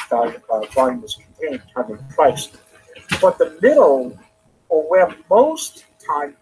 volume is contained, time and price. But the middle, or where most time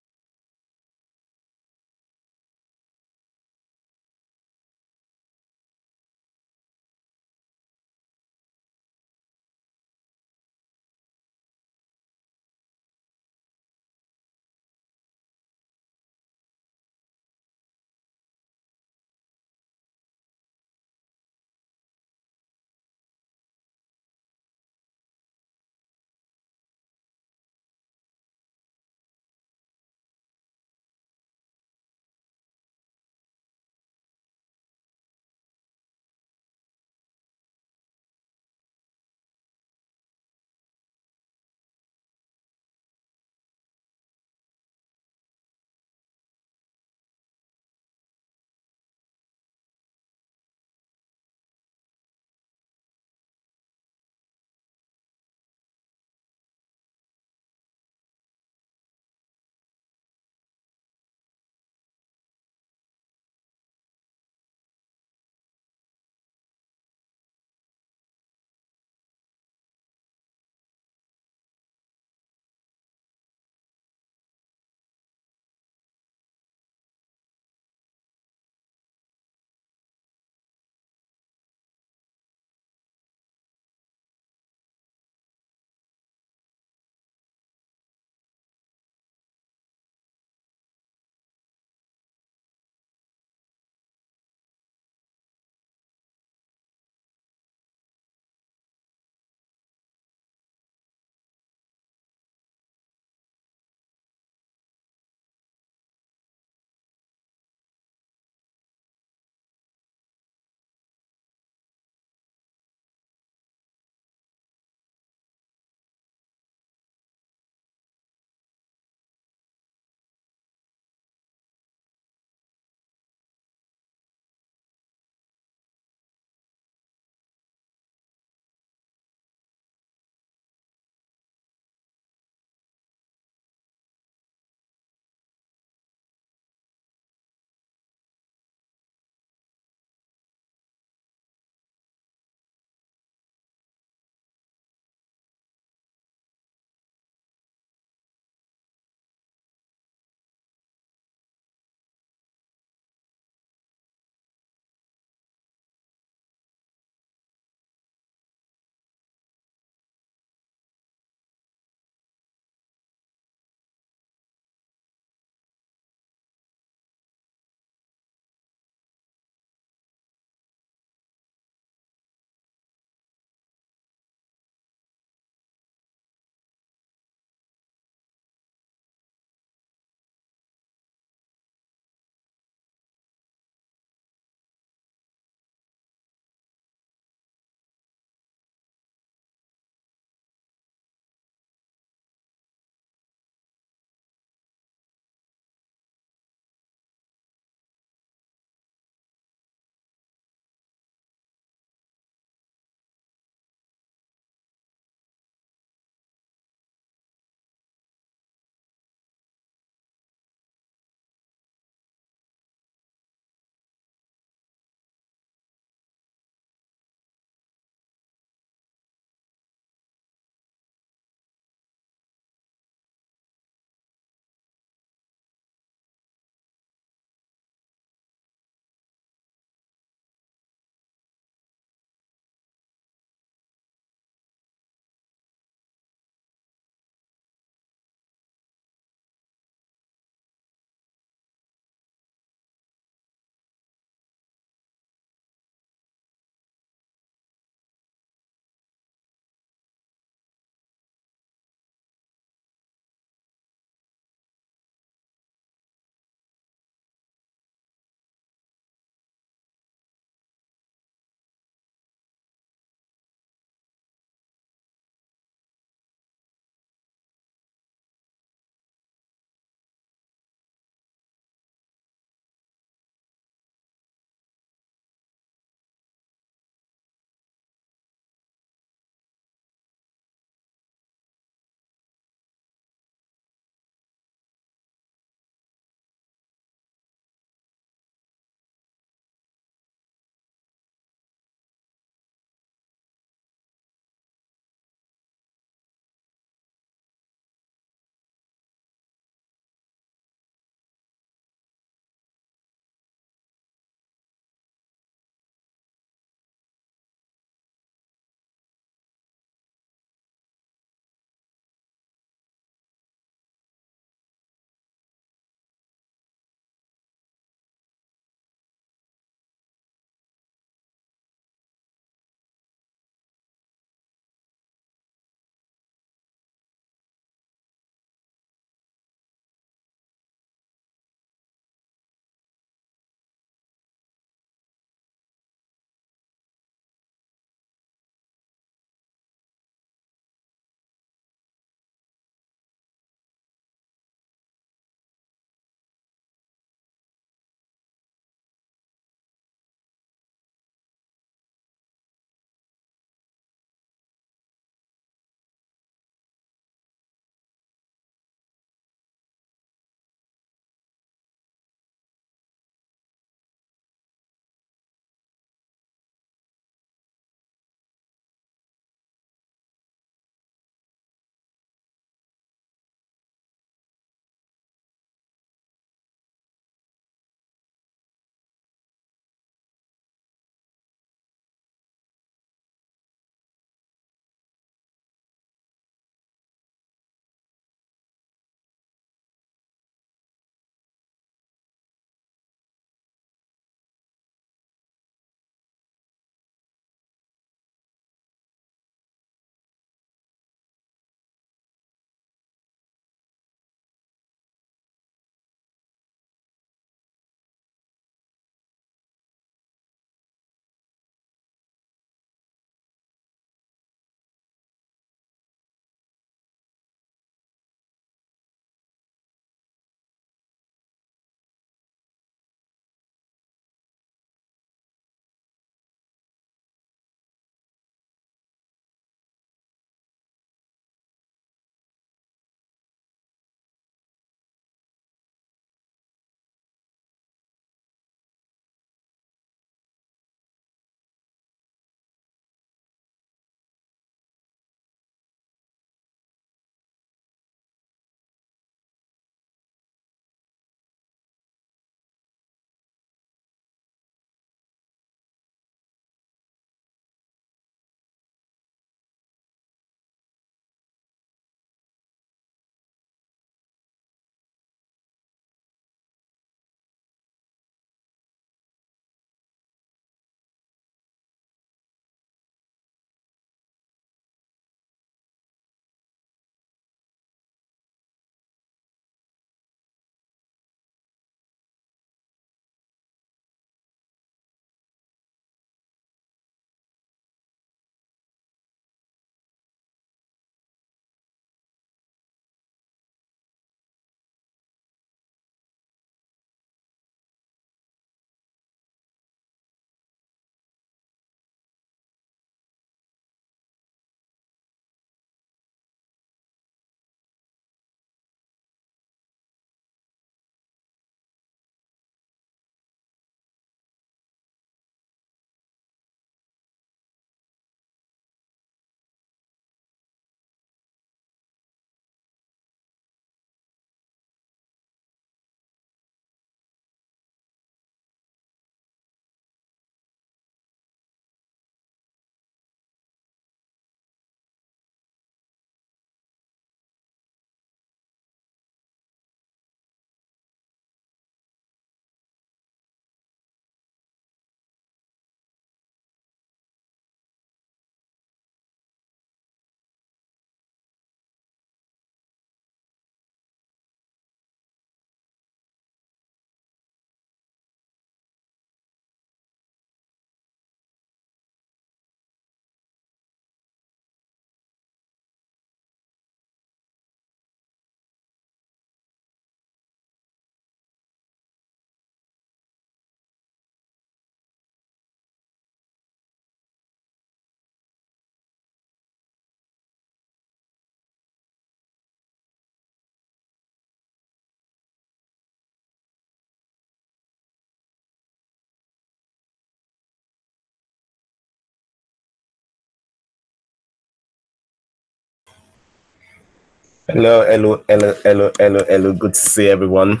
Hello, hello, hello, hello, hello, hello. Good to see everyone.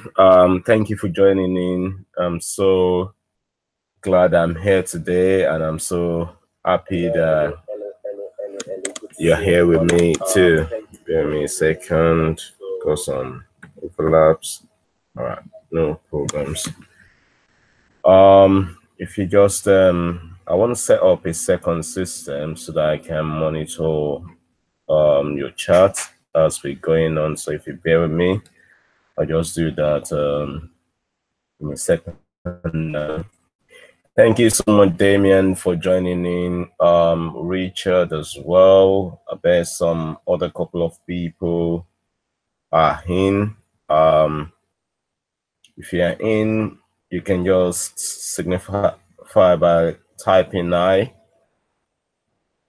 Thank you for joining in. I'm so glad I'm here today, and I'm so happy that you're here with me too. Bear me a second. Got some overlaps. All right, no problems. If you just I want to set up a second system so that I can monitor your chat as we're going on. So if you bear with me, I'll just do that in a second. Thank you so much, Damien, for joining in. Richard as well. I bet some other couple of people are in. If you're in, you can just signify by typing I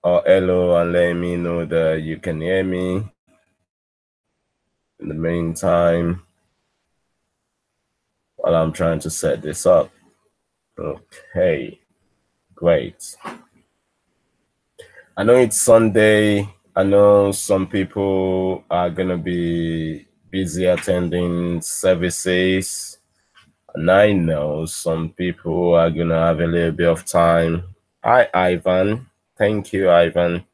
or hello and let me know that you can hear me. In the meantime, while I'm trying to set this up. Okay, great. I know it's Sunday. I know some people are going to be busy attending services. And I know some people are going to have a little bit of time. Hi, Ivan. Thank you, Ivan,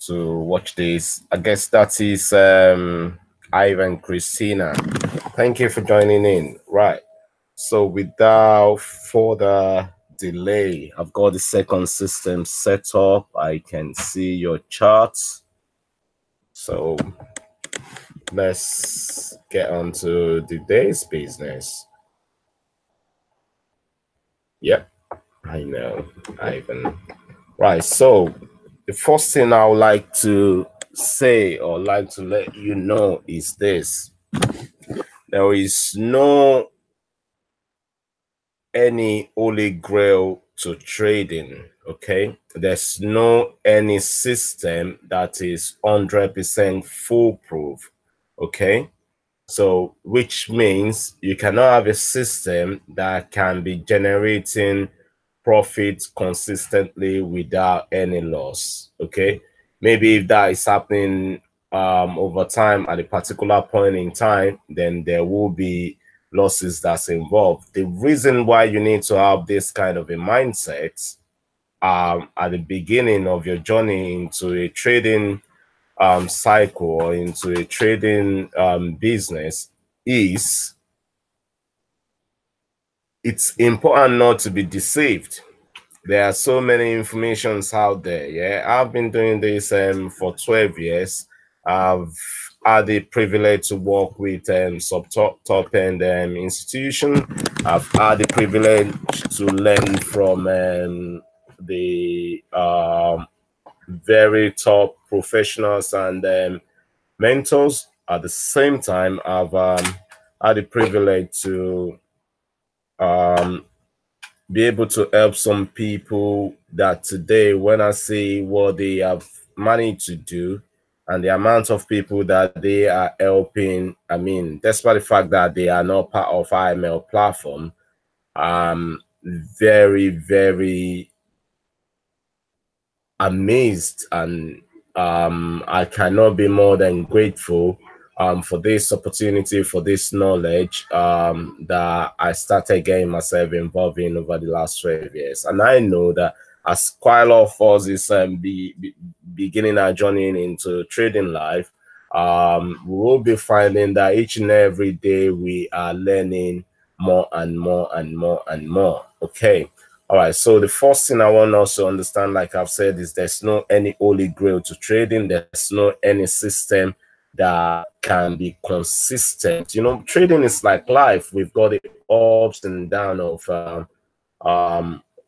to watch this. I guess that is Ivan Christina. Thank you for joining in. Right. So without further delay, I've got the second system set up. I can see your charts. So let's get on to the day's business. Yep, I know, Ivan. Right, so the first thing I would like to say or like to let you know is this. There is no any holy grail to trading. Okay, there's no any system that is 100% foolproof. Okay, so which means you cannot have a system that can be generating profits consistently without any loss. Okay, maybe if that is happening over time at a particular point in time, then there will be losses that's involved. The reason why you need to have this kind of a mindset at the beginning of your journey into a trading cycle or into a trading business is it's important not to be deceived. There are so many informations out there. Yeah, I've been doing this for 12 years. I've had the privilege to work with some top end institution. I've had the privilege to learn from the very top professionals and mentors. At the same time, I've had the privilege to be able to help some people that today, when I see what they have managed to do and the amount of people that they are helping, I mean, despite the fact that they are not part of IML platform, very, very amazed, and I cannot be more than grateful for this opportunity, for this knowledge that I started getting myself involved in over the last 12 years. And I know that as quite a lot of us is beginning our journey into trading life, we will be finding that each and every day we are learning more and more and more and more. Okay. All right, so the first thing I want us to understand, like I've said, is there's no any holy grail to trading. There's no any system that can be consistent. You know, trading is like life. We've got the ups and downs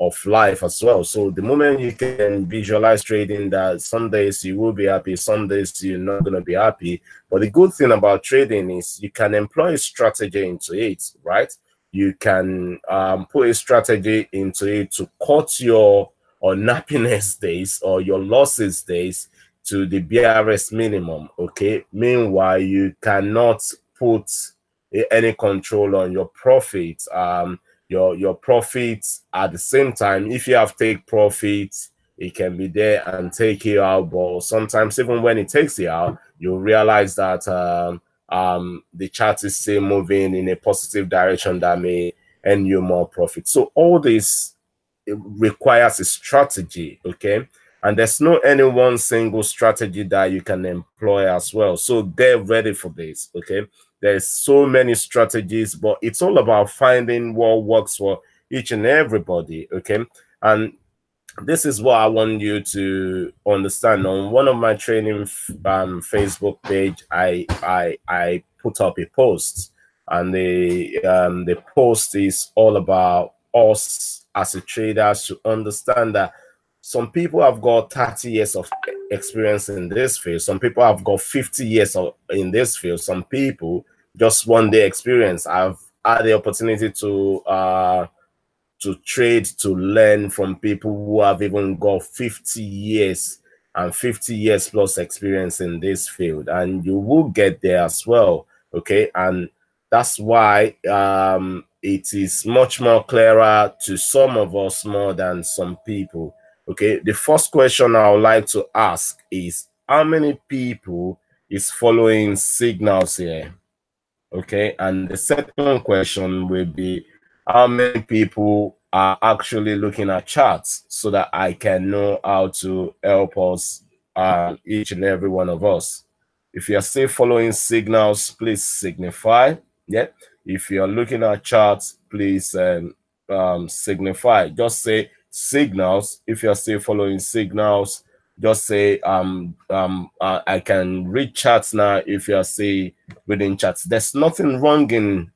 of life as well. So the moment you can visualize trading, that some days you will be happy, some days you're not going to be happy. But the good thing about trading is you can employ a strategy into it, right? You can put a strategy into it to cut your unhappiness days or your losses days to the BRS minimum. Okay. Meanwhile, you cannot put any control on your profits. Your profits at the same time. If you have take profits, it can be there and take you out. But sometimes even when it takes you out, you realize that the chart is still moving in a positive direction that may earn you more profit. So all this, it requires a strategy, okay? And there's no any one single strategy that you can employ as well. So get ready for this, okay? There's so many strategies, but it's all about finding what works for each and everybody, okay? And this is what I want you to understand. On one of my training Facebook page, I put up a post, and the post is all about us as a traders to understand that some people have got 30 years of experience in this field. Some people have got 50 years in this field. Some people just one day experience. I've had the opportunity to trade, to learn from people who have even got 50 years and 50 years plus experience in this field, and you will get there as well, okay? And that's why it is much more clearer to some of us more than some people, okay? The first question I would like to ask is, how many people is following signals here? Okay, and the second question will be, how many people are actually looking at charts, so that I can know how to help us, each and every one of us. If you're still following signals, please signify. Yeah. If you're looking at charts, please signify. Just say signals. If you're still following signals, just say I can read charts now. If you're still reading charts, there's nothing wrong in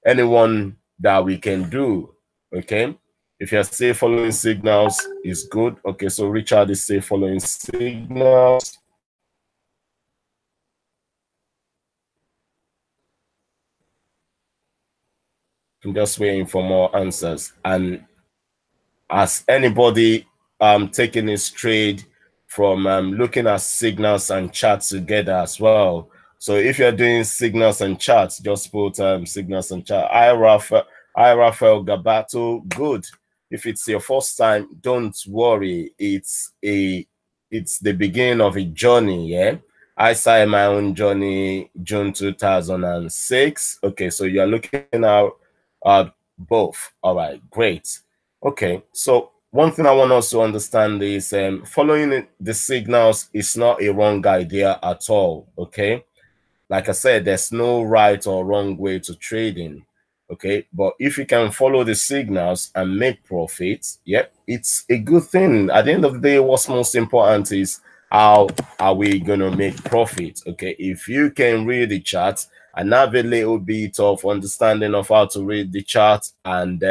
anyone that we can do, okay? If you're still following signals, is good. Okay, so Richard is still following signals. I'm just waiting for more answers. And has anybody taking his trade from looking at signals and charts together as well? So if you're doing signals and charts, just put signals and charts. Hi, Rafael Gabato. Good. If it's your first time, don't worry. It's the beginning of a journey, yeah? I started my own journey June 2006. Okay, so you're looking at both. All right, great. Okay, so one thing I want us to understand is following the signals is not a wrong idea at all, okay? Like I said, there's no right or wrong way to trading, okay? But if you can follow the signals and make profits, yeah, it's a good thing. At the end of the day, what's most important is how are we going to make profit, okay? If you can read the chart and have a little bit of understanding of how to read the chart, and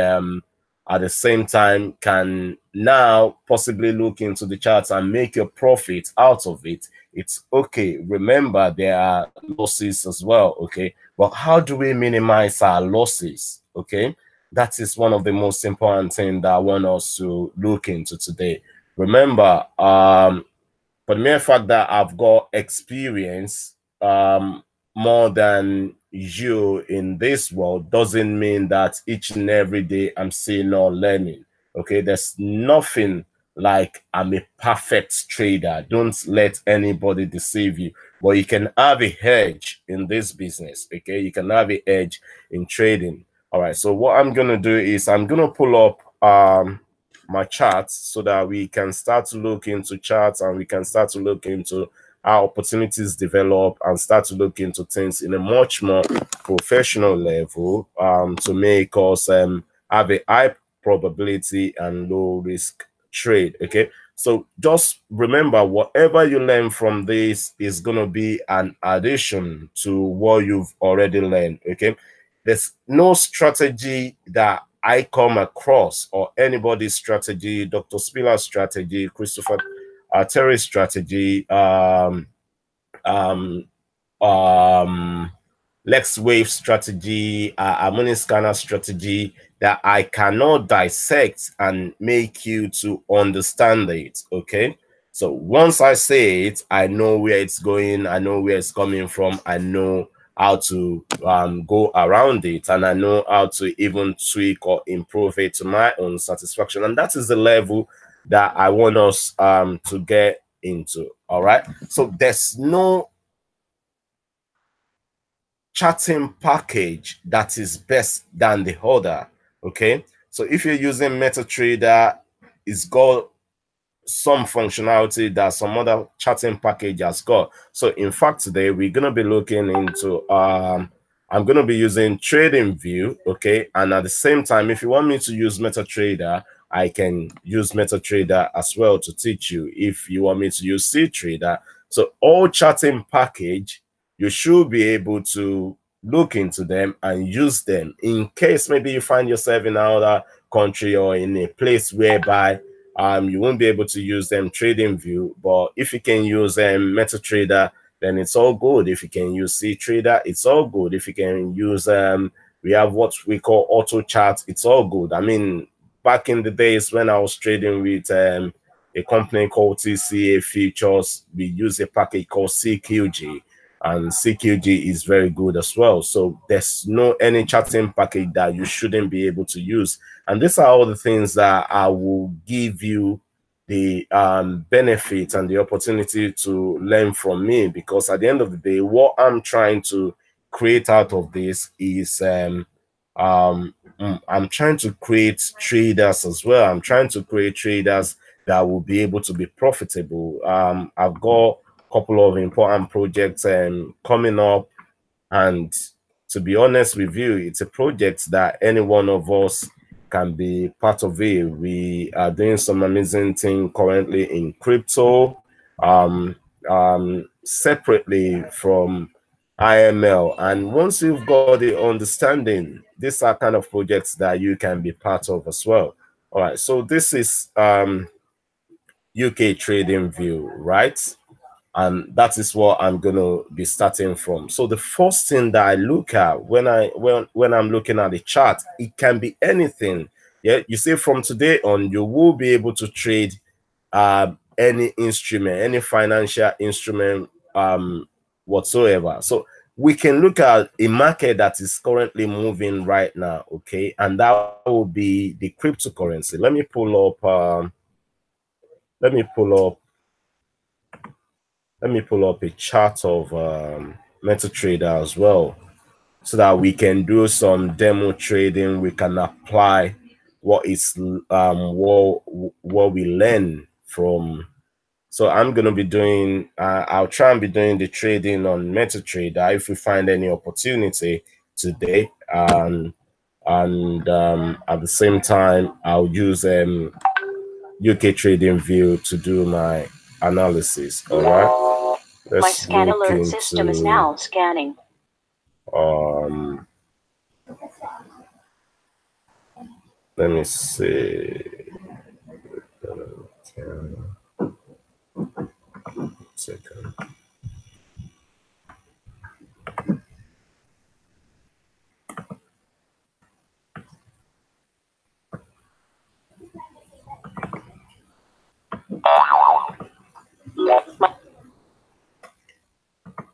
at the same time can now possibly look into the charts and make a profit out of it, it's okay. Remember, there are losses as well, okay? But how do we minimize our losses, okay? That is one of the most important things that I want us to look into today. Remember, for the mere fact that I've got experience more than you in this world doesn't mean that each and every day I'm still not learning. Okay, there's nothing like I'm a perfect trader. Don't let anybody deceive you. But you can have a hedge in this business. Okay, you can have a hedge in trading. All right, so what I'm gonna do is I'm gonna pull up my charts so that we can start to look into charts, and we can start to look into how opportunities develop, and start to look into things in a much more professional level to make us have a high probability and low risk trade. Okay, so just remember, whatever you learn from this is going to be an addition to what you've already learned. Okay, there's no strategy that I come across, or anybody's strategy, Dr. Spiller's strategy, Christopher Terry's strategy, Lex Wave strategy, Harmonic Scanner strategy, that I cannot dissect and make you to understand it. Okay, so once I say it, I know where it's going, I know where it's coming from, I know how to go around it, and I know how to even tweak or improve it to my own satisfaction. And that is the level that I want us to get into. All right, so there's no charting package that is best than the other. Okay, so if you're using MetaTrader, it's got some functionality that some other charting package has got. So in fact, today we're going to be looking into I'm going to be using TradingView, okay? And at the same time, if you want me to use MetaTrader, I can use MetaTrader as well to teach you. If you want me to use CTrader, so all charting package, you should be able to look into them and use them in case maybe you find yourself in another country or in a place whereby you won't be able to use them TradingView. But if you can use MetaTrader, then it's all good. If you can use CTrader, it's all good. If you can use we have what we call auto chart, it's all good. I mean, back in the days when I was trading with a company called TCA Futures, we use a package called CQG, and CQG is very good as well. So there's no any charting package that you shouldn't be able to use. And these are all the things that I will give you the benefit and the opportunity to learn from me, because at the end of the day, what I'm trying to create out of this is I'm trying to create traders as well. I'm trying to create traders that will be able to be profitable. I've got a couple of important projects coming up, and to be honest with you, it's a project that any one of us can be part of it. We are doing some amazing thing currently in crypto, separately from IML. And once you've got the understanding, these are kind of projects that you can be part of as well. All right, so this is UK Trading View, right? And that is what I'm going to be starting from. So the first thing that I look at when I'm looking at the chart, it can be anything. Yeah, you see, from today on, you will be able to trade any instrument, any financial instrument whatsoever. So we can look at a market that is currently moving right now, okay, and that will be the cryptocurrency. Let me pull up a chart of MetaTrader as well, so that we can do some demo trading. We can apply what is what we learn from. So I'm going to be doing, I'll try and be doing the trading on MetaTrader if we find any opportunity today. And at the same time, I'll use UK Trading View to do my analysis. All right. My scan alert system is now scanning. Let me see. Second.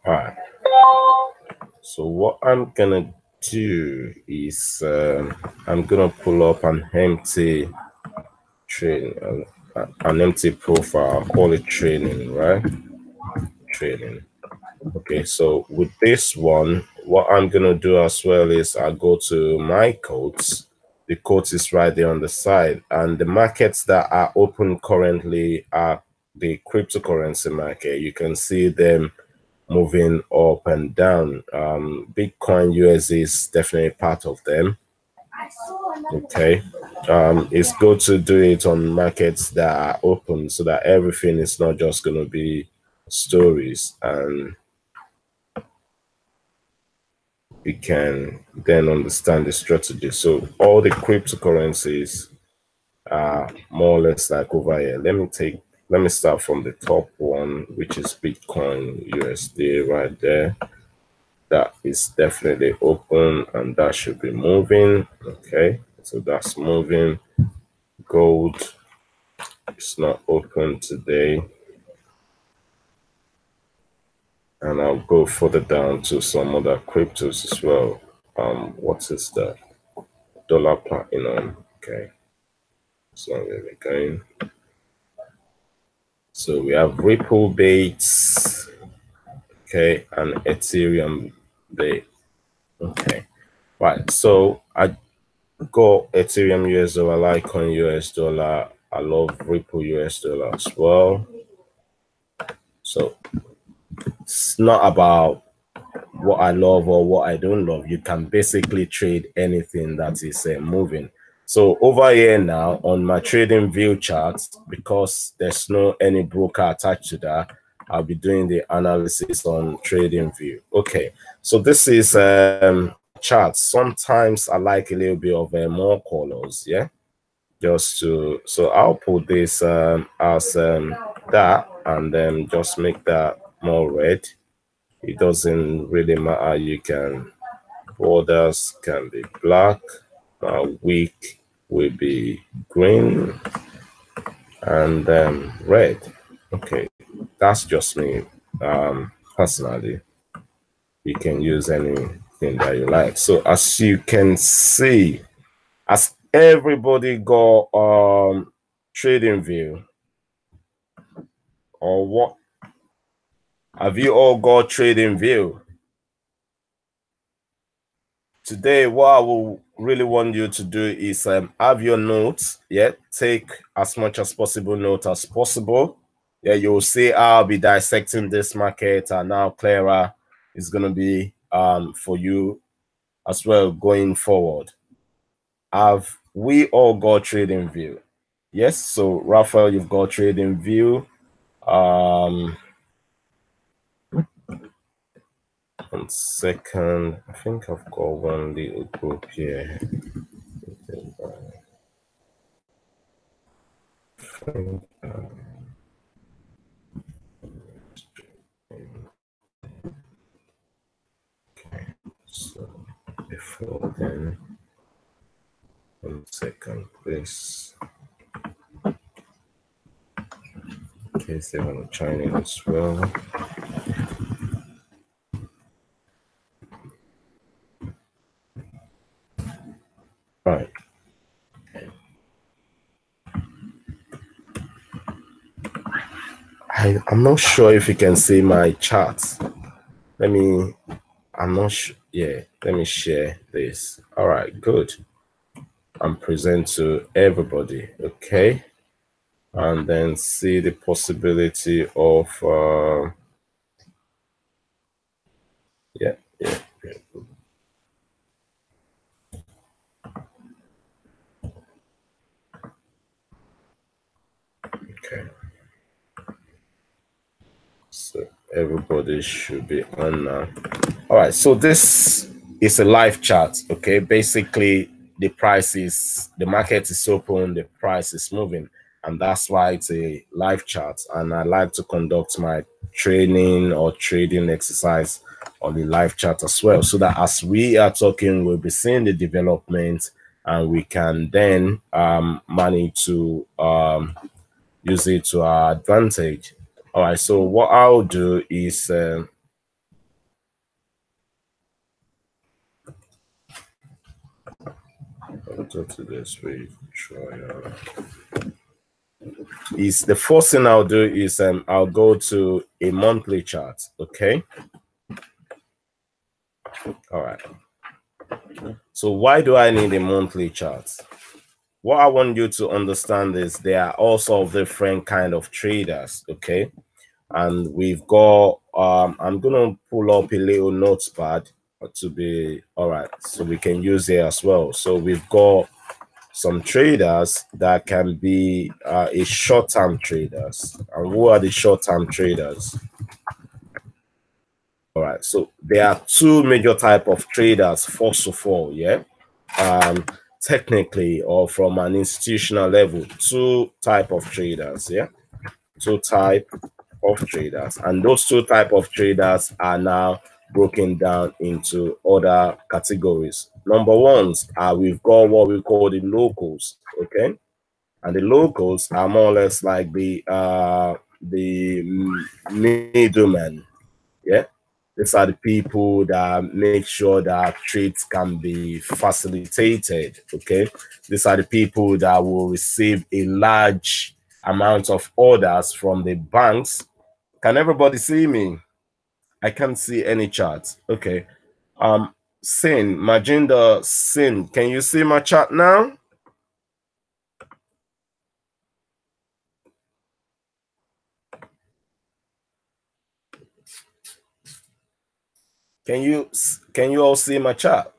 All right. So what I'm gonna do is I'm gonna pull up an empty training, an empty profile. I'll call it training, right? Training. Okay. So with this one, what I'm gonna do as well is I'll go to my quotes. The quote is right there on the side, and the markets that are open currently are the cryptocurrency market. You can see them moving up and down. Bitcoin USD is definitely part of them. Okay. It's good to do it on markets that are open, so that everything is not just going to be stories, and we can then understand the strategy. So all the cryptocurrencies are more or less like over here. Let me start from the top one, which is Bitcoin USD right there. That is definitely open, and that should be moving. Okay, so that's moving. Gold is not open today. And I'll go further down to some other cryptos as well. What is that? Dollar platinum. Okay, it's not really going. So we have Ripple Bates, okay, and Ethereum Bait. Okay, right. So I got Ethereum US dollar, Litecoin US dollar. I love Ripple US dollar as well. So it's not about what I love or what I don't love. You can basically trade anything that is moving. So over here now on my trading view chart, because there's no any broker attached to that, I'll be doing the analysis on trading view. Okay, so this is chart. Sometimes I like a little bit of more colors, yeah, just to, so I'll put this as that, and then just make that more red. It doesn't really matter. You can, borders can be black, week will be green, and red. Okay, that's just me. Personally, you can use anything that you like. So as you can see, as everybody got trading view, or what, have you all got trading view? Today, what I will really want you to do is have your notes, yeah, take as much as possible note as possible. Yeah, you'll see I'll be dissecting this market, and now clearer is going to be for you as well going forward. Have we all got trading view? Yes, so Raphael, you've got trading view. 1 second, I think I've got one little group here. Okay, so before then, 1 second, please. In case they want to chime in as well. Right. I'm not sure if you can see my chart. I'm not sure. Yeah, let me share this. All right, good. I'm present to everybody, okay? And then see the possibility of, yeah. Okay. So everybody should be on now. All right, so this is a live chart, okay? Basically, the market is open, the price is moving, and that's why it's a live chart. And I like to conduct my training or trading exercise on the live chart as well, so that as we are talking, we'll be seeing the development, and we can then manage to use it to our advantage. All right, so what I'll do is I'll go to this way. Try. Is the first thing I'll do is I'll go to a monthly chart. Okay. All right. So why do I need a monthly chart? What I want you to understand is there are also different kind of traders. Okay. And we've got I'm gonna pull up a little notepad to be all right, so we can use it as well. So we've got some traders that can be a short-term traders. And who are the short-term traders? All right, so there are two major type of traders, first of all, yeah. Technically or from an institutional level, two type of traders, yeah. Two type of traders, and those two type of traders are now broken down into other categories. Number ones are, we've got what we call the locals, okay, and the locals are more or less like the middlemen, yeah. These are the people that make sure that trades can be facilitated, okay. These are the people that will receive a large amount of orders from the banks. Can everybody see me? I can't see any charts. Okay. Sin, Majinda Sin, can you see my chat now? Can you all see my chat?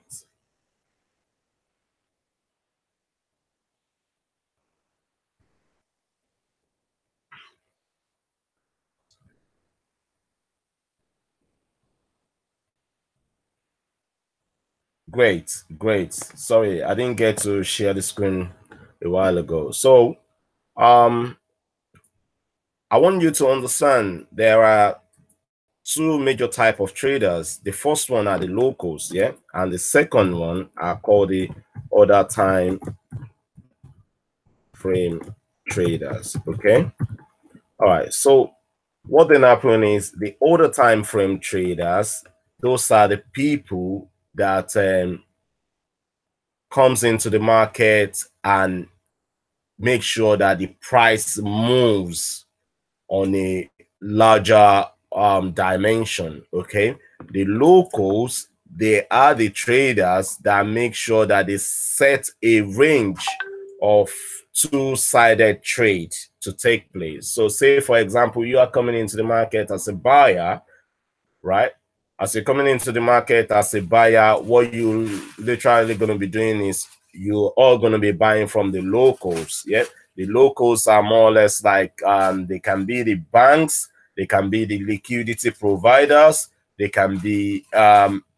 Great, great. Sorry, I didn't get to share the screen a while ago. So, I want you to understand there are two major type of traders. The first one are the locals, yeah, and the second one are called the order time frame traders. Okay, all right. So what then happen is the order time frame traders. Those are the people that comes into the market and make sure that the price moves on a larger dimension. Okay, the locals, they are the traders that make sure that they set a range of two-sided trade to take place. So say for example, you are coming into the market as a buyer, right? As you're coming into the market as a buyer, what you literally going to be doing is you're all going to be buying from the locals. Yeah, the locals are more or less like they can be the banks, they can be the liquidity providers, they can be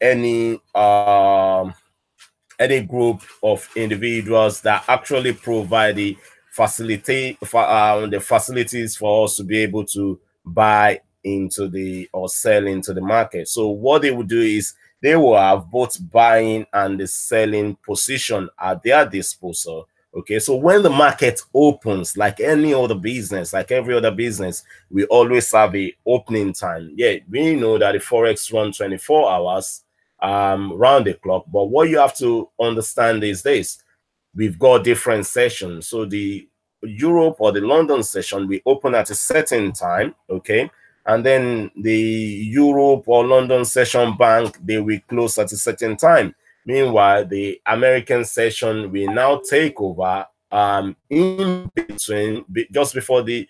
any group of individuals that actually provide the facilities for us to be able to buy into the or sell into the market. So what they will do is they will have both buying and the selling position at their disposal. Okay, so when the market opens, like any other business, like every other business, we always have a opening time. Yeah, we know that the forex run 24 hours round the clock, but what you have to understand is this: we've got different sessions. So the Europe or the London session, we open at a certain time, okay, and then the Europe or London session bank, they will close at a certain time. Meanwhile, the American session will now take over in between, just before the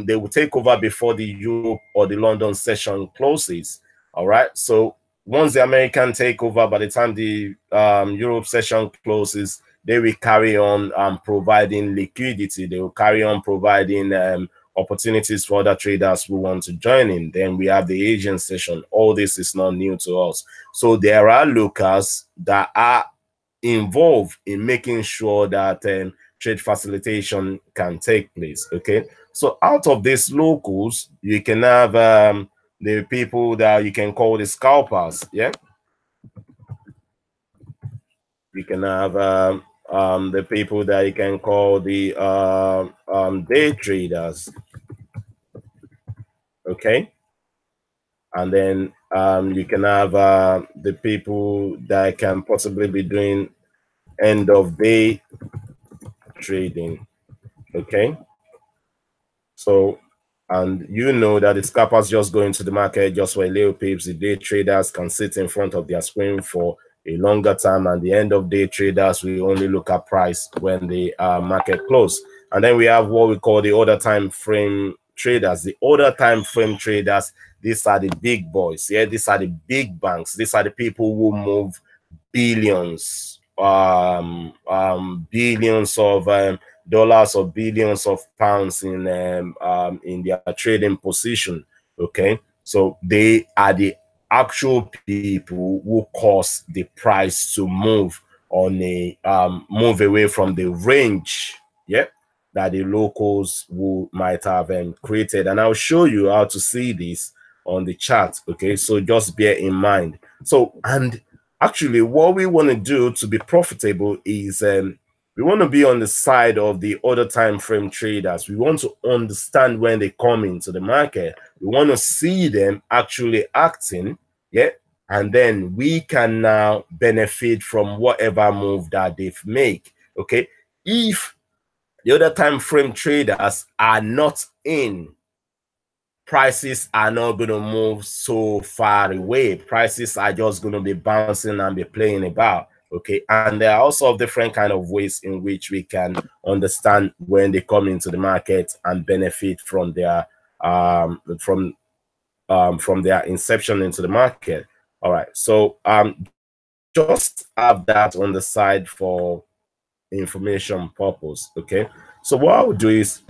they will take over before the Europe or the London session closes. All right, so once the American take over, by the time the Europe session closes, they will carry on providing liquidity. They will carry on providing opportunities for other traders who want to join in. Then we have the Asian session. All this is not new to us. So there are locals that are involved in making sure that trade facilitation can take place. Okay, so out of these locals, you can have the people that you can call the scalpers. Yeah, you can have the people that you can call the day traders. Okay, and then you can have the people that can possibly be doing end of day trading. Okay, so and you know that the scalpers just go into the market just for a little pips. The day traders can sit in front of their screen for a longer time, and the end of day traders we only look at price when the market close. And then we have what we call the order time frame traders. The order time frame traders, these are the big boys. Yeah, these are the big banks. These are the people who move billions, billions of dollars or billions of pounds in their trading position. Okay, so they are the actual people who cause the price to move on a move away from the range, yeah, that the locals who might have created. And I'll show you how to see this on the chart. Okay, so just bear in mind. So, and actually what we want to do to be profitable is we want to be on the side of the other time frame traders. We want to understand when they come into the market. We want to see them actually acting, yeah, and then we can now benefit from whatever move that they've made. Okay, if the other time frame traders are not in, prices are not going to move so far away. Prices are just going to be bouncing and be playing about. Okay, and there are also different kind of ways in which we can understand when they come into the market and benefit from their from their inception into the market. All right, so just have that on the side for information purpose. Okay, so what I would do is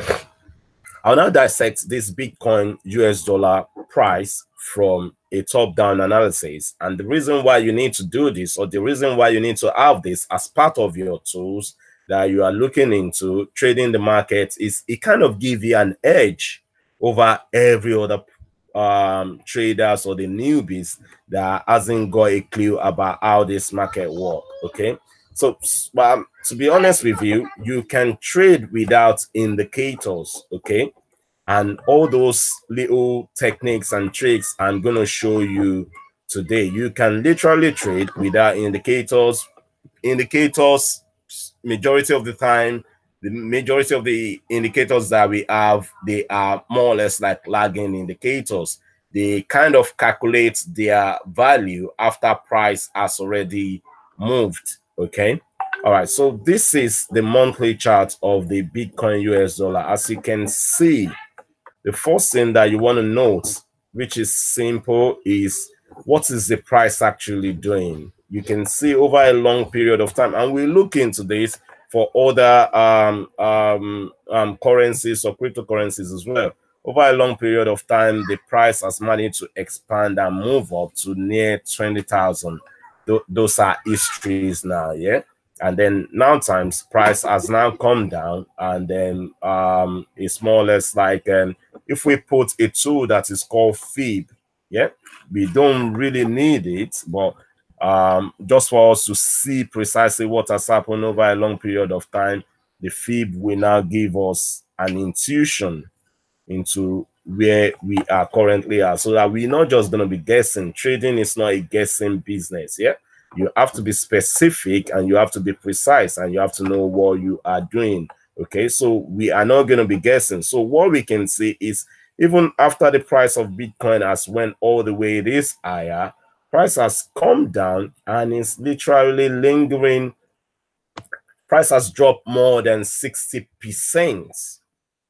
I'll now dissect this Bitcoin US dollar price from a top-down analysis. And the reason why you need to do this, or the reason why you need to have this as part of your tools that you are looking into trading the market, is it kind of give you an edge over every other traders or the newbies that hasn't got a clue about how this market work. Okay, so to be honest with you, you can trade without indicators. Okay, and all those little techniques and tricks I'm going to show you today, you can literally trade without indicators. Indicators, majority of the time, the majority of the indicators that we have, they are more or less like lagging indicators. They kind of calculate their value after price has already moved. Okay, all right, so this is the monthly chart of the Bitcoin US dollar. As you can see, the first thing that you want to note, which is simple, is what is the price actually doing? You can see over a long period of time, and we look into this for other currencies or cryptocurrencies as well. Over a long period of time, the price has managed to expand and move up to near 20,000. Those are histories now, yeah. And then now times price has now come down, and then it's more or less like if we put a tool that is called fib, yeah, we don't really need it, but just for us to see precisely what has happened over a long period of time, the fib will now give us an intuition into where we are currently at, so that we're not just going to be guessing. Trading is not a guessing business. Yeah, you have to be specific, and you have to be precise, and you have to know what you are doing. Okay, so we are not going to be guessing. So what we can see is, even after the price of Bitcoin has went all the way this higher, price has come down and is literally lingering. Price has dropped more than 60%.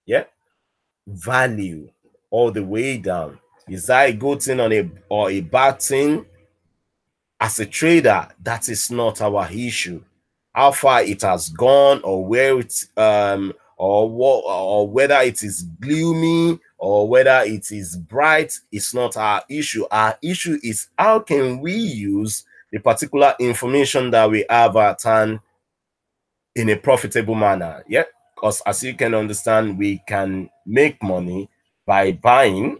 Yeah, value all the way down. Is that a good thing or a bad thing? As a trader, that is not our issue. How far it has gone, or where it's or what, or whether it is gloomy or whether it is bright, it's not our issue. Our issue is, how can we use the particular information that we have at hand in a profitable manner? Yeah, because as you can understand, we can make money by buying,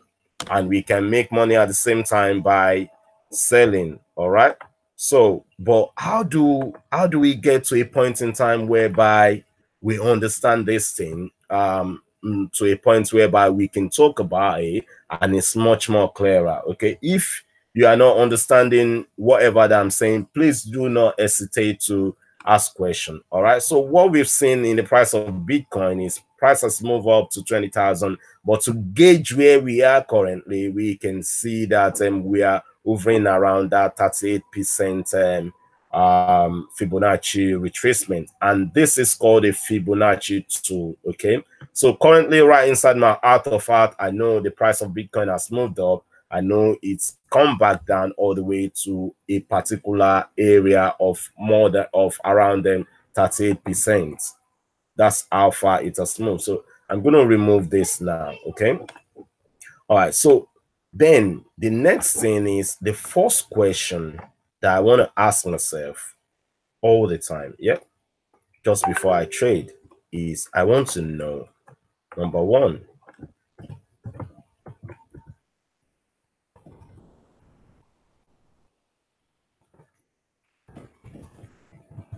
and we can make money at the same time by selling. All right, so but how do we get to a point in time whereby we understand this thing to a point whereby we can talk about it and it's much more clearer? Okay, if you are not understanding whatever that I'm saying, please do not hesitate to ask question. All right, so what we've seen in the price of Bitcoin is price has moved up to 20,000, but to gauge where we are currently, we can see that we are hovering around that 38% Fibonacci retracement, and this is called a Fibonacci tool. Okay, so currently right inside my heart of heart, I know the price of Bitcoin has moved up. I know it's come back down all the way to a particular area of more than around 38%. That's how far it has moved. So I'm going to remove this now. Okay, all right, so then the next thing is the first question that I want to ask myself all the time, yeah, just before I trade, is I want to know, number one,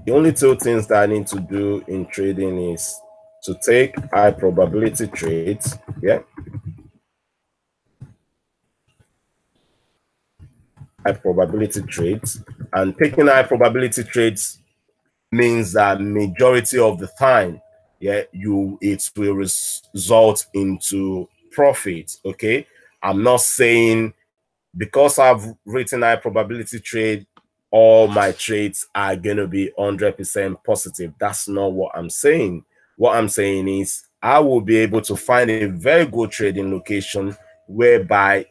the only two things that I need to do in trading is to take high probability trades, yeah, high probability trades. And taking high probability trades means that majority of the time, yeah, it will result into profit. Okay, I'm not saying because I've written high probability trade, all my trades are going to be 100% positive. That's not what I'm saying. What I'm saying is I will be able to find a very good trading location whereby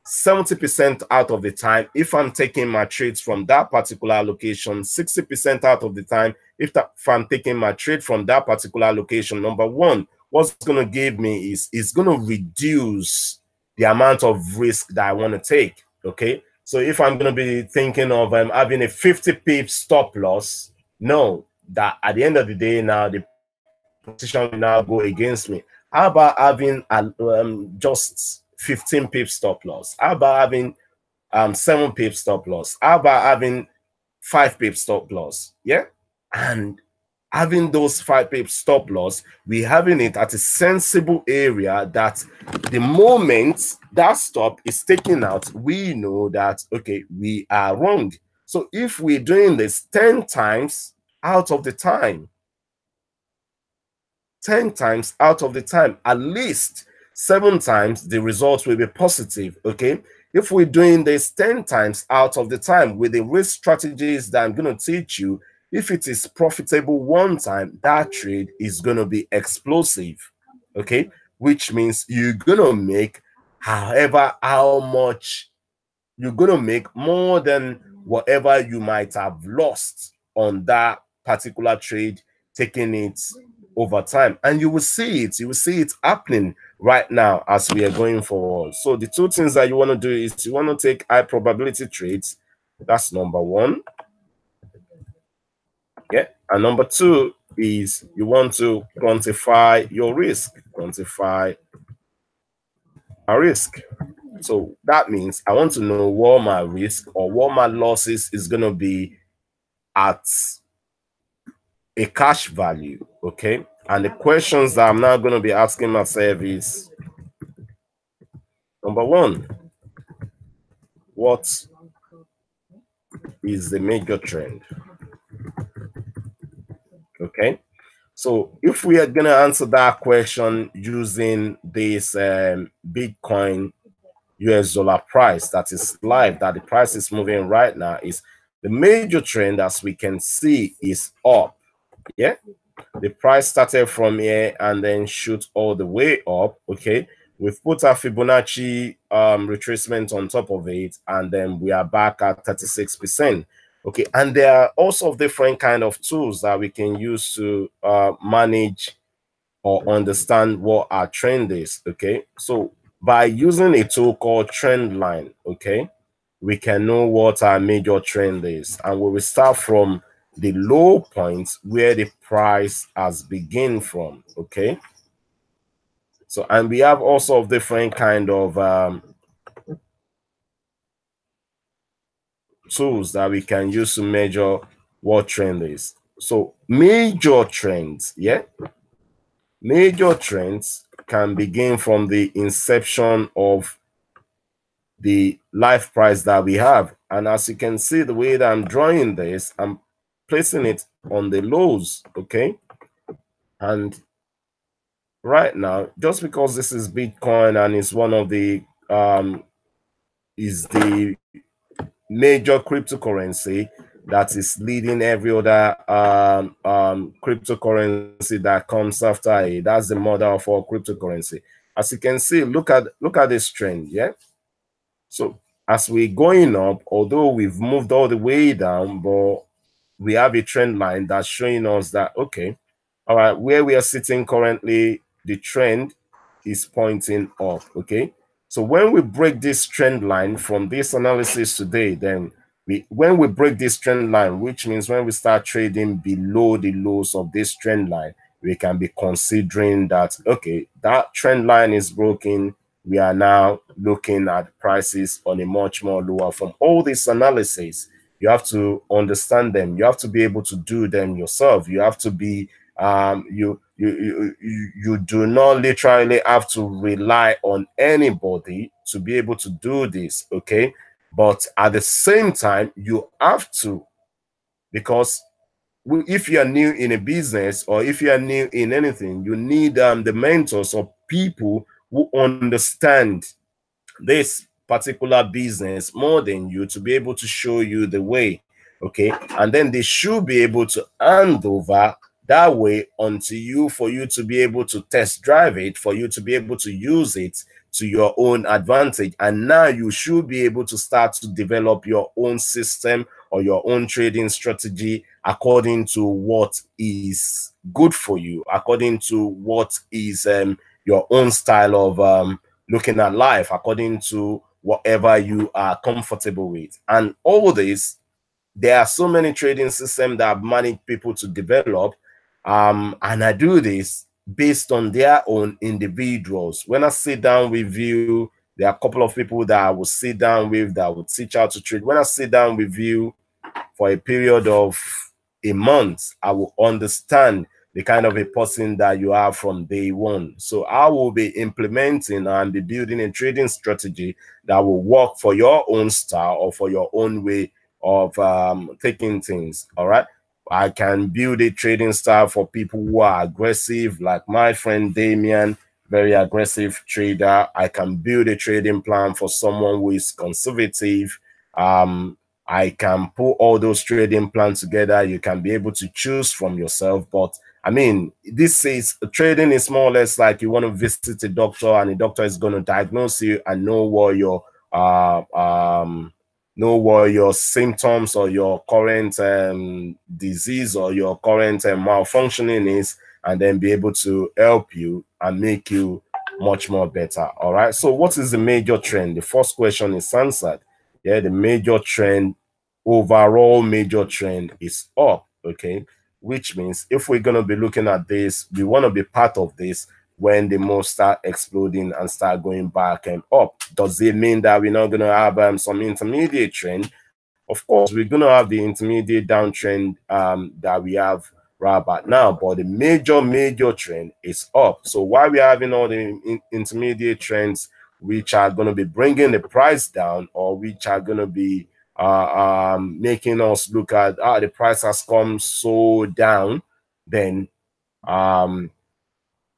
70% out of the time, if I'm taking my trades from that particular location, 60% out of the time, if I'm taking my trade from that particular location, number one, what's going to give me is it's going to reduce the amount of risk that I want to take. Okay. So if I'm going to be thinking of having a 50 pip stop loss, no, that at the end of the day, now the position will now go against me. How about having just 15 pip stop loss? How about having 7 pip stop loss? How about having 5 pip stop loss? Yeah. And having those 5 pip stop loss, we having it at a sensible area that the moment that stop is taken out, we know that, okay, we are wrong. So if we're doing this 10 times out of the time, 10 times out of the time, at least 7 times, the results will be positive, okay? If we're doing this 10 times out of the time with the risk strategies that I'm going to teach you, if it is profitable one time, that trade is going to be explosive, okay? Which means you're going to make how much you're going to make more than whatever you might have lost on that particular trade, taking it over time. And you will see it happening right now as we are going forward. So the two things that you want to do is you want to take high probability trades. That's number one. Yeah. And number two is you want to quantify your risk. Quantify a risk. So that means I want to know what my risk or what my losses is going to be at a cash value. Okay. And the questions that I'm now going to be asking myself is, number one, what is the major trend? Okay. So if we are going to answer that question using this Bitcoin US dollar price that is live, that the price is moving right now, is the major trend, as we can see, is up. Yeah. The price started from here and then shoot all the way up. Okay. We've put our Fibonacci retracement on top of it, and then we are back at 36%. Okay. And there are also different kind of tools that we can use to manage or understand what our trend is. Okay. So by using a tool called trend line, okay, we can know what our major trend is. And we will start from the low points where the price has begun from. Okay. So, and we have also different kind of tools that we can use to measure what trend is. So major trends, yeah, major trends can begin from the inception of the live price that we have. And as you can see, the way that I'm drawing this, I'm placing it on the lows, okay? And right now, just because this is Bitcoin and it's one of the is the major cryptocurrency that is leading every other cryptocurrency that comes after it. That's the mother of all cryptocurrency. As you can see, look at this trend, yeah? So as we're going up, although we've moved all the way down, but we have a trend line that's showing us that, okay, all right, where we are sitting currently, the trend is pointing up, okay? So when we break this trend line from this analysis today, then when we break this trend line, which means when we start trading below the lows of this trend line, we can be considering that, okay, that trend line is broken. We are now looking at prices on a much more lower. From all this analysis, you have to understand them. You have to be able to do them yourself. You have to be you do not literally have to rely on anybody to be able to do this, okay? But at the same time, you have to, because if you are new in a business or if you are new in anything, you need the mentors or people who understand this particular business more than you to be able to show you the way, okay? And then they should be able to hand over that way onto you for you to be able to test drive it, for you to be able to use it to your own advantage. And now you should be able to start to develop your own system or your own trading strategy according to what is good for you, according to what is your own style of looking at life, according to whatever you are comfortable with. And all this, there are so many trading systems that I've managed people to develop, and I do this based on their own individuals. When I sit down with you, there are a couple of people that I will sit down with that will teach how to trade. When I sit down with you for a period of a month, I will understand the kind of a person that you are from day one. So I will be implementing and be building a trading strategy that will work for your own style or for your own way of taking things. All right. I can build a trading style for people who are aggressive, like my friend Damien, very aggressive trader. I can build a trading plan for someone who is conservative. I can put all those trading plans together. You can be able to choose from yourself. But I mean, this is trading is more or less like you want to visit a doctor, and the doctor is going to diagnose you and know what your symptoms or your current disease or your current malfunctioning is, and then be able to help you and make you much more better. All right. So what is the major trend? The first question is answered. Yeah, the major trend, overall major trend is up. Okay, which means if we're going to be looking at this, we want to be part of this when the most start exploding and start going back and up. Does it mean that we're not going to have some intermediate trend? Of course, we're going to have the intermediate downtrend that we have right about now, but the major trend is up. So while we're having all the intermediate trends, which are going to be bringing the price down, or which are going to be making us look at the price has come so down, then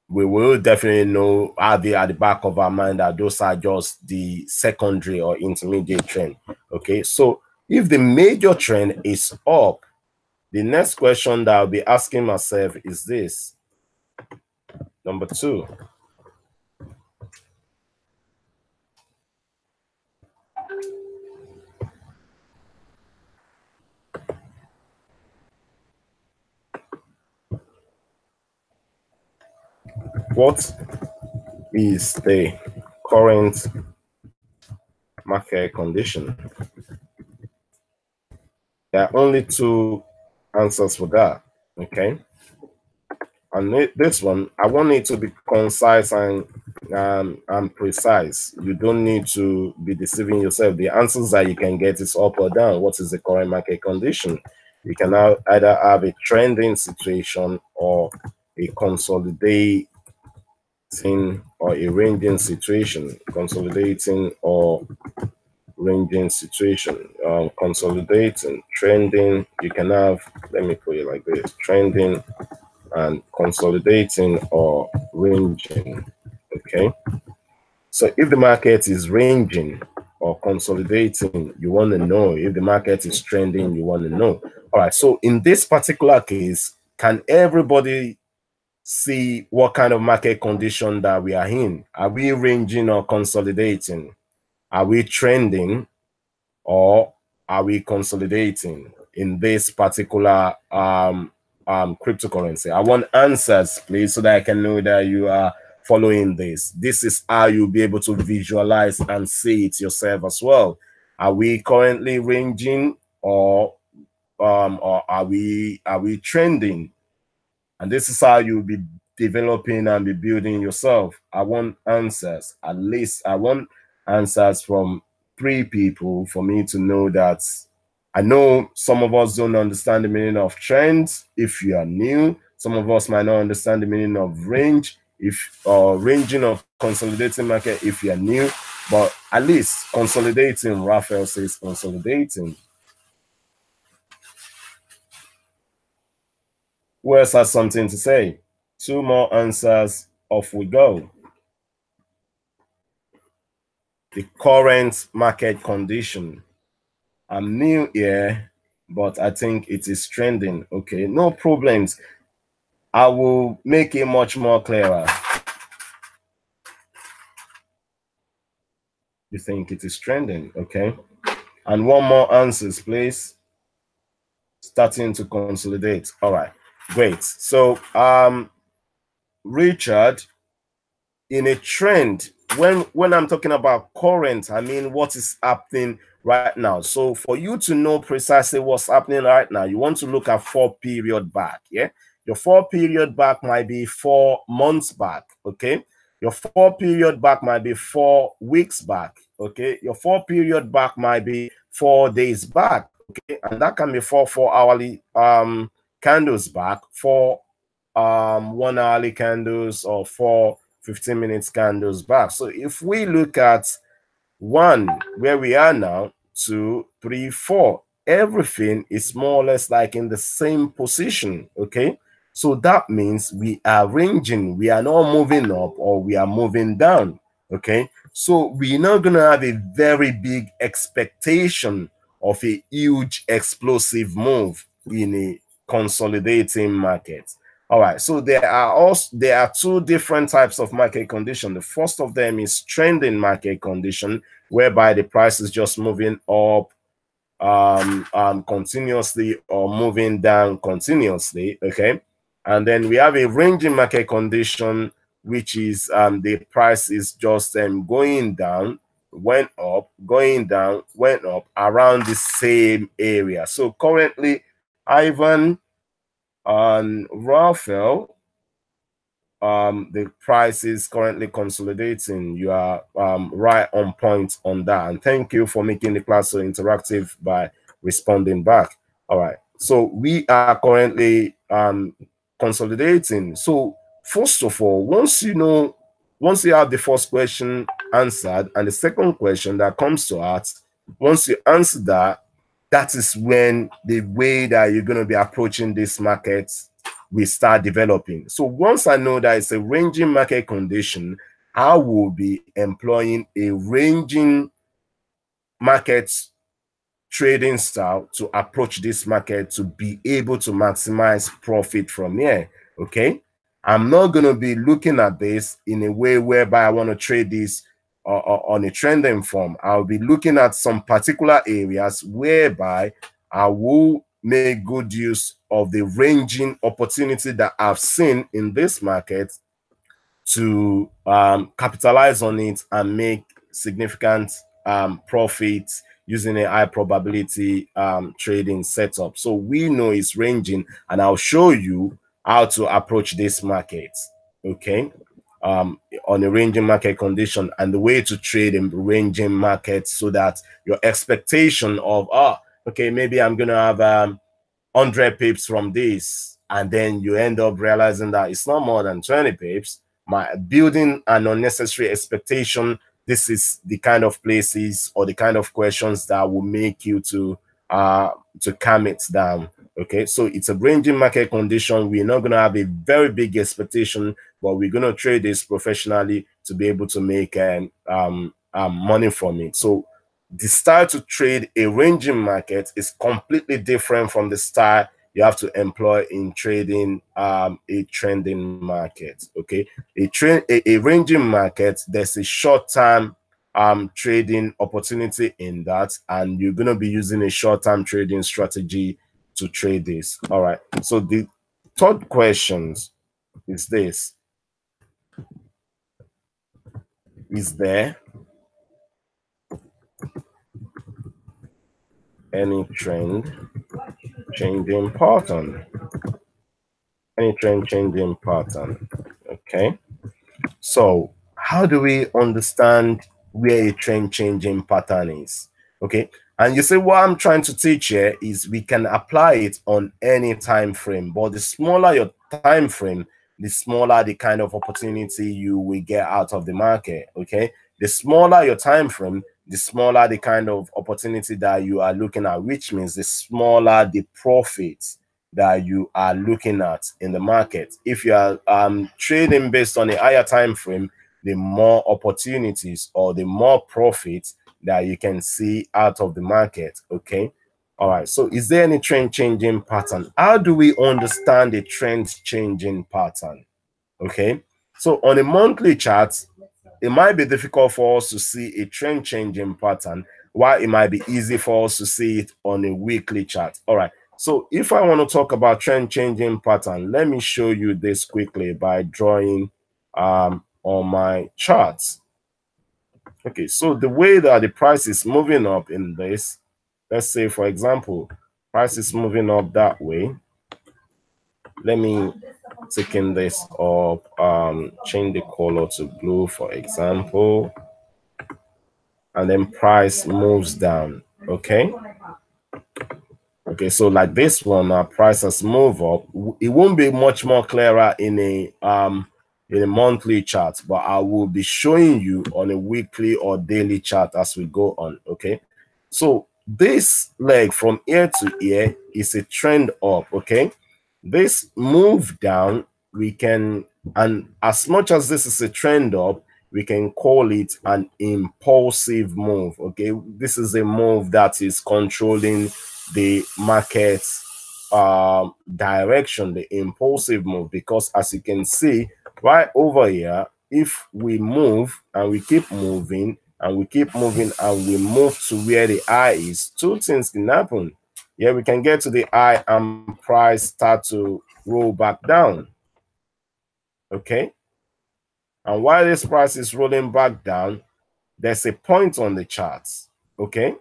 we will definitely know at the back of our mind that those are just the secondary or intermediate trend. Okay, so if the major trend is up, the next question that I'll be asking myself is this. Number 2. What is the current market condition? There are only 2 answers for that. Okay. And this one, I want it to be concise and precise. You don't need to be deceiving yourself. The answers that you can get is up or down. What is the current market condition? You can now either have a trending situation or a consolidating or a ranging situation. Consolidating or ranging situation. Consolidating, trending. You can have, let me put it like this, trending and consolidating or ranging. Okay, so if the market is ranging or consolidating, you want to know. If the market is trending, you want to know. All right, so in this particular case, can everybody see what kind of market condition that we are in? Are we ranging or consolidating? Are we trending or are we consolidating in this particular cryptocurrency? I want answers, please, so that I can know that you are following this. This is how you'll be able to visualize and see it yourself as well. Are we currently ranging or are we trending? And this is how you'll be developing and be building yourself. I want answers. At least I want answers from 3 people for me to know that. I know some of us don't understand the meaning of trends if you are new. Some of us might not understand the meaning of range, ranging or consolidating market if you are new. But at least consolidating, Raphael says consolidating. Who else has something to say? 2 more answers, off we go. the current market condition. I'm new here, but I think it is trending. Okay, no problems. I will make it much more clearer. You think it is trending, okay? And one more answers, please. Starting to consolidate. All right, great. So, Richard, in a trend, when I'm talking about current, I mean what is happening right now. So for you to know precisely what's happening right now, you want to look at 4 period back. Yeah, your 4 period back might be 4 months back. Okay, your 4 period back might be 4 weeks back. Okay, your 4 period back might be 4 days back. Okay, and that can be 4 hourly candles back, 4 1 hourly candles, or 4 15 minutes candles back. So if we look at 1, where we are now, 2, 3, 4, everything is more or less like in the same position. Okay, so that means we are ranging, we are not moving up or we are moving down. Okay, so we're not gonna have a very big expectation of a huge explosive move in a consolidating market. All right, so there are 2 different types of market condition. The first of them is trending market condition, whereby the price is just moving up continuously or moving down continuously. Okay, and then we have a ranging market condition, which is the price is just going down, went up, going down, went up around the same area. So currently, Ivan and Raphael, the price is currently consolidating. You are right on point on that, and thank you for making the class so interactive by responding back. All right, so we are currently consolidating. So first of all, once you have the first question answered and the second question that comes to heart, once you answer that, that is when the way that you're going to be approaching this market we start developing. So once I know that it's a ranging market condition, I will be employing a ranging market trading style to approach this market to be able to maximize profit from here. Okay, I'm not going to be looking at this in a way whereby I want to trade this on a trending form. I'll be looking at some particular areas whereby I will make good use of the ranging opportunity that I've seen in this market to capitalize on it and make significant profits using a high probability trading setup. So we know it's ranging, and I'll show you how to approach this market, okay, on a ranging market condition, and the way to trade in ranging markets so that your expectation of, okay, maybe I'm going to have 100 pips from this, and then you end up realizing that it's not more than 20 pips. My building an unnecessary expectation. This is the kind of places or the kind of questions that will make you to calm it down. Okay, so it's a ranging market condition. We're not going to have a very big expectation, but we're going to trade this professionally to be able to make money from it. So the style to trade a ranging market is completely different from the style you have to employ in trading a trending market. Okay, a ranging market, there's a short-term trading opportunity in that, and you're going to be using a short-term trading strategy to trade this. All right, so the third question is this: is there any trend changing pattern? Any trend changing pattern? Okay, so how do we understand where a trend changing pattern is? Okay, and you say what I'm trying to teach here is we can apply it on any time frame, but the smaller your time frame, the smaller the kind of opportunity you will get out of the market. Okay, the smaller your time frame, the smaller the kind of opportunity that you are looking at, which means the smaller the profits that you are looking at in the market. If you are trading based on a higher time frame, the more opportunities or the more profits that you can see out of the market. Okay. All right. So is there any trend changing pattern? How do we understand the trend changing pattern? Okay. So on a monthly chart, it might be difficult for us to see a trend changing pattern, while it might be easy for us to see it on a weekly chart. All right. So if I want to talk about trend changing pattern, let me show you this quickly by drawing on my charts. Okay, so the way that the price is moving up in this, let's say for example, price is moving up that way. Let me take in this up, change the color to blue, for example, and then price moves down. Okay. Okay, so like this one, price has moved up. It won't be much more clearer in a monthly chart, but I will be showing you on a weekly or daily chart as we go on. Okay, so this leg from here to here is a trend up. Okay, this move down, we can, and as much as this is a trend up, we can call it an impulsive move. Okay, this is a move that is controlling the market direction, the impulsive move, because as you can see right over here, if we move and we keep moving and we keep moving and we move to where the eye is, two things can happen. Yeah, we can get to the eye and price start to roll back down. Okay, and while this price is rolling back down, there's a point on the charts. Okay,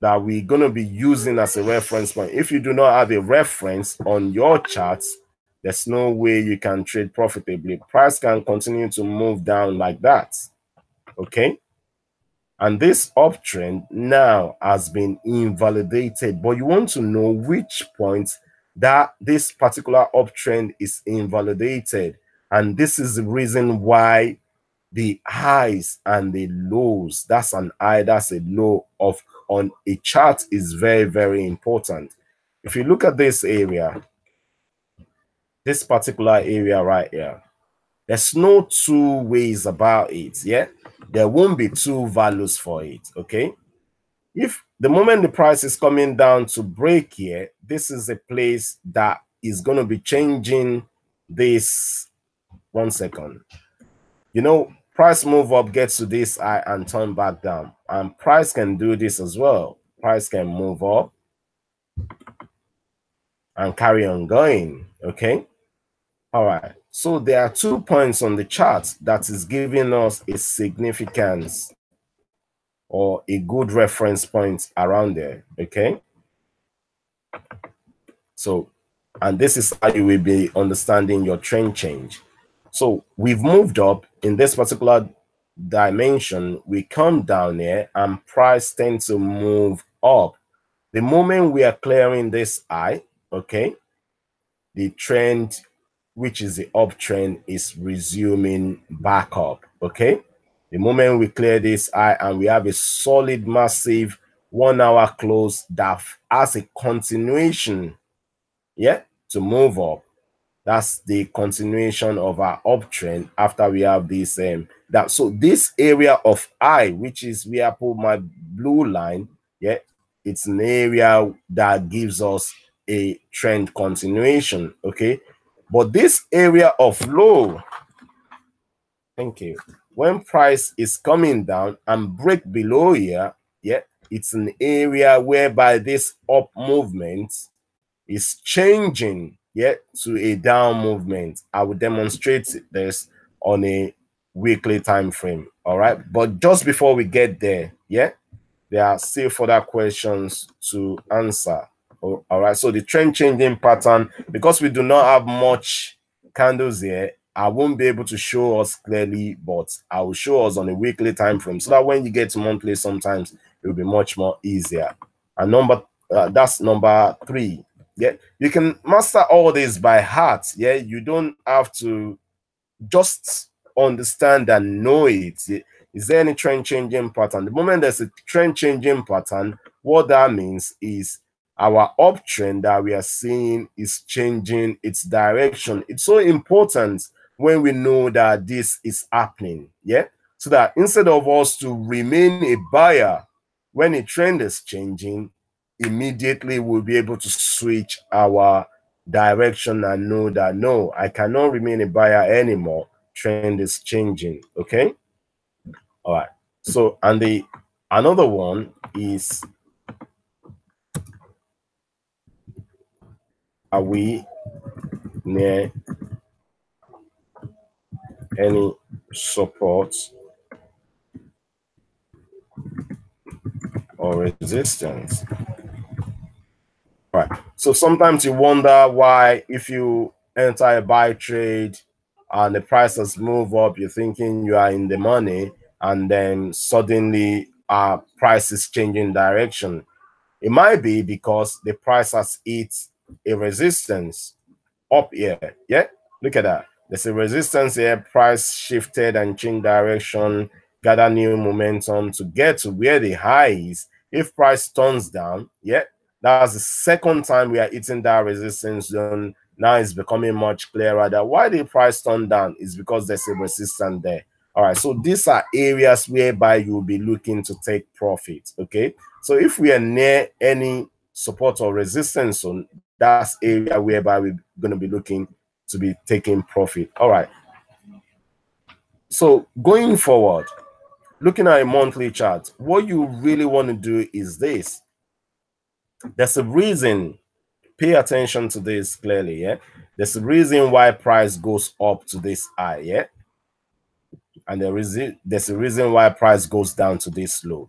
that we're going to be using as a reference point. If you do not have a reference on your charts, there's no way you can trade profitably. Price can continue to move down like that. Okay, and this uptrend now has been invalidated, but you want to know which point that this particular uptrend is invalidated, and this is the reason why the highs and the lows, that's an high, that's a low of on a chart, is very, very important. If you look at this area, this particular area right here, there's no two ways about it. Yeah, there won't be two values for it. Okay, if the moment the price is coming down to break here, this is a place that is going to be changing this. 1 second. You know, price move up, gets to this high and turn back down, and price can do this as well. Price can move up and carry on going. Okay, all right, so there are 2 points on the chart that is giving us a significance or a good reference point around there. Okay, so, and this is how you will be understanding your trend change. So we've moved up in this particular dimension, we come down here and price tends to move up. The moment we are clearing this high, okay, the trend, which is the uptrend, is resuming back up. Okay, the moment we clear this high and we have a solid massive 1 hour close that has a continuation, yeah, to move up, that's the continuation of our uptrend after we have this that. So this area of I, which is where I put my blue line, yeah, it's an area that gives us a trend continuation. Okay, but this area of low, thank you, when price is coming down and break below here, yeah, it's an area whereby this up movement is changing, yeah, to a down movement. I will demonstrate this on a weekly time frame. All right, but just before we get there, yeah, there are still further questions to answer. All right, so the trend changing pattern, because we do not have much candles here, I won't be able to show us clearly, but I will show us on a weekly time frame so that when you get to monthly, sometimes it will be much more easier. And that's number 3. Yeah, you can master all this by heart. Yeah, you don't have to, just understand and know it. Is there any trend changing pattern? The moment there's a trend changing pattern, what that means is our uptrend that we are seeing is changing its direction. It's so important when we know that this is happening, yeah? So that instead of us to remain a buyer when a trend is changing, immediately we'll be able to switch our direction and know that, no, I cannot remain a buyer anymore. Trend is changing, okay? All right. So, and the another one is, are we near any support or resistance? Right. So sometimes you wonder why, if you enter a buy trade and the prices move up, you're thinking you are in the money, and then suddenly price is changing direction. It might be because the price has hit a resistance up here. Yeah, look at that. There's a resistance here. Price shifted and changed direction, gather new momentum to get to where the high is. If price turns down, yeah, that's the second time we are hitting that resistance zone. Now it's becoming much clearer that why the price turn down is because there's a resistance there. All right, so these are areas whereby you'll be looking to take profit. Okay, so if we are near any support or resistance zone, that's area whereby we're going to be looking to be taking profit. All right. So going forward, looking at a monthly chart, what you really want to do is this. There's a reason. Pay attention to this clearly. Yeah. There's a reason why price goes up to this high. Yeah. And there's a reason why price goes down to this low.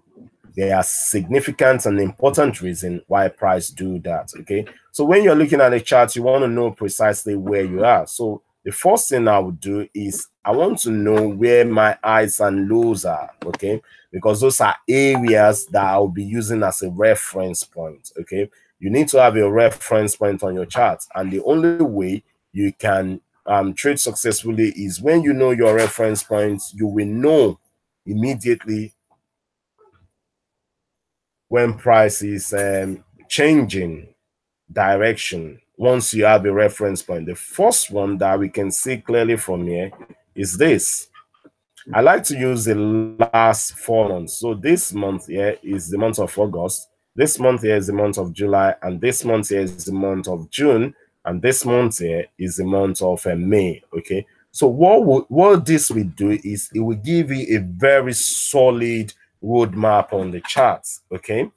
There are significant and important reasons why price do that. Okay, so when you're looking at a chart, you want to know precisely where you are. So the first thing I would do is I want to know where my highs and lows are. Okay, because those are areas that I'll be using as a reference point. Okay, you need to have a reference point on your chart, and the only way you can trade successfully is when you know your reference points. You will know immediately when price is changing direction. Once you have a reference point, the first one that we can see clearly from here is this. I like to use the last 4 months. So this month here is the month of August, this month here is the month of July, and this month here is the month of June, and this month here is the month of May. Okay, so what this will do is it will give you a very solid roadmap on the charts. Okay,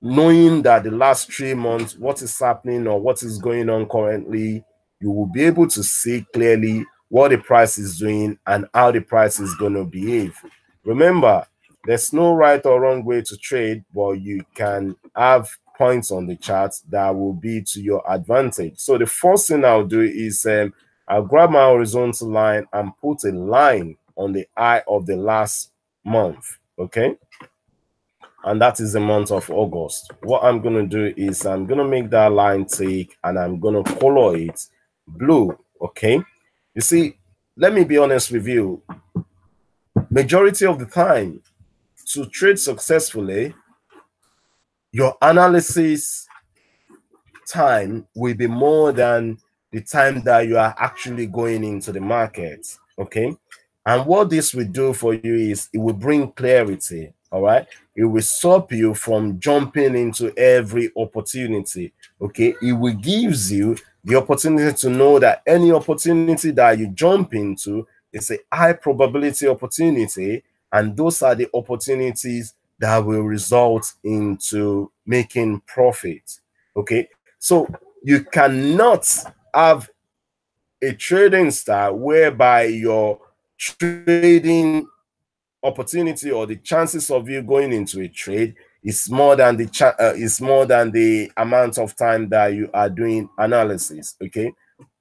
knowing that the last 3 months, what is happening or what is going on currently, you will be able to see clearly what the price is doing and how the price is going to behave. Remember, there's no right or wrong way to trade, but you can have points on the chart that will be to your advantage. So the first thing I'll do is I'll grab my horizontal line and put a line on the high of the last month. Okay, and that is the month of August. What I'm going to do is I'm going to make that line tick and I'm going to color it blue. Okay, you see, let me be honest with you, majority of the time to trade successfully, your analysis time will be more than the time that you are actually going into the market. Okay, and what this will do for you is it will bring clarity. All right, it will stop you from jumping into every opportunity. Okay, it will gives you the opportunity to know that any opportunity that you jump into is a high probability opportunity, and those are the opportunities that will result into making profit. Okay, so you cannot have a trading style whereby your trading opportunity or the chances of you going into a trade is more than the amount of time that you are doing analysis. Okay,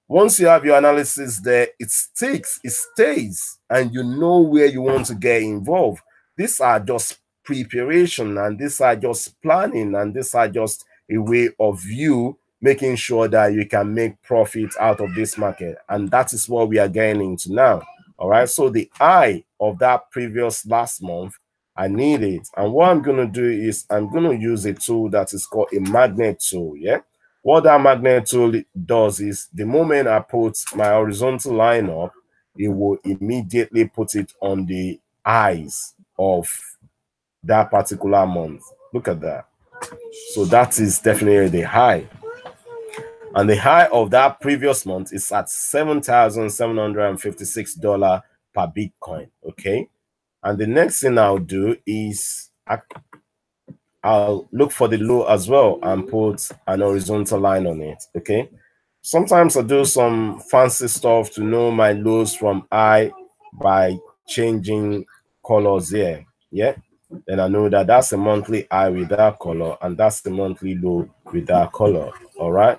once you have your analysis there, it sticks, it stays, and you know where you want to get involved. These are just preparation, and these are just planning, and these are just a way of you making sure that you can make profit out of this market. And that is what we are getting into now. All right, so the high of that previous last month, I need it. And what I'm going to do is I'm going to use a tool that is called a magnet tool. Yeah, What that magnet tool does is the moment I put my horizontal line up, it will immediately put it on the highs of that particular month. Look at that. So that is definitely the high. And the high of that previous month is at $7,756 per Bitcoin. Okay. And the next thing I'll do is I'll look for the low as well and put an horizontal line on it. Okay. Sometimes I do some fancy stuff to know my lows from high by changing colors here. Yeah. Then I know that that's a monthly high with that color and that's the monthly low with that color. All right.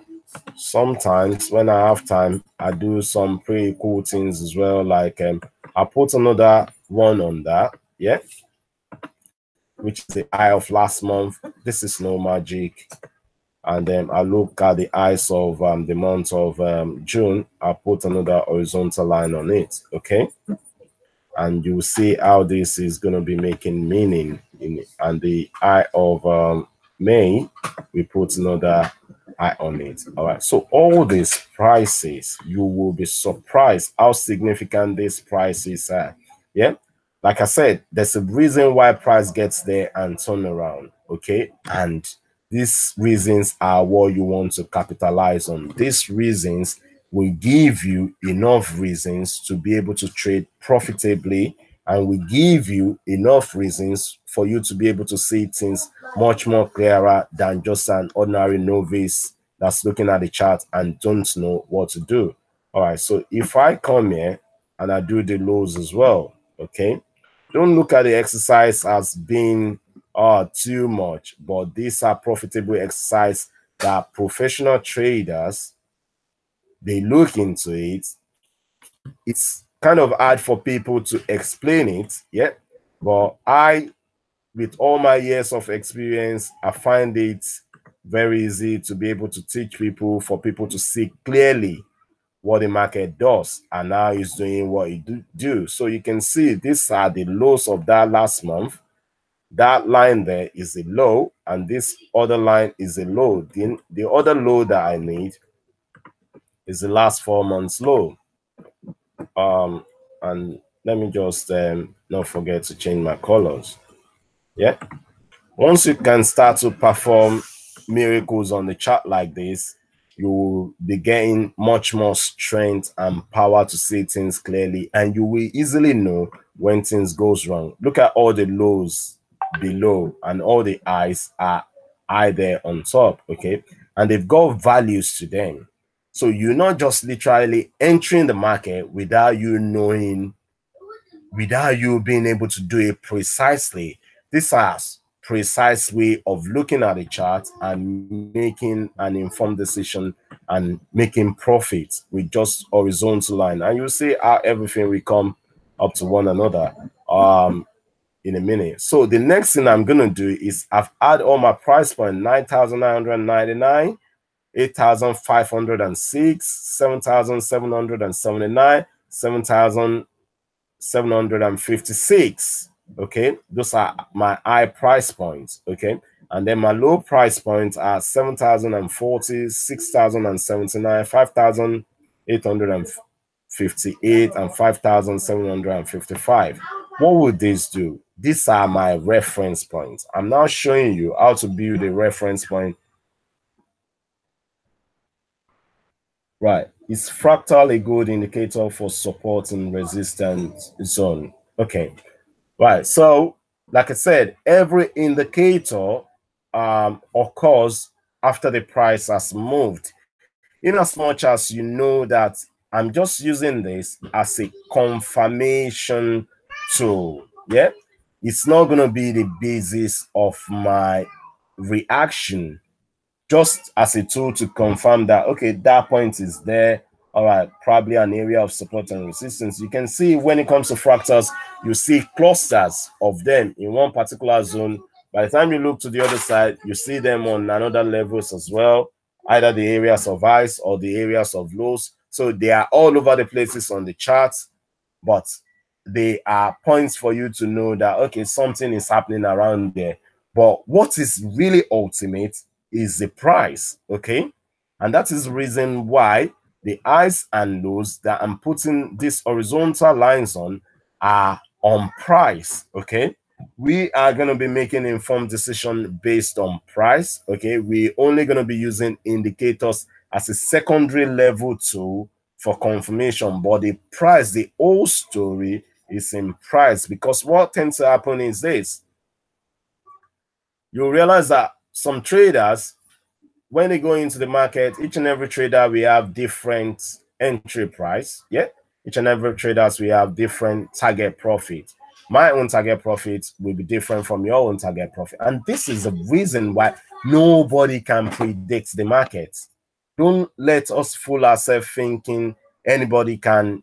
Sometimes when I have time, I do some pretty cool things as well. Like I put another one on that. Yeah. Which is the high of last month. This is no magic. And then I look at the highs of the month of June. I put another horizontal line on it. Okay. And you see how this is going to be making meaning in it. And the high of May, we put another high on it. All right. So all these prices, you will be surprised how significant these prices are. Yeah. Like I said, there's a reason why price gets there and turn around. Okay. And these reasons are what you want to capitalize on. These reasons will give you enough reasons to be able to trade profitably, and will give you enough reasons for you to be able to see things much more clearer than just an ordinary novice that's looking at the chart and don't know what to do. All right, so if I come here and I do the lows as well, okay, don't look at the exercise as being too much, but these are profitable exercise that professional traders, they look into it. It's kind of hard for people to explain it, yeah. But I, with all my years of experience, I find it very easy to be able to teach people, for people to see clearly what the market does and how it's doing what it do. So you can see these are the lows of that last month. That line there is a low, and this other line is a low. The other low that I need is the last 4 months low. And let me just not forget to change my colors. Yeah. Once you can start to perform miracles on the chart like this, you will be getting much more strength and power to see things clearly, and you will easily know when things goes wrong. Look at all the lows below and all the highs are high there on top. Okay. And they've got values to them. So you're not just literally entering the market without you knowing, without you being able to do it precisely. This is precise way of looking at the chart and making an informed decision and making profit with just horizontal line. And you'll see how everything will come up to one another in a minute. So the next thing I'm going to do is I've added all my price point: 9,999, 8,506, 7,779, 7,756. Okay, those are my high price points. Okay, and then my low price points are 7,040, 6,079, 5,858, and 5,755. What would this do? These are my reference points. I'm now showing you how to build a reference point. Right, is fractal a good indicator for support and resistance zone? Okay, right. So, like I said, every indicator occurs after the price has moved. In as much as you know that I'm just using this as a confirmation tool. Yeah, it's not going to be the basis of my reaction, just as a tool to confirm that, okay, that point is there. All right, probably an area of support and resistance. You can see when it comes to fractals, you see clusters of them in one particular zone. By the time you look to the other side, you see them on another levels as well, either the areas of highs or the areas of lows. So they are all over the places on the chart, but they are points for you to know that, okay, something is happening around there. But what is really ultimate is the price. Okay, And that is the reason why the highs and lows that I'm putting these horizontal lines on are on price. Okay, we are going to be making informed decision based on price. Okay, we're only going to be using indicators as a secondary level tool for confirmation, but the price, the whole story is in price, because what tends to happen is this: you realize that some traders, when they go into the market, each and every trader, we have different entry price. Yeah, each and every traders, we have different target profit. My own target profit will be different from your own target profit, and this is the reason why nobody can predict the market. Don't let us fool ourselves thinking anybody can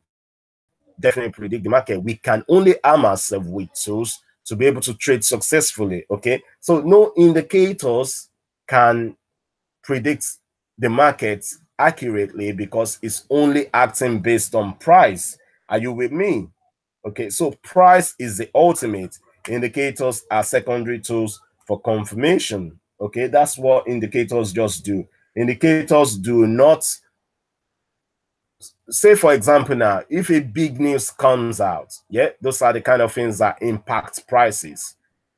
definitely predict the market. We can only arm ourselves with tools to be able to trade successfully. Okay, so no indicators can predict the market accurately, because it's only acting based on price. Are you with me? Okay, so price is the ultimate. Indicators are secondary tools for confirmation. Okay, that's what indicators just do. Indicators do not, say for example, now if a big news comes out, yeah, those are the kind of things that impact prices.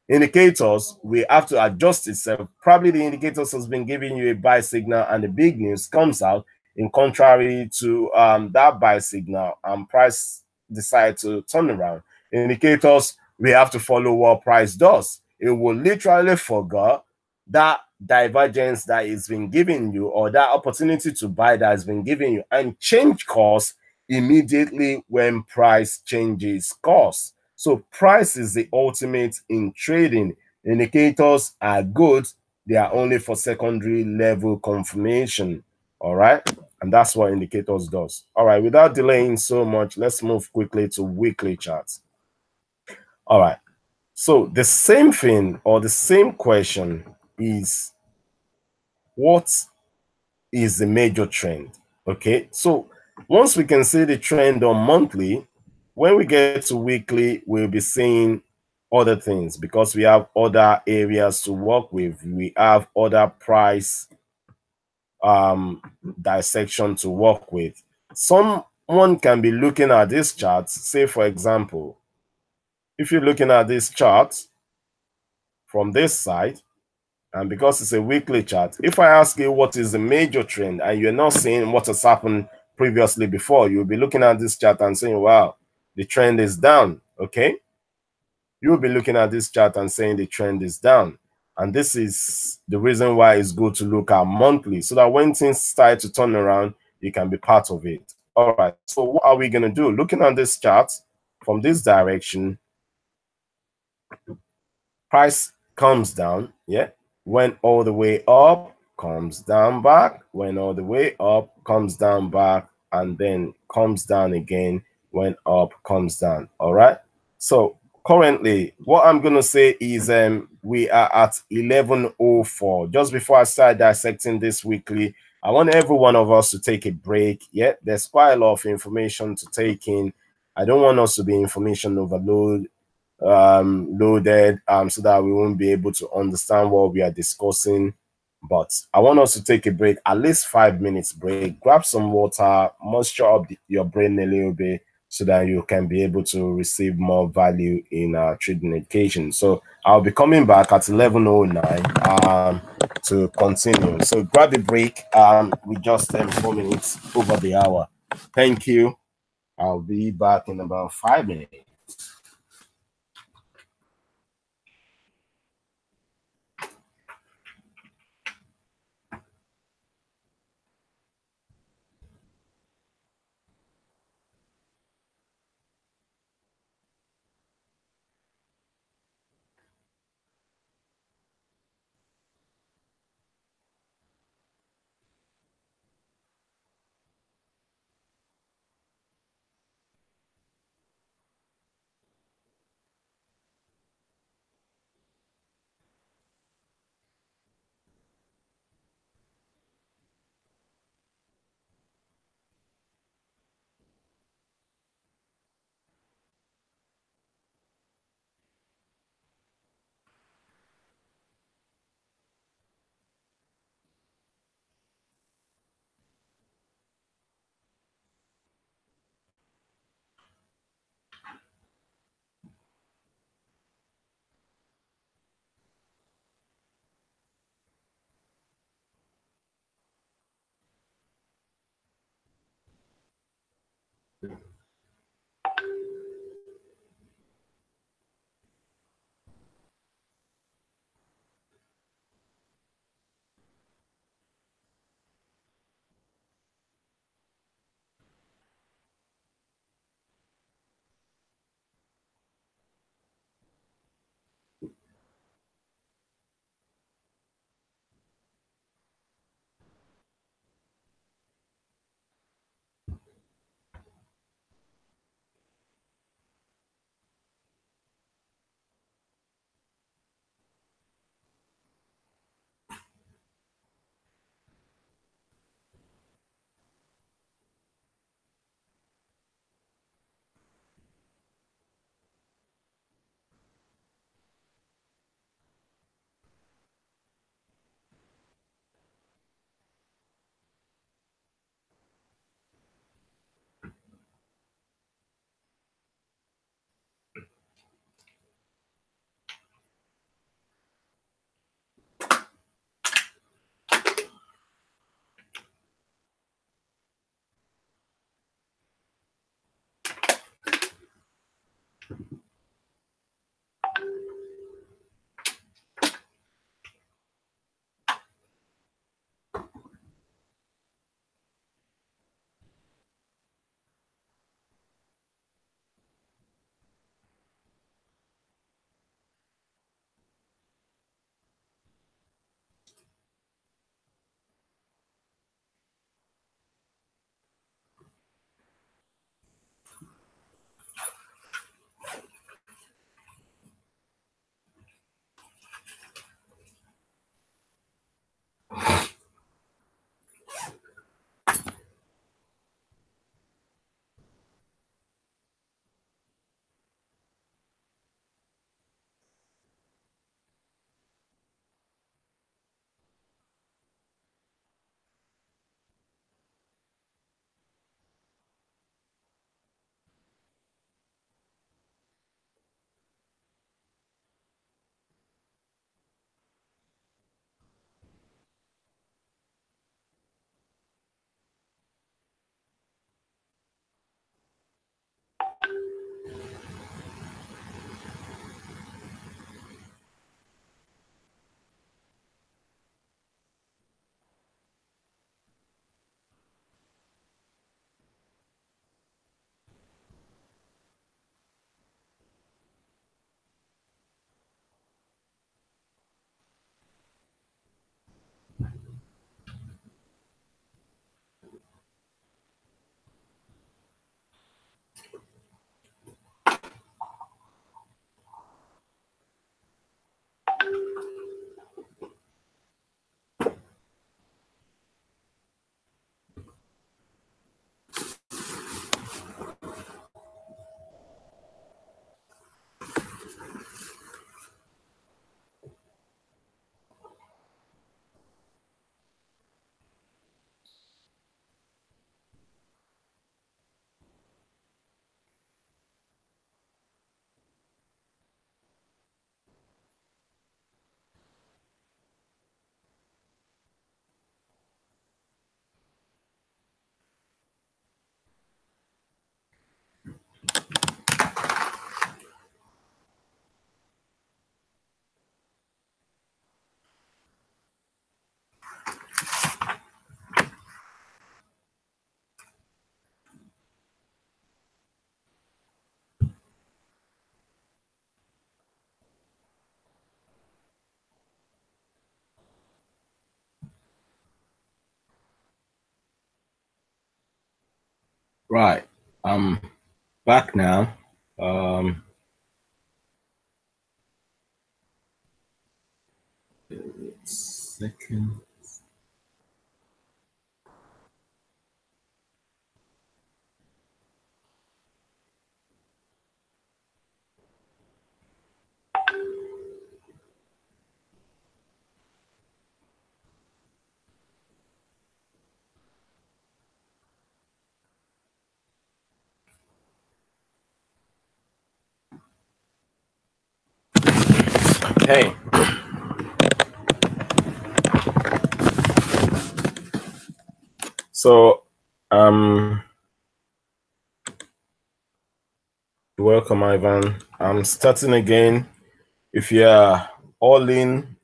Indicators, we have to adjust itself. Probably the indicators has been giving you a buy signal and the big news comes out in contrary to that buy signal, and price decide to turn around. Indicators, we have to follow what price does. It will literally forget that divergence that is been giving you, or that opportunity to buy that has been giving you, and change course immediately when price changes course. So price is the ultimate in trading. Indicators are good. They are only for secondary level confirmation. All right. And that's what indicators does. All right. Without delaying so much, let's move quickly to weekly charts. All right. So the same thing, or the same question is, what is the major trend? Okay. So once we can see the trend on monthly, when we get to weekly, we'll be seeing other things, because we have other areas to work with. We have other price dissection to work with. Someone can be looking at this chart. Say for example, if you're looking at this chart from this side, and because it's a weekly chart, if I ask you what is the major trend and you're not seeing what has happened previously before, you'll be looking at this chart and saying, wow, the trend is down. Okay, you'll be looking at this chart and saying the trend is down. And this is the reason why it's good to look at monthly, so that when things start to turn around, you can be part of it. All right, so what are we going to do? Looking at this chart from this direction, price comes down, yeah, went all the way up, comes down back, went all the way up, comes down back, and then comes down again, went up, comes down. All right, so currently what I'm gonna say is we are at 11:04. Just before I start dissecting this weekly, I want every one of us to take a break. Yeah, there's quite a lot of information to take in. I don't want us to be information overload loaded, so that we won't be able to understand what we are discussing. But I want us to take a break, at least 5 minutes break, grab some water, moisture up your brain a little bit, so that you can be able to receive more value in trading education. So I'll be coming back at 11:09 to continue. So grab a break. We just 4 minutes over the hour. Thank you. I'll be back in about 5 minutes. Right. I'm back now. Second. Okay. So, welcome, Ivan. I'm starting again. If you're all in,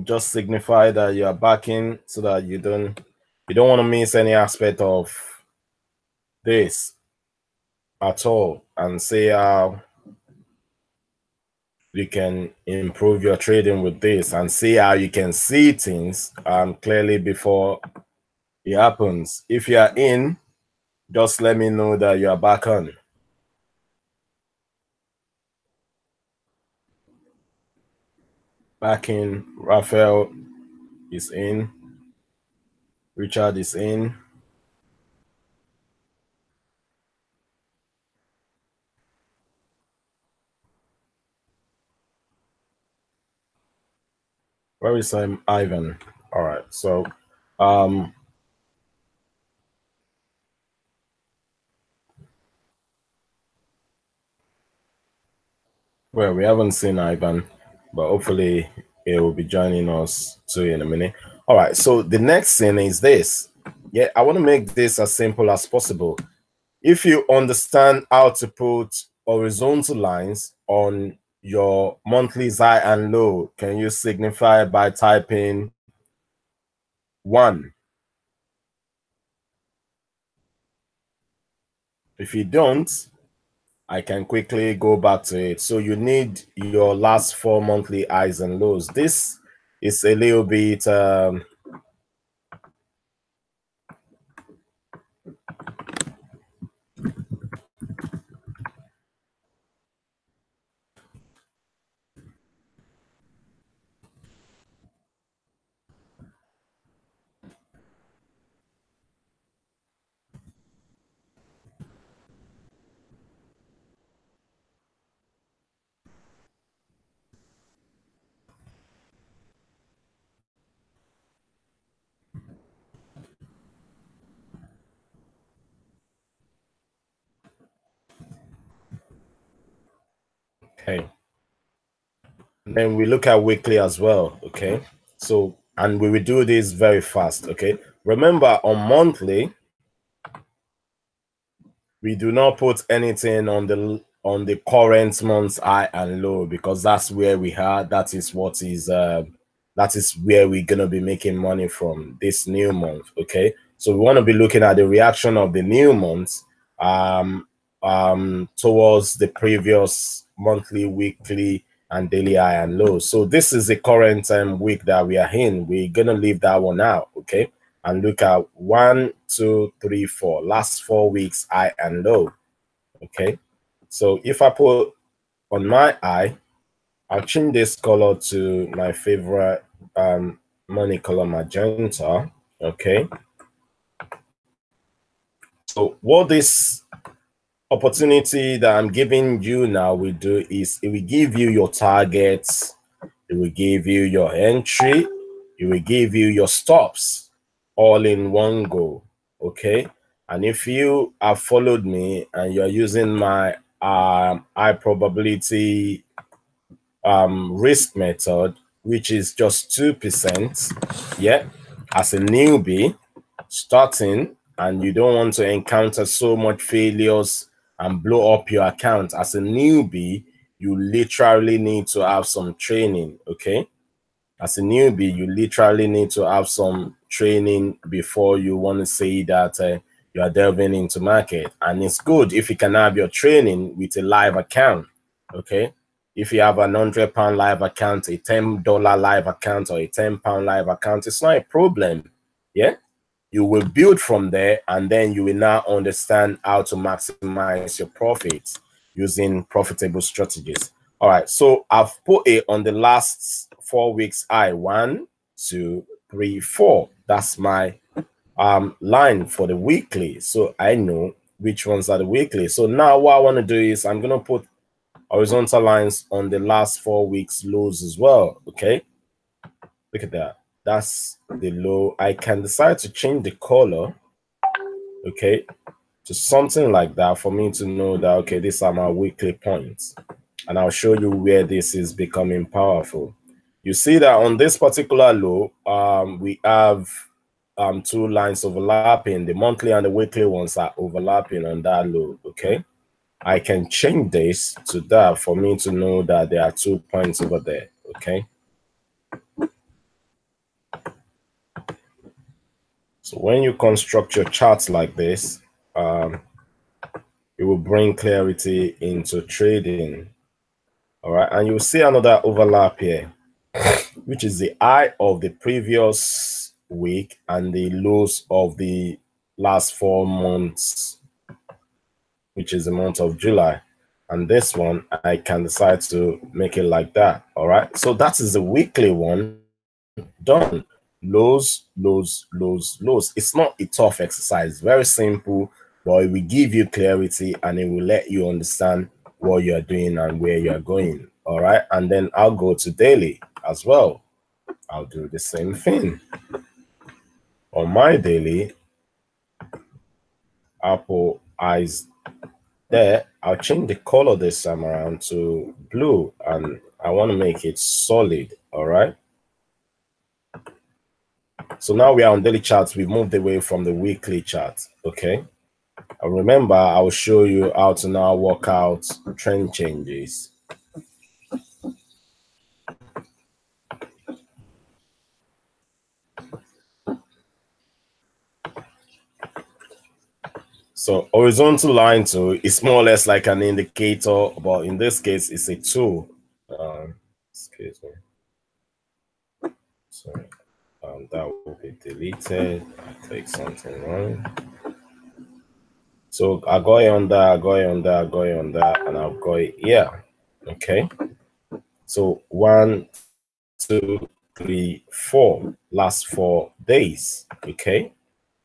just signify that you're back in so that you don't want to miss any aspect of this at all, and see how you can improve your trading with this, and see how you can see things clearly before it happens. If you are in, just let me know that you are back on. Back in. Raphael is in. Richard is in. Where is Ivan? All right. So, well, we haven't seen Ivan, but hopefully he will be joining us too in a minute. All right. So the next thing is this. Yeah, I want to make this as simple as possible. If you understand how to put horizontal lines on your monthly high and low, can you signify by typing 1? If you don't, I can quickly go back to it. So you need your last 4 monthly highs and lows. This is a little bit okay. And then we look at weekly as well, okay? So, and we will do this very fast, okay? Remember, on monthly, we do not put anything on the current month's high and low, because that's where we are. That is what is that is where we're gonna be making money from this new month, okay? So we want to be looking at the reaction of the new month towards the previous monthly, weekly, and daily high and low. So this is the current week that we are in. We're gonna leave that one out, okay? And look at 1, 2, 3, 4, last 4 weeks high and low. Okay, so if I put on my eye, I'll change this color to my favorite money color, magenta. Okay, so what this opportunity that I'm giving you now will do is it will give you your targets, it will give you your entry, it will give you your stops all in one go. Okay, and if you have followed me and you're using my high probability risk method, which is just 2%, yeah, as a newbie starting, and you don't want to encounter so much failures and blow up your account as a newbie, you literally need to have some training. Okay, as a newbie, you literally need to have some training before you want to say that you are delving into market. And it's good if you can have your training with a live account. Okay, if you have an £100 live account, a $10 live account, or a £10 live account, it's not a problem. Yeah, you will build from there, and then you will now understand how to maximize your profits using profitable strategies. All right, so I've put it on the last 4 weeks high. 1, 2, 3, 4. That's my line for the weekly, so I know which ones are the weekly. So now what I want to do is I'm going to put horizontal lines on the last 4 weeks lows as well. Okay, look at that. That's the low. I can decide to change the color, okay, to something like that for me to know that, okay, these are my weekly points. And I'll show you where this is becoming powerful. You see that on this particular low, we have 2 lines overlapping. The monthly and the weekly ones are overlapping on that low, okay? I can change this to that for me to know that there are 2 points over there, okay? So when you construct your charts like this, it will bring clarity into trading. All right, and you'll see another overlap here, which is the high of the previous week and the lows of the last 4 months, which is the month of July. And this one, I can decide to make it like that. All right, so that is the weekly one done. Lows, lows, lows, lows. It's not a tough exercise, very simple, but it will give you clarity and it will let you understand what you're doing and where you're going. All right, and then I'll go to daily as well. I'll do the same thing. On my daily, Apple eyes there, I'll change the color this time around to blue, and I want to make it solid. All right, so now we are on daily charts. We've moved away from the weekly chart. Okay, And remember, I will show you how to now work out trend changes. So horizontal line tool is more or less like an indicator, but in this case, it's a tool. Excuse me. Sorry, that will be deleted. I click something wrong. So I go on that, I go on that, I go on that, and I'll go here. Okay. So 1, 2, 3, 4, last 4 days. Okay.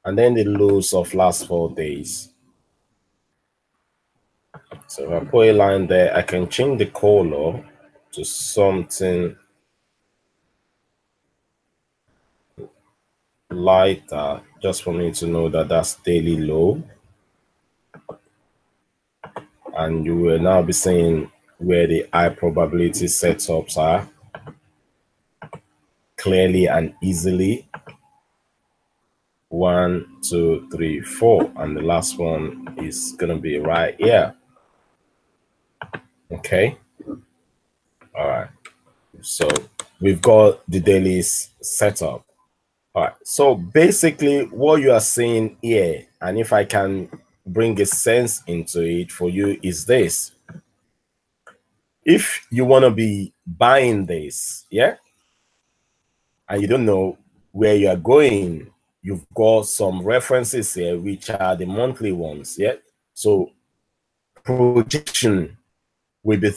And then the lows of last 4 days. So if I put a line there, I can change the color to something lighter, just for me to know that that's daily low. And you will now be seeing where the high probability setups are clearly and easily. 1, 2, 3, 4, and the last one is gonna be right here. Okay. All right. So we've got the dailies set up. All right. So basically, what you are seeing here, and if I can bring a sense into it for you, is this. If you want to be buying this, yeah, and you don't know where you are going, you've got some references here, which are the monthly ones, yeah. So projection will be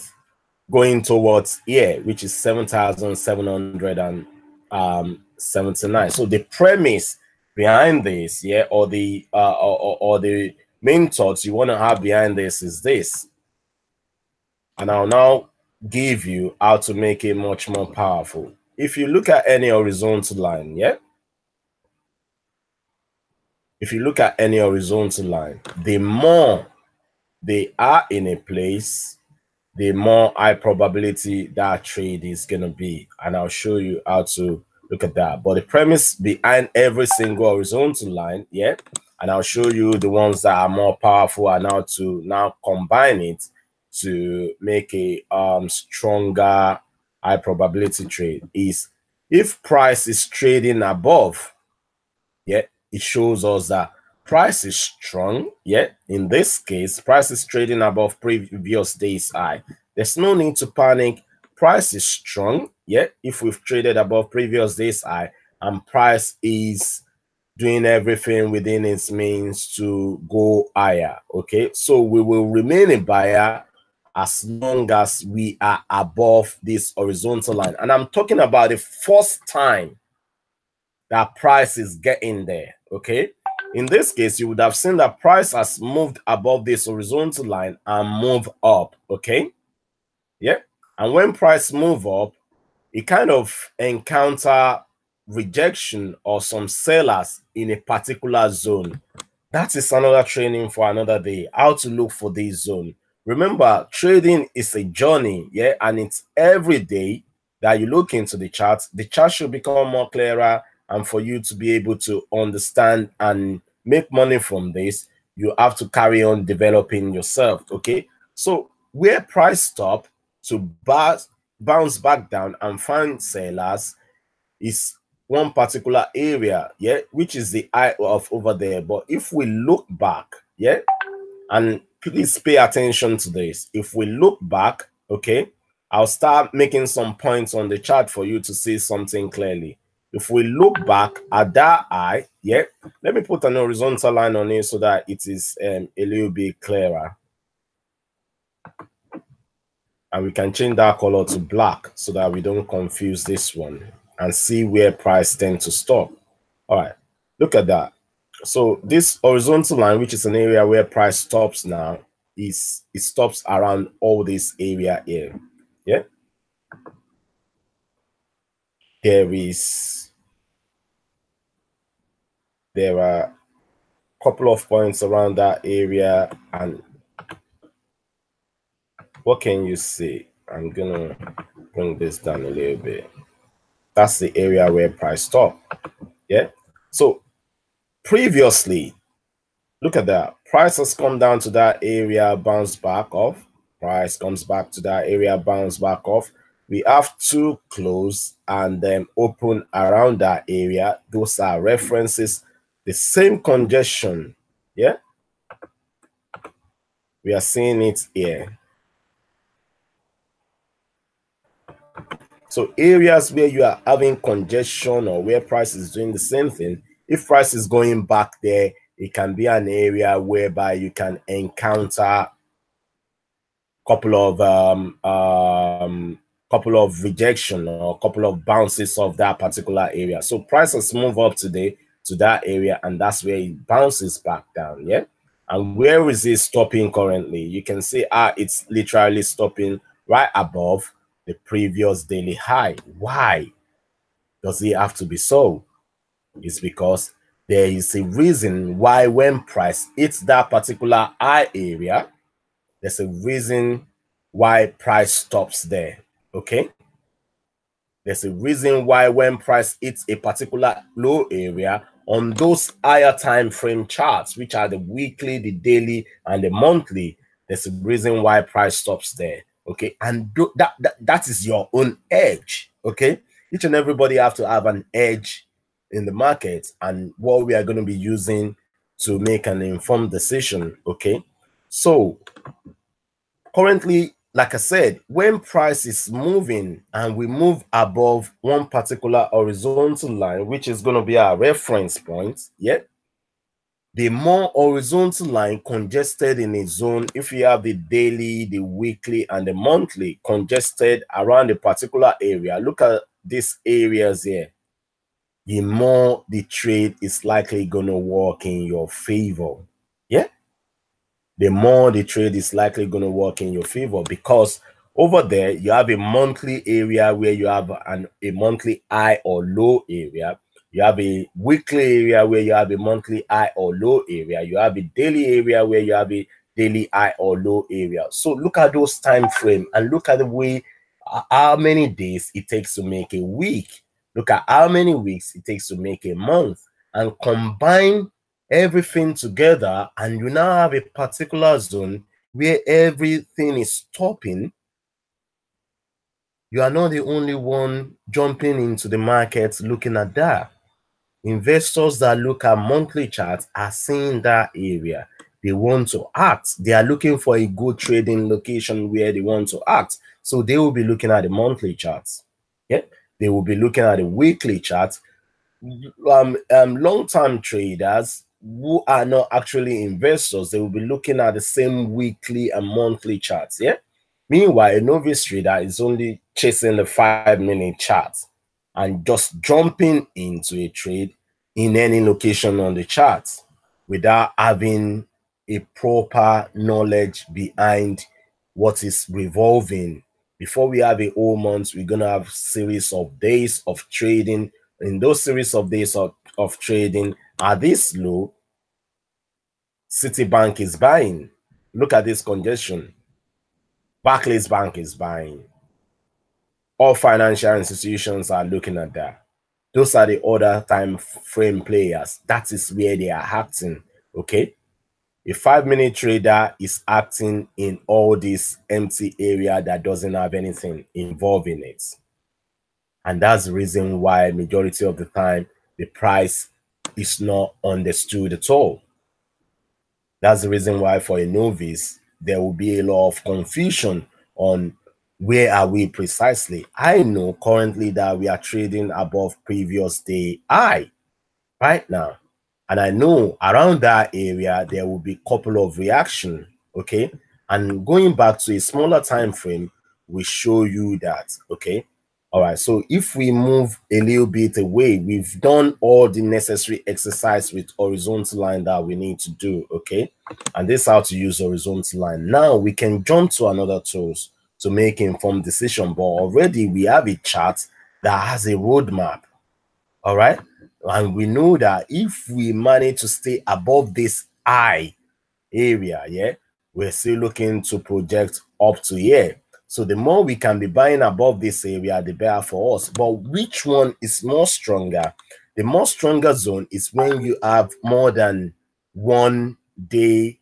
going towards here, which is 7,779. So the premise behind this, yeah, or the main thoughts you want to have behind this is this. And I'll now give you how to make it much more powerful. If you look at any horizontal line, yeah, if you look at any horizontal line, the more they are in a place, the more high probability that trade is going to be. And I'll show you how to look at that. But the premise behind every single horizontal line, yeah, and I'll show you the ones that are more powerful and how to now combine it to make a stronger high probability trade, is if price is trading above, yeah, it shows us that price is strong. Yeah, in this case, price is trading above previous day's high. There's no need to panic. Price is strong. Yeah, if we've traded above previous day's high and price is doing everything within its means to go higher. Okay, so we will remain a buyer as long as we are above this horizontal line. And I'm talking about the first time that price is getting there. Okay, in this case, you would have seen that price has moved above this horizontal line and move up. Okay, yeah, and when price move up, it kind of encounter rejection or some sellers in a particular zone. That is another training for another day, how to look for this zone. Remember, trading is a journey, yeah, and it's every day that you look into the chart should become more clearer, and for you to be able to understand and make money from this, you have to carry on developing yourself. Okay, so where price stop to bounce back down and find sellers is one particular area, yeah, which is the eye of over there. But if we look back, yeah, and please pay attention to this. If we look back, okay, I'll start making some points on the chart for you to see something clearly. If we look back at that eye, yeah, let me put an horizontal line on it so that it is a little bit clearer. And we can change that color to black so that we don't confuse this one and see where price tends to stop. All right, look at that. So this horizontal line, which is an area where price stops now, it stops around all this area here. Yeah, there are a couple of points around that area, and what can you see? I'm gonna bring this down a little bit. That's the area where price stopped. Yeah, so previously Look at that. Price has come down to that area, bounce back off. Price comes back to that area, bounce back off. We have two close and then open around that area. Those are references. The same congestion. Yeah. We are seeing it here. So areas where you are having congestion or where price is doing the same thing, if price is going back there, it can be an area whereby you can encounter couple of rejection or couple of bounces of that particular area. So prices move up today to that area, and that's where it bounces back down. Yeah. And where is it stopping currently? You can see it's literally stopping right above the previous daily high. Why does it have to be so? It's because there is a reason why when price hits that particular high area, there's a reason why price stops there. Okay. There's a reason why when price hits a particular low area on those higher time frame charts, which are the weekly, the daily, and the monthly, there's a reason why price stops there. Okay. And that is your own edge. Okay. Each and everybody have to have an edge in the market and what we are going to be using to make an informed decision. Okay. So currently, like I said, when price is moving and we move above one particular horizontal line, which is going to be our reference point, yeah, the more horizontal line congested in a zone, if you have the daily, the weekly, and the monthly congested around a particular area, look at these areas here, the more the trade is likely going to work in your favor. Yeah. The more the trade is likely going to work in your favor, because over there you have a monthly area where you have a monthly high or low area. You have a weekly area where you have a monthly high or low area. You have a daily area where you have a daily high or low area. So look at those time frame and look at the way how many days it takes to make a week. Look at how many weeks it takes to make a month, and combine everything together, and you now have a particular zone where everything is stopping. You are not the only one jumping into the market looking at that. Investors that look at monthly charts are seeing that area. They want to act. They are looking for a good trading location where they want to act. So they will be looking at the monthly charts. Yeah, they will be looking at the weekly charts. Long-term traders who are not actually investors, they will be looking at the same weekly and monthly charts. Yeah. Meanwhile, a novice trader is only chasing the 5-minute chart and just jumping into a trade in any location on the chart without having a proper knowledge behind what is revolving. Before we have a whole month, we're going to have series of days of trading. In those series of days of trading, at this low, Citibank is buying. Look at this congestion. Barclays Bank is buying. All financial institutions are looking at that. Those are the other time frame players. That is where they are acting. Okay. A 5-minute trader is acting in all this empty area that doesn't have anything involved in it. And that's the reason why majority of the time the price is not understood at all. That's the reason why for a novice, there will be a lot of confusion on where are we precisely. I know currently that we are trading above previous day high right now. And I know around that area, there will be a couple of reaction. Okay. And going back to a smaller time frame, we show you that. Okay. All right. So if we move a little bit away, we've done all the necessary exercise with horizontal line that we need to do. Okay. And this is how to use horizontal line. Now we can jump to another tools to make informed decision. But already we have a chart that has a roadmap. All right. And we know that if we manage to stay above this high area, yeah, we're still looking to project up to here. So the more we can be buying above this area, the better for us. But which one is more stronger? The more stronger zone is when you have more than one day,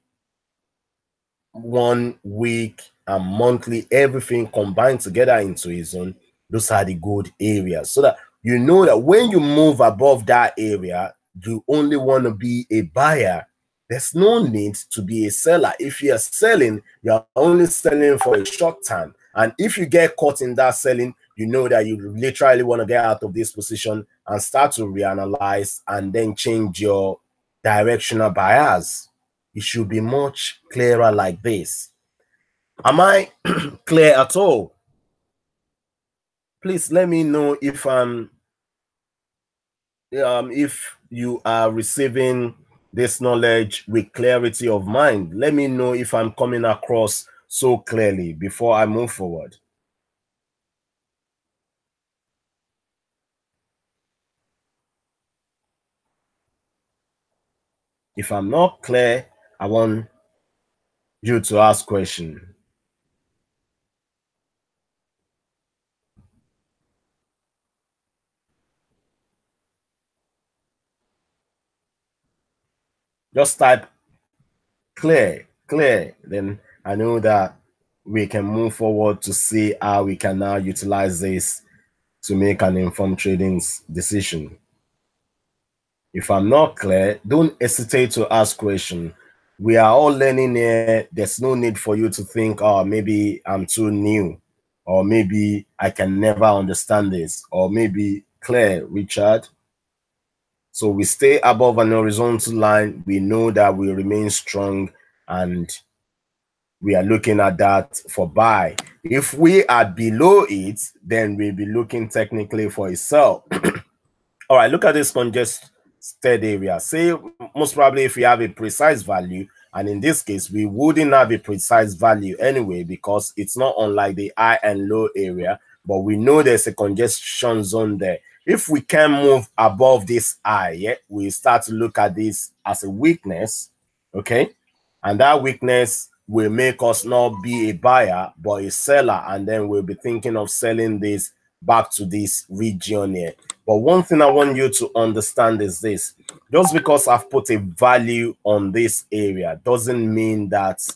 1 week, and monthly, everything combined together into a zone, those are the good areas. So that you know that when you move above that area, you only want to be a buyer. There's no need to be a seller. If you're selling, you're only selling for a short time. And if you get caught in that selling, you know that you literally want to get out of this position and start to reanalyze and then change your directional bias. It should be much clearer like this. Am I clear at all? Please let me know if you are receiving this knowledge with clarity of mind. Let me know if I'm coming across so clearly before I move forward. If I'm not clear, I want you to ask questions. Just type clear, then I know that we can move forward to see how we can now utilize this to make an informed trading decision. If I'm not clear, don't hesitate to ask questions. We are all learning here. There's no need for you to think, oh, maybe I'm too new, or maybe I can never understand this, or maybe clear, Richard. So we stay above an horizontal line. We know that we remain strong, and we are looking at that for buy. If we are below it, then we'll be looking technically for a sell. All right, look at this congested area. Say most probably if we have a precise value, and in this case, we wouldn't have a precise value anyway, because it's not unlike the high and low area, but we know there's a congestion zone there. If we can move above this high, yeah, we start to look at this as a weakness, okay? And that weakness will make us not be a buyer, but a seller, and then we'll be thinking of selling this back to this region here. But one thing I want you to understand is this: just because I've put a value on this area doesn't mean that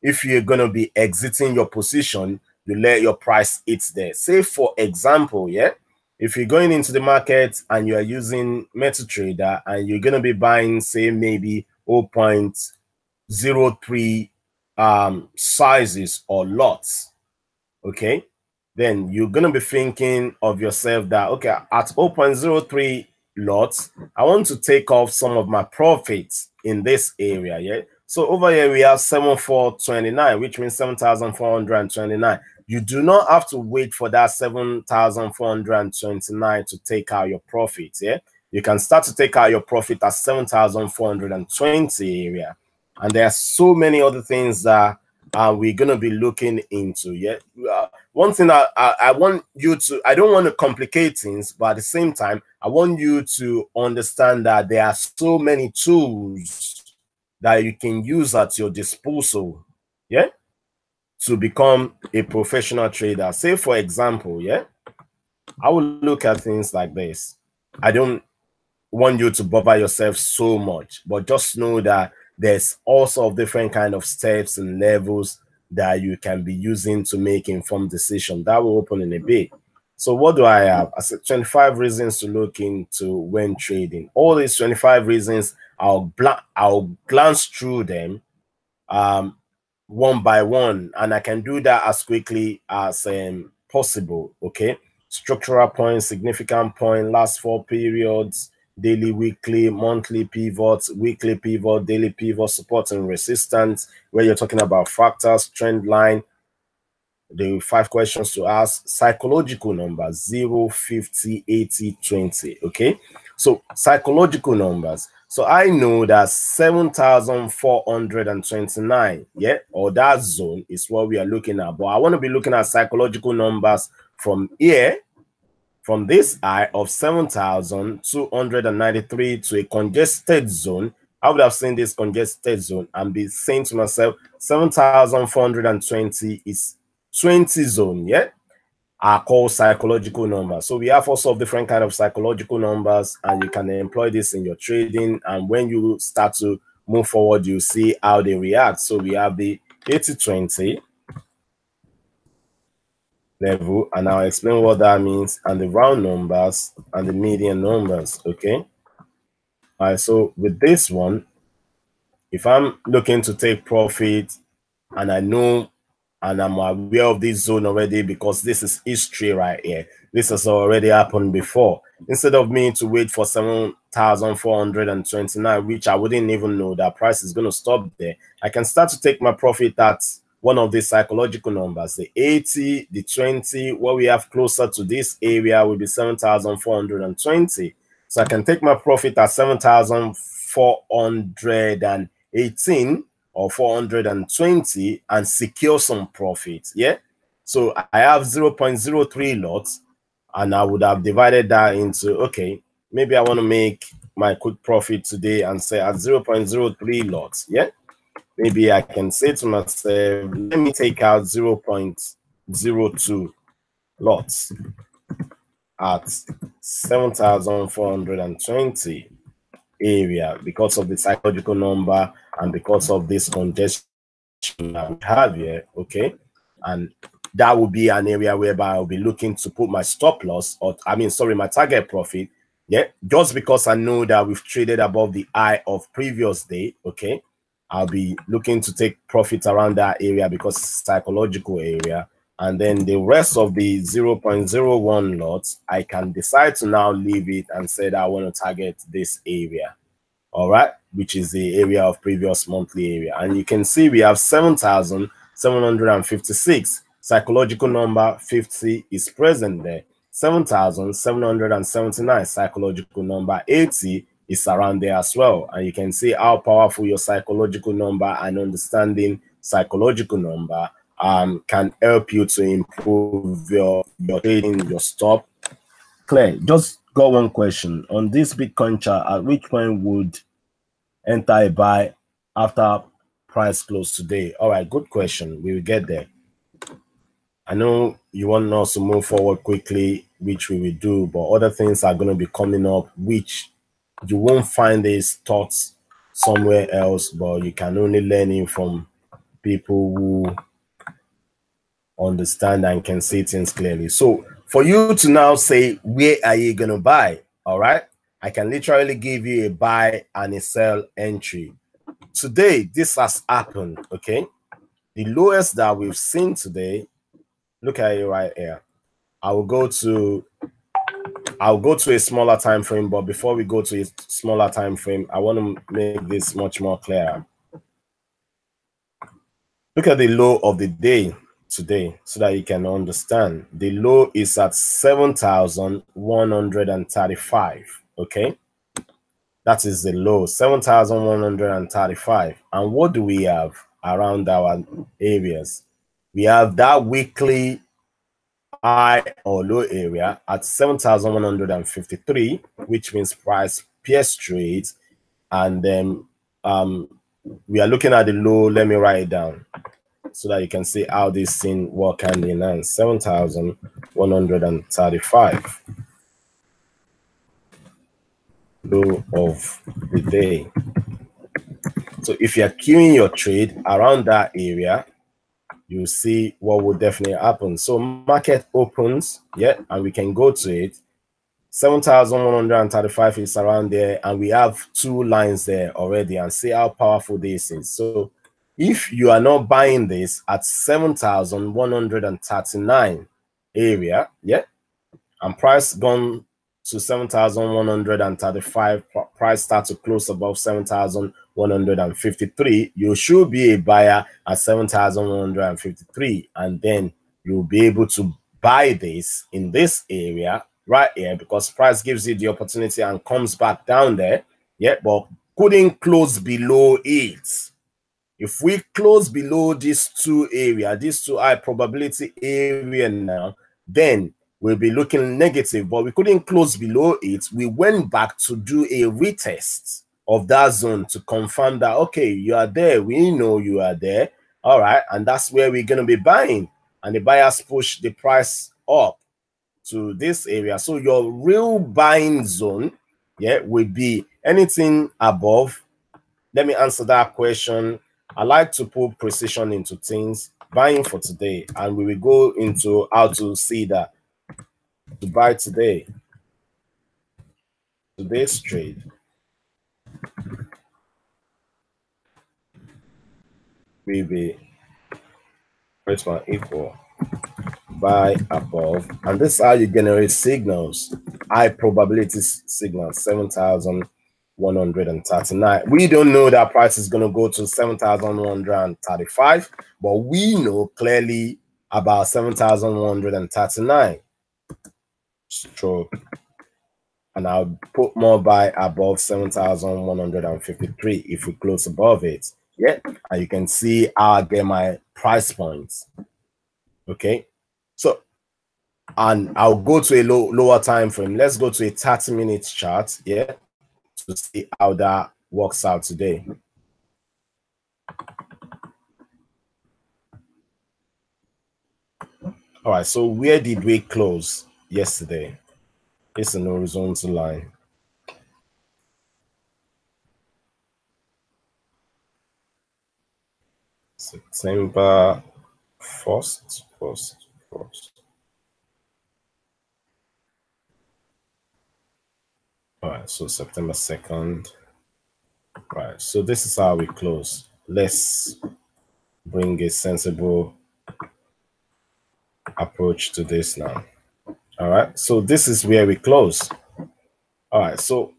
if you're going to be exiting your position, you let your price hit there. Say, for example, yeah, if you're going into the market and you're using MetaTrader and you're going to be buying, say, maybe 0.03 sizes or lots, okay, then you're going to be thinking of yourself that, okay, at 0.03 lots, I want to take off some of my profits in this area, yeah? So over here, we have 7,429, which means 7,429. You do not have to wait for that 7,429 to take out your profits, yeah? You can start to take out your profit at 7,420 area. And there are so many other things that we're going to be looking into. Yeah. One thing I want you to, I don't want to complicate things, but at the same time, I want you to understand that there are so many tools that you can use at your disposal, yeah, to become a professional trader. Say, for example, yeah, I will look at things like this. I don't want you to bother yourself so much, but just know that there's also different kind of steps and levels that you can be using to make informed decision. That will open in a bit. So what do I have? I said 25 reasons to look into when trading. All these 25 reasons, I'll glance through them one by one, and I can do that as quickly as possible. Okay, structural point, significant point, last 4 periods, daily, weekly, monthly pivots, weekly pivot, daily pivot, support and resistance, where you're talking about factors, trend line, the 5 questions to ask, psychological numbers, 0, 50, 80, 20. Okay, so psychological numbers. So I know that 7,429, yeah, or that zone is what we are looking at. But I want to be looking at psychological numbers from here, from this high of 7,293 to a congested zone. I would have seen this congested zone and be saying to myself, 7,420 is 20 zone, yeah, are called psychological numbers. So we have also different kind of psychological numbers, and you can employ this in your trading. And when you start to move forward, you see how they react. So we have the 80-20 level, and I'll explain what that means, and the round numbers and the median numbers. Okay. All right. So with this one, if I'm looking to take profit and I know and I'm aware of this zone already because this is history right here. This has already happened before. Instead of me to wait for 7,429, which I wouldn't even know that price is going to stop there, I can start to take my profit at one of these psychological numbers, the 80, the 20. What we have closer to this area will be 7,420. So I can take my profit at 7,418 or 420 and secure some profit. Yeah. So I have 0.03 lots, and I would have divided that into, okay, maybe I want to make my quick profit today and say at 0.03 lots. Yeah. Maybe I can say to myself, let me take out 0.02 lots at 7,420 area because of the psychological number and because of this congestion that we have here. Okay. And that will be an area whereby I'll be looking to put my stop loss, or my target profit. Yeah, just because I know that we've traded above the high of previous day. Okay, I'll be looking to take profit around that area because it's psychological area. And then the rest of the 0.01 lots, I can decide to now leave it and say that I want to target this area. All right, which is the area of previous monthly area. And you can see we have 7,756. Psychological number 50 is present there. 7,779. Psychological number 80 is around there as well. And you can see how powerful your psychological number and understanding psychological number can help you to improve your trading, your stop. Claire, just got one question. On this Bitcoin chart, at which point would enter a buy after price close today? All right, good question. We will get there. I know you want us to move forward quickly, which we will do, but other things are going to be coming up, which you won't find these thoughts somewhere else, but you can only learn it from people who understand and can see things clearly. So for you to now say, where are you going to buy? All right, I can literally give you a buy and a sell entry. Today, this has happened. Okay, the lowest that we've seen today, look at it right here. I'll go to a smaller time frame, but before we go to a smaller time frame, I want to make this much more clear. Look at the low of the day today so that you can understand. The low is at 7,135. Okay, that is the low, 7,135. And what do we have around our areas? We have that weekly high or low area at 7,153, which means price pierced through it. And then we are looking at the low. Let me write it down so that you can see how this thing work hand in hand. 7,135. Low of the day. So if you're queuing your trade around that area, you see what will definitely happen. So market opens, yeah, and we can go to it. 7,135 is around there, and we have two lines there already, and see how powerful this is. So if you are not buying this at 7,139 area, yeah, and price gone to 7,135, price start to close above 7,153, you should be a buyer at 7,153, and then you'll be able to buy this in this area right here, because price gives you the opportunity and comes back down there, yeah, but couldn't close below it. If we close below these two areas, these two high probability area now, then we'll be looking negative, but we couldn't close below it. We went back to do a retest of that zone to confirm that, okay, you are there. We know you are there. All right. And that's where we're going to be buying. And the buyers push the price up to this area. So your real buying zone, yeah, will be anything above let me answer that question. I like to put precision into things. Buying for today, and we will go into how to see that to buy today. Today's trade. We will press one equal buy above, and this is how you generate signals. High probability signals 7,139. We don't know that price is going to go to 7,135, but we know clearly about 7,139 stroke, and I'll put more buy above 7,153 if we close above it. Yeah, and you can see how I get my price points. Okay, so and I'll go to a lower time frame. Let's go to a 30-minute chart, yeah, to see how that works out today. All right, so where did we close yesterday? It's an horizontal line. September 1st. All right, so September 2nd. All right, so this is how we close. Let's bring a sensible approach to this now. All right, so this is where we close. All right, so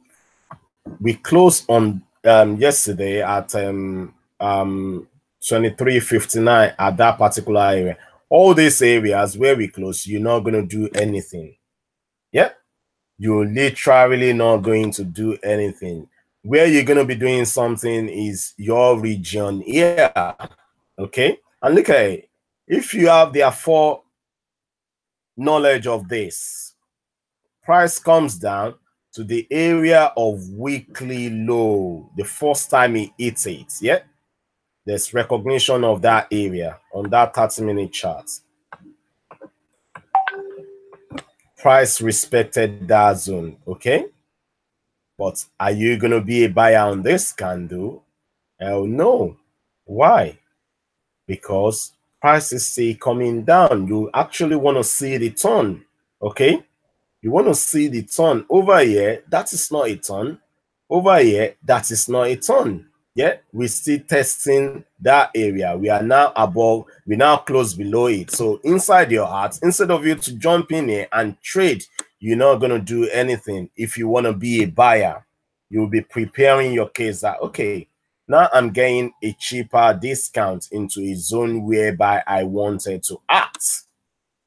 we closed on yesterday at 23:59 at that particular area. All these areas where we close, you're not going to do anything. Yeah, you're literally not going to do anything. Where you're going to be doing something is your region here. Okay, and look at it. If you have therefore knowledge of this, price comes down to the area of weekly low the first time it hits it. Yeah, there's recognition of that area on that 30-minute chart. Price respected that zone. Okay, but are you going to be a buyer on this candle? Hell no. Why? Because price is still coming down. You actually want to see the turn. Okay, you want to see the turn over here. That is not a turn. Over here, that is not a turn. Yeah, we're still testing that area. We are now above, we now close below it. So inside your heart, instead of you to jump in here and trade, you're not going to do anything. If you want to be a buyer, you'll be preparing your case that, okay, now I'm getting a cheaper discount into a zone whereby I wanted to act.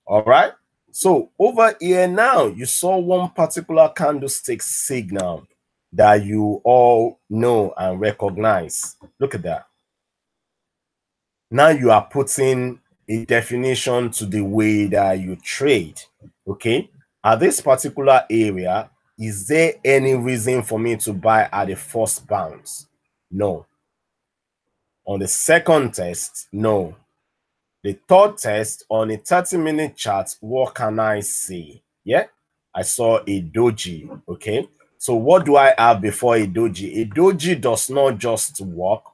All right. So over here now, you saw one particular candlestick signal that you all know and recognize. Look at that. Now you are putting a definition to the way that you trade. Okay. At this particular area, is there any reason for me to buy at the first bounce? No. On the second test, no. The third test, on a 30-minute chart, what can I see? Yeah, I saw a doji. Okay, so what do I have before a doji? A doji does not just walk,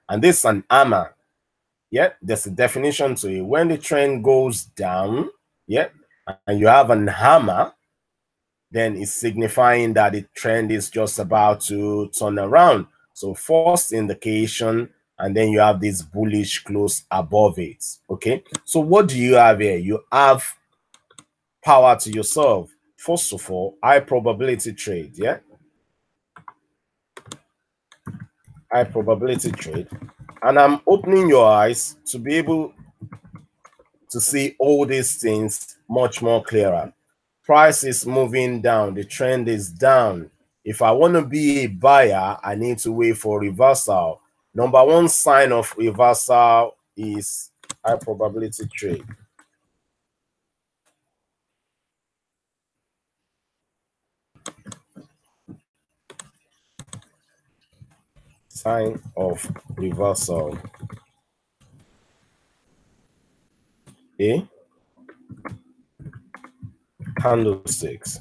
and this is an hammer. Yeah, there's a definition to it. When the trend goes down, yeah, and you have an hammer, then it's signifying that the trend is just about to turn around. So first indication, and then you have this bullish close above it. Okay, so what do you have here? You have power to yourself. First of all, high probability trade. Yeah, high probability trade, and I'm opening your eyes to be able to see all these things much more clearer. Price is moving down, the trend is down. If I want to be a buyer, I need to wait for reversal. Number one sign of reversal is high probability trade. Sign of reversal. A candlesticks.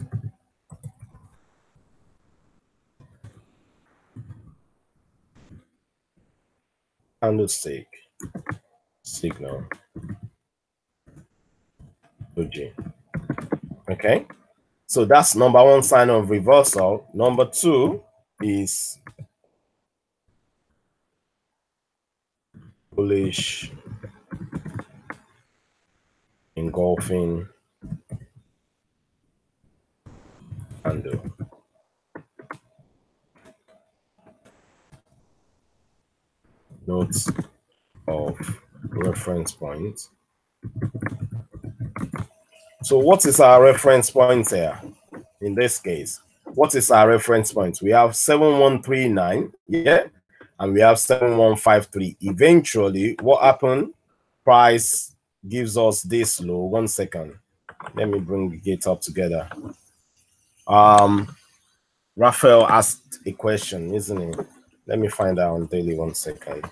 candlestick signal OG. Okay, so that's number one sign of reversal. Number two is bullish engulfing candle. Notes of reference point. So what is our reference point here? In this case, what is our reference point? We have 7139, yeah, and we have 7153. Eventually, what happened? Price gives us this low. 1 second. Let me bring it up together. Raphael asked a question, isn't it? Let me find out on daily. 1 second.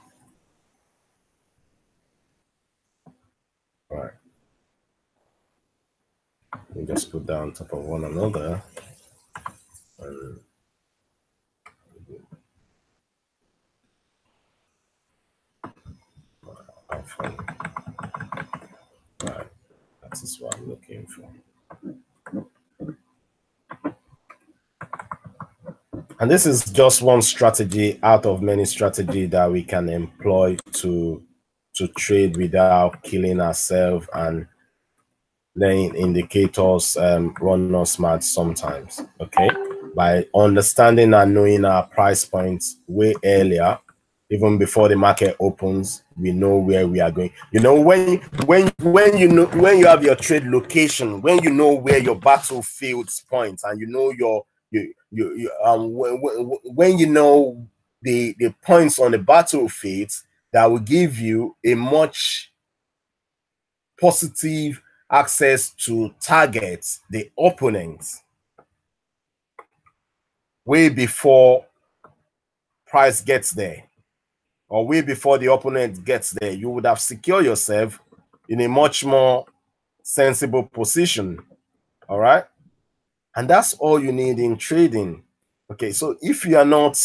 All right. We just put that on top of one another. Right. That is what I'm looking for. And this is just one strategy out of many strategies that we can employ to trade without killing ourselves and letting indicators run us mad sometimes. Okay, by understanding and knowing our price points way earlier, even before the market opens, we know where we are going. You know, when you have your trade location, when you know where your battlefield's points, and you know when you know the points on the battlefield, that will give you a much positive access to target the opponents way before price gets there, or way before the opponent gets there. You would have secured yourself in a much more sensible position. All right, and that's all you need in trading. Okay, so if you are not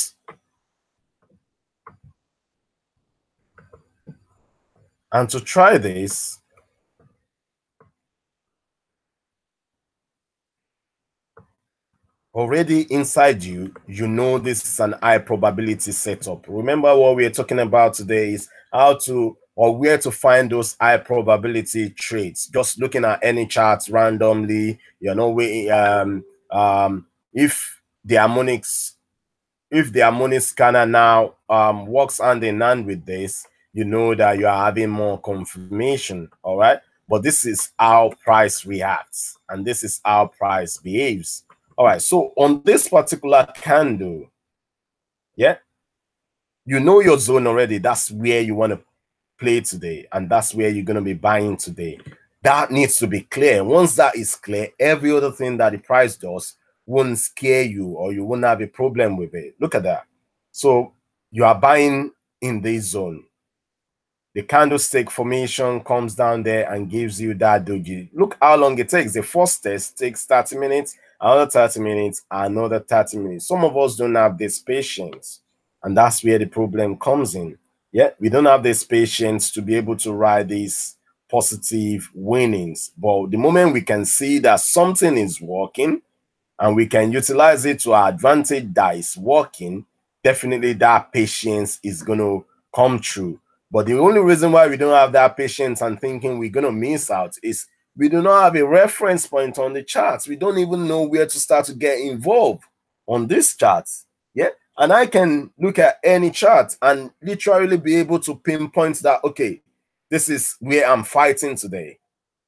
and to try this, already inside you, you know this is an high probability setup. Remember what we're talking about today is how to or where to find those high probability trades. Just looking at any charts randomly, you know, if the harmonic scanner now works hand in hand with this, you know that you are having more confirmation. All right, but this is how price reacts, and this is how price behaves. All right, so on this particular candle, yeah, you know your zone already. That's where you want to play today, and that's where you're going to be buying today. That needs to be clear. Once that is clear, every other thing that the price does won't scare you, or you won't have a problem with it. Look at that. So you are buying in this zone. The candlestick formation comes down there and gives you that doji. Look how long it takes. The first test takes 30 minutes, another 30 minutes, another 30 minutes. Some of us don't have this patience, and that's where the problem comes in. Yeah, we don't have this patience to be able to ride these positive winnings. But the moment we can see that something is working and we can utilize it to our advantage that is working, definitely that patience is going to come true. But the only reason why we don't have that patience and thinking we're going to miss out is we do not have a reference point on the charts. We don't even know where to start to get involved on these charts. Yeah. And I can look at any chart and literally be able to pinpoint that, okay, this is where I'm fighting today.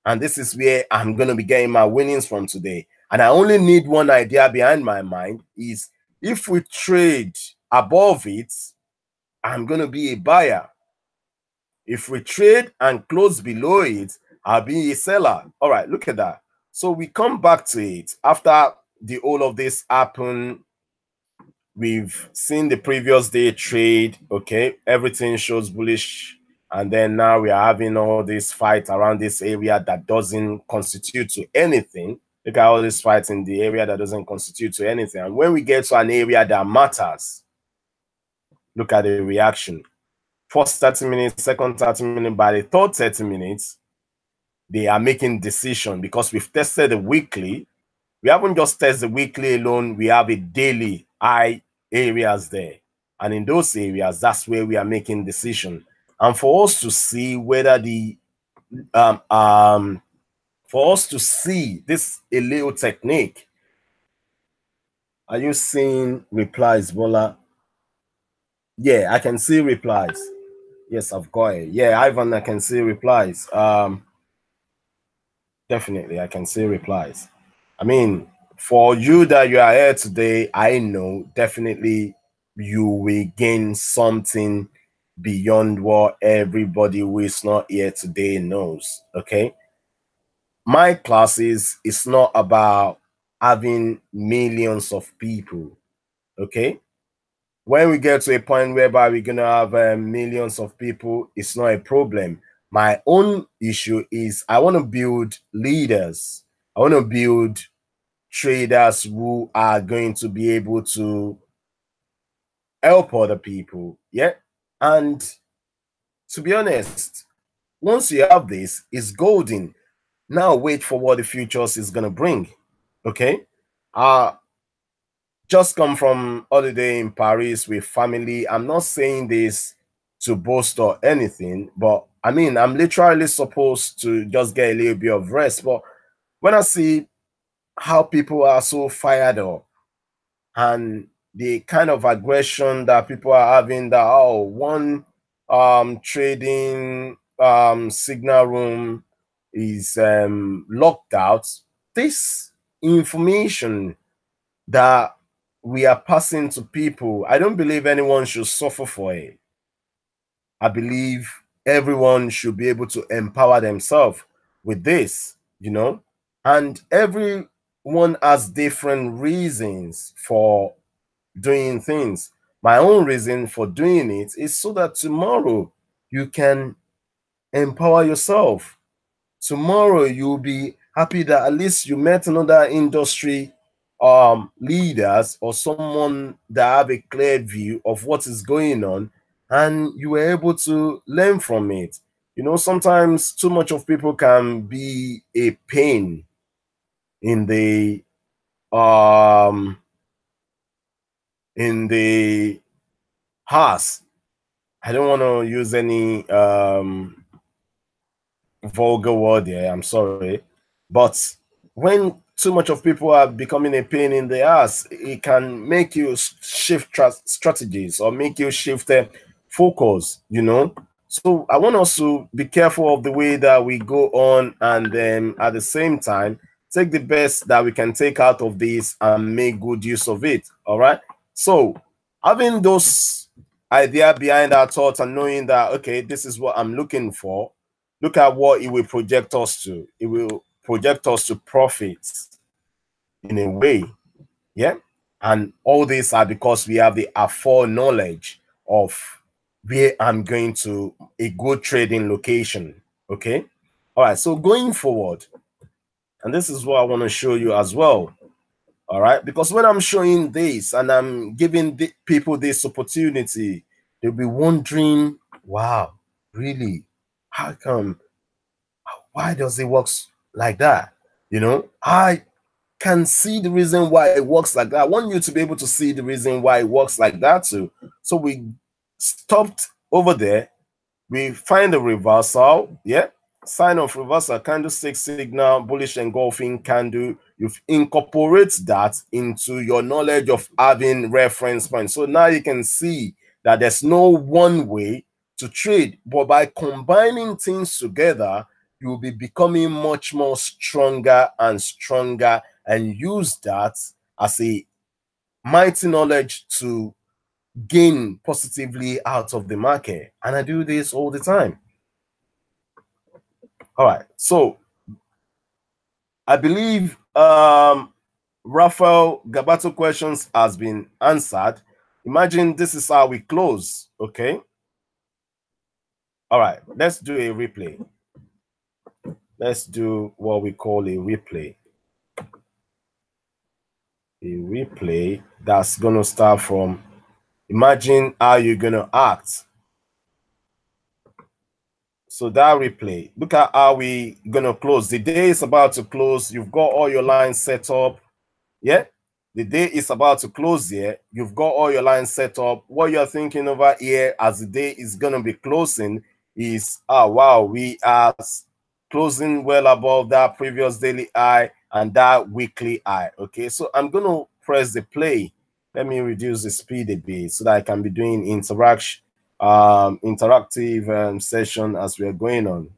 And this is where I'm going to be getting my winnings from today. And I only need one idea behind my mind is if we trade above it, I'm going to be a buyer. If we trade and close below it, I'll be a seller. All right, look at that. So we come back to it after the all of this happened. We've seen the previous day trade. Okay, everything shows bullish, and then now we are having all this fight around this area that doesn't constitute to anything. Look at all this fight in the area that doesn't constitute to anything. And when we get to an area that matters, look at the reaction. first 30 minutes, second 30 minutes, by the third 30 minutes, they are making decision because we've tested the weekly. We haven't just tested the weekly alone. We have a daily high areas there. And in those areas, that's where we are making decision. And for us to see whether the, for us to see this a little technique. Are you seeing replies, Bola? Yeah, I can see replies. Yes, I've got it. Yeah, Ivan, I can see replies. Definitely, I can see replies. I mean, for you that you are here today, I know definitely you will gain something beyond what everybody who is not here today knows. Okay. My classes is not about having millions of people. Okay. When we get to a point whereby we're going to have millions of people, it's not a problem. My own issue is I want to build leaders. I want to build traders who are going to be able to help other people. Yeah. And to be honest, once you have this, it's golden. Now wait for what the futures is going to bring. Okay. Just come from holiday in Paris with family. I'm not saying this to boast or anything, but I mean, I'm literally supposed to just get a little bit of rest. But when I see how people are so fired up and the kind of aggression that people are having, that one trading signal room is locked out, this information that we are passing to people, I don't believe anyone should suffer for it. I believe everyone should be able to empower themselves with this, you know, and everyone has different reasons for doing things. My own reason for doing it is so that tomorrow you can empower yourself. Tomorrow you'll be happy that at least you met another industry leaders or someone that have a clear view of what is going on, and you were able to learn from it. You know, sometimes too much of people can be a pain in the house. I don't want to use any vulgar word here, I'm sorry, but when too much of people are becoming a pain in the ass, it can make you shift strategies or make you shift focus, you know. So I want us to be careful of the way that we go on, and then at the same time take the best that we can take out of this and make good use of it. All right, so having those idea behind our thoughts and knowing that, okay, this is what I'm looking for, look at what it will project us to. It will project us to profit in a way. Yeah. And all these are because we have the foreknowledge of where I'm going to a good trading location. Okay. All right. So going forward, and this is what I want to show you as well. All right. Because when I'm showing this and I'm giving the people this opportunity, they'll be wondering, wow, really? How come? Why does it work like that? You know, I can see the reason why it works like that. I want you to be able to see the reason why it works like that too. So we stopped over there. We find the reversal. Yeah. Sign of reversal, candlestick signal, bullish engulfing candle. You've incorporate that into your knowledge of having reference points. So now you can see that there's no one way to trade, but by combining things together, you'll be becoming much more stronger and stronger, and use that as a mighty knowledge to gain positively out of the market. And I do this all the time. All right, so I believe Rafael Gabato questions has been answered. Imagine this is how we close. Okay. All right, let's do a replay. Let's do what we call a replay. A replay that's going to start from, imagine how you're going to act So that replay, look at how we gonna close. The day is about to close. You've got all your lines set up. Yeah, the day is about to close here. You've got all your lines set up. What you're thinking over here as the day is gonna be closing is, oh wow, we are closing well above that previous daily high and that weekly high. Okay, so I'm gonna press the play. Let me reduce the speed a bit so that I can be doing interactive session as we are going on.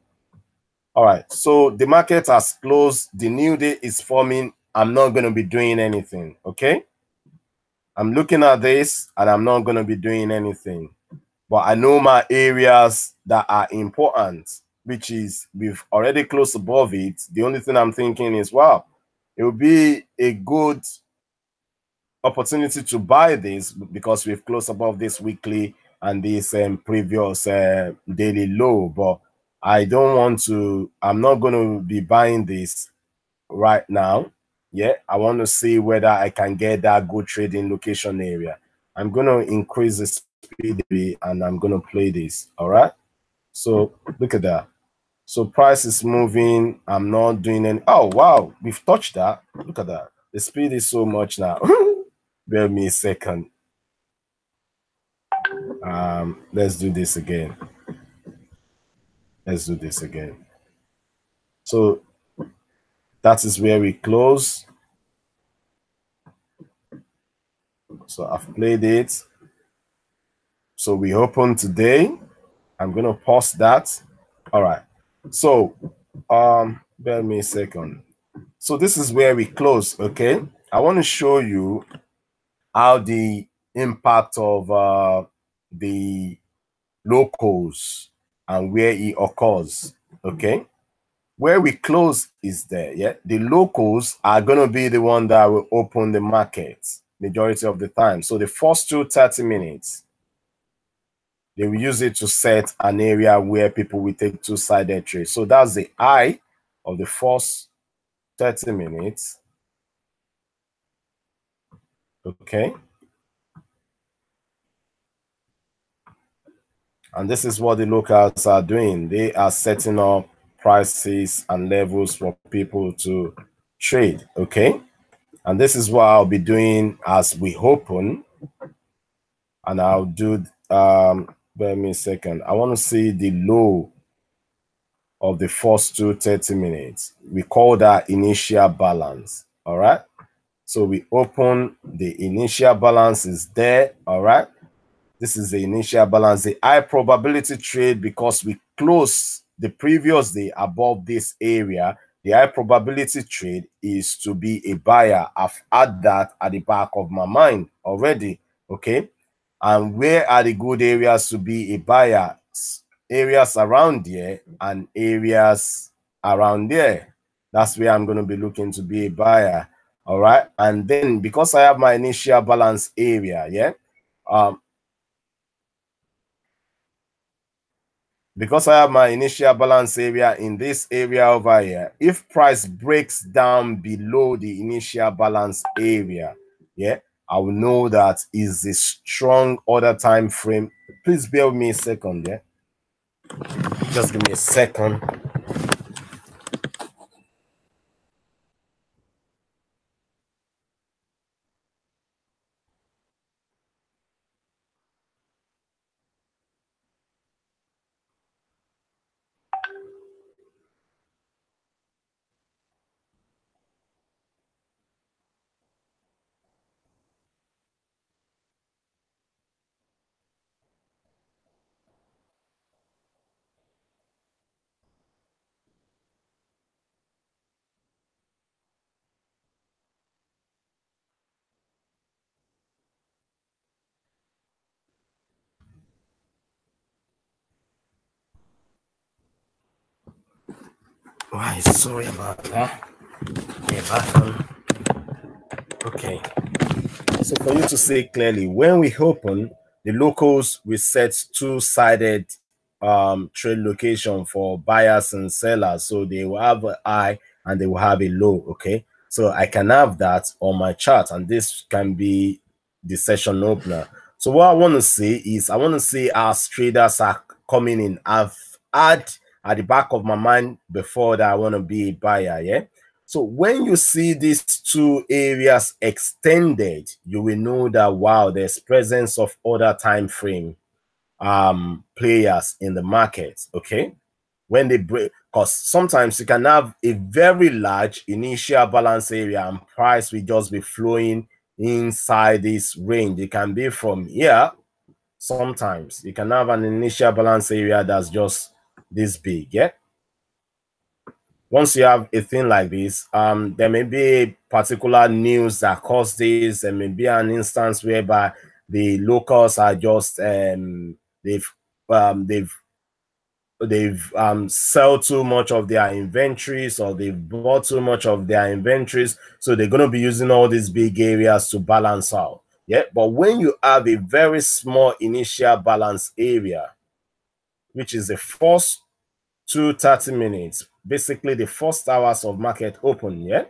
All right, so the market has closed. The new day is forming. I'm not going to be doing anything. Okay, I'm looking at this and I'm not going to be doing anything, but I know my areas that are important, which is we've already closed above it. The only thing I'm thinking is, wow, it would be a good opportunity to buy this because we've closed above this weekly and this previous daily low, but I don't want to. I'm not going to be buying this right now. Yeah, I want to see whether I can get that good trading location area. I'm going to increase the speed a bit and I'm going to play this. All right, so look at that. So price is moving. I'm not doing any. Oh wow, we've touched that. Look at that. The speed is so much now. Bear me a second. Let's do this again. Let's do this again. So that is where we close. So I've played it. So we open today. I'm gonna pause that. All right. So bear me a second. So this is where we close. Okay. I want to show you how the impact of the locals and where it occurs. Okay, where we close is there. Yeah, the locals are going to be the one that will open the market majority of the time. So the first 30 minutes, they will use it to set an area where people will take two-sided trades. So that's the high of the first 30 minutes. Okay, and this is what the locals are doing. They are setting up prices and levels for people to trade. Okay, and this is what I'll be doing as we open. And I'll do bear me a second. I want to see the low of the first 30 minutes. We call that initial balance. All right, so we open, the initial balance is there. All right, this is the initial balance, the high probability trade, because we closed the previous day above this area. The high probability trade is to be a buyer. I've had that at the back of my mind already. Okay, and where are the good areas to be a buyer? Areas around here and areas around there. That's where I'm going to be looking to be a buyer. All right, and then because I have my initial balance area, yeah, because I have my initial balance area in this area over here, if price breaks down below the initial balance area, yeah, I will know that is a strong order time frame. Please bear with me a second, yeah. Just give me a second. Right, sorry about that. Yeah, back on. Okay. So for you to see clearly, when we open, the locals will set two-sided trade location for buyers and sellers. So they will have a high and they will have a low. Okay. So I can have that on my chart, and this can be the session opener. So what I want to see is I want to see as traders are coming in. I've had at the back of my mind before that I want to be a buyer. Yeah. So when you see these two areas extended, you will know that, wow, there's presence of other time frame players in the market. Okay. When they break, because sometimes you can have a very large initial balance area and price will just be flowing inside this range. It can be from here. Sometimes you can have an initial balance area that's just this big. Yeah. Once you have a thing like this, there may be a particular news that caused this. There may be an instance whereby the locals are just they've sell too much of their inventories, or they've bought too much of their inventories, so they're going to be using all these big areas to balance out. Yeah, but when you have a very small initial balance area, which is the first 30 minutes, basically the first hours of market open, yeah,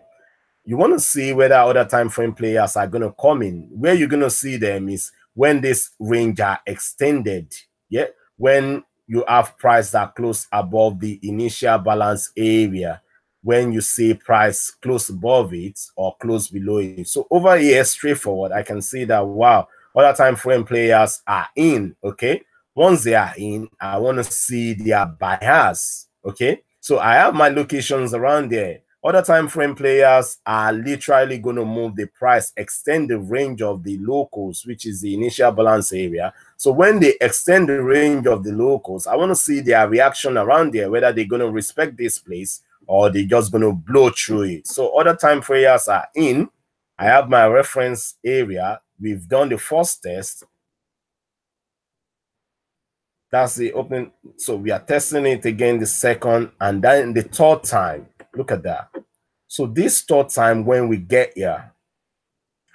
you want to see whether other time frame players are going to come in. Where you're going to see them is when this range are extended. Yeah, when you have price that close above the initial balance area, when you see price close above it or close below it. So over here, straightforward, I can see that, wow, other time frame players are in. Okay, once they are in, I want to see their buyers. Okay, so I have my locations around there. Other time frame players are literally going to move the price, extend the range of the locals, which is the initial balance area. So when they extend the range of the locals, I want to see their reaction around there, whether they're going to respect this place or they're just going to blow through it. So other time players are in. I have my reference area. We've done the first test. That's the open. So we are testing it again the second, and then the third time. Look at that. So this third time when we get here,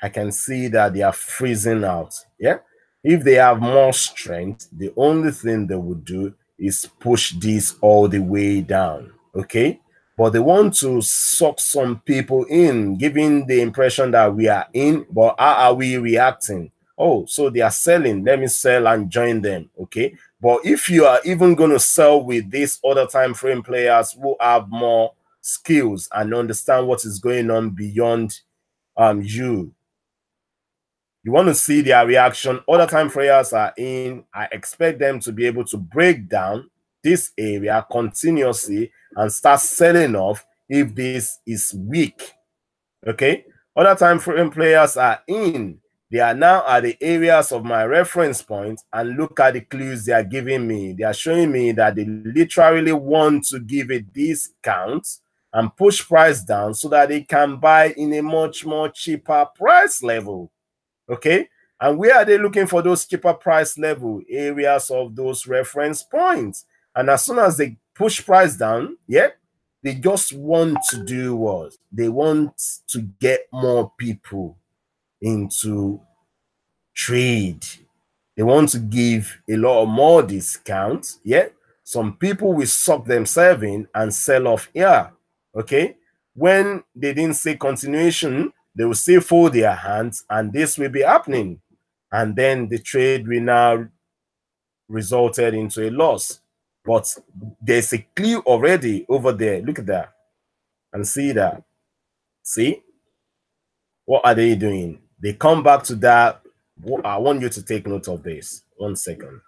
I can see that they are freezing out. Yeah. If they have more strength, the only thing they would do is push this all the way down. Okay. But they want to suck some people in, giving the impression that we are in, but how are we reacting? Oh, so they are selling. Let me sell and join them. Okay. But if you are even going to sell with these other time frame players who have more skills and understand what is going on beyond you want to see their reaction. Other time players are in. I expect them to be able to break down this area continuously and start selling off if this is weak. Okay, other time frame players are in. They are now at the areas of my reference point, and look at the clues they are giving me. They are showing me that they literally want to give a discount and push price down so that they can buy in a much more cheaper price level. Okay, and where are they looking for those cheaper price level areas of those reference points? And as soon as they push price down, yeah, they just want to do what? They want to get more people into trade. They want to give a lot more discounts. Yeah, some people will suck themselves in and sell off here. Okay, when they didn't say continuation, they will still fold their hands, and this will be happening. And then the trade will now resulted into a loss. But there's a clue already over there. Look at that and see that. See? What are they doing? They come back to that. I want you to take note of this. 1 second.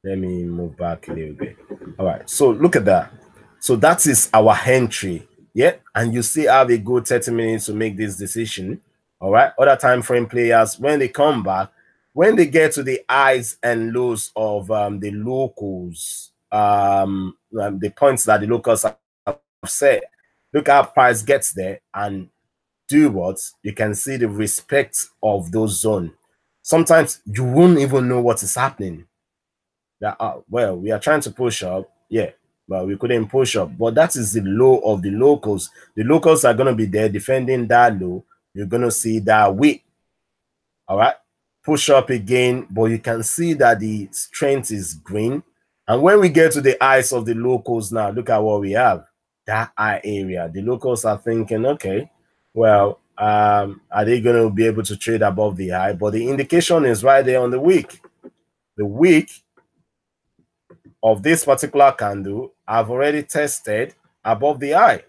Let me move back a little bit. All right. So look at that. So that is our entry. Yeah. And you still have a good 30 minutes to make this decision. All right. Other time frame players, when they come back, when they get to the highs and lows of the locals, the points that the locals have set, look how price gets there and do what? You can see the respect of those zones. Sometimes you won't even know what is happening. That well, we are trying to push up, yeah, but we couldn't push up. But that is the low of the locals. The locals are going to be there defending that low. You're going to see that weak. All right, push up again, but you can see that the strength is green. And when we get to the eyes of the locals now, look at what we have. That eye area. The locals are thinking, okay, well, are they going to be able to trade above the high? But the indication is right there on the week. The week of this particular candle, I've already tested above the eye.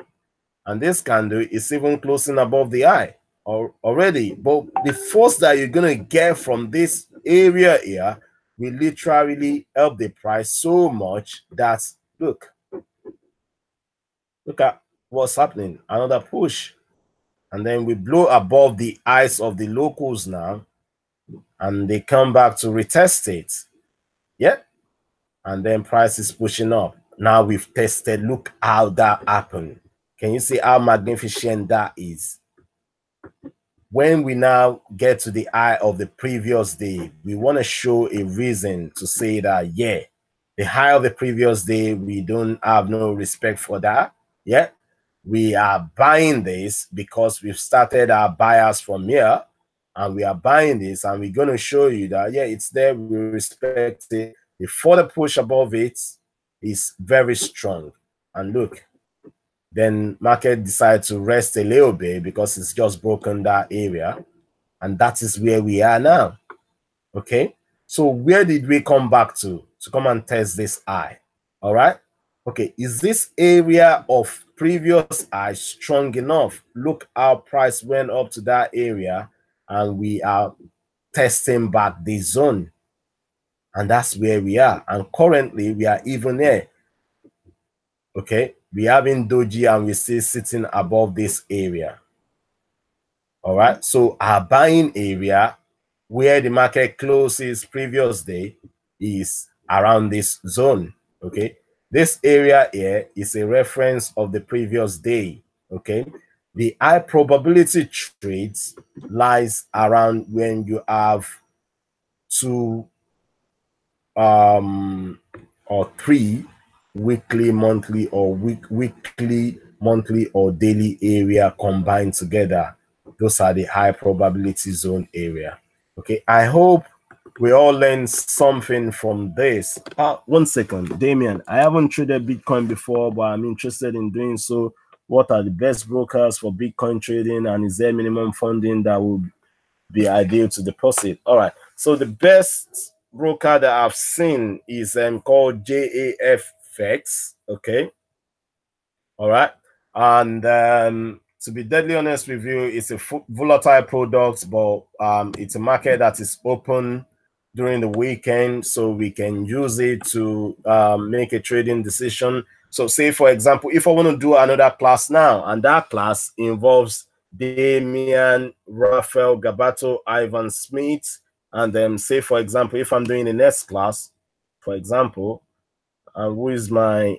And this candle is even closing above the eye already. But the force that you're going to get from this area here will literally help the price so much that, look at what's happening. Another push. And then we blow above the eyes of the locals now. And they come back to retest it. Yeah. And then price is pushing up. Now we've tested. Look how that happened. Can you see how magnificent that is? When we now get to the high of the previous day, we want to show a reason to say that, yeah, the high of the previous day, we don't have no respect for that. Yeah, we are buying this because we've started our buyers from here, and we are buying this, and we're going to show you that, yeah, it's there, we respect it. The further push above it is very strong. And look, then market decide to rest a little bit because it's just broken that area. And that is where we are now. Okay. So where did we come back to come and test this high? All right. Okay. Is this area of previous high strong enough? Look how price went up to that area and we are testing back the zone. And that's where we are. And currently we are even there. Okay, we having doji and we're still sitting above this area. All right, so our buying area where the market closes previous day is around this zone. Okay, this area here is a reference of the previous day. Okay, the high probability trades lies around when you have 2 or 3 weekly, monthly, or weekly, monthly, or daily area combined together. Those are the high probability zone area. Okay, I hope we all learned something from this. 1 second, Damien. I haven't traded Bitcoin before, but I'm interested in doing so. What are the best brokers for Bitcoin trading, and is there minimum funding that will be ideal to deposit? All right, so the best broker that I've seen is called JAFX. Okay, all right, and to be deadly honest with you, it's a volatile product, but it's a market that is open during the weekend, so we can use it to make a trading decision. So say, for example, if I want to do another class now, and that class involves Damian, Raphael, Gabato, Ivan Smith, and then say, for example, if I'm doing the next class, for example, who is my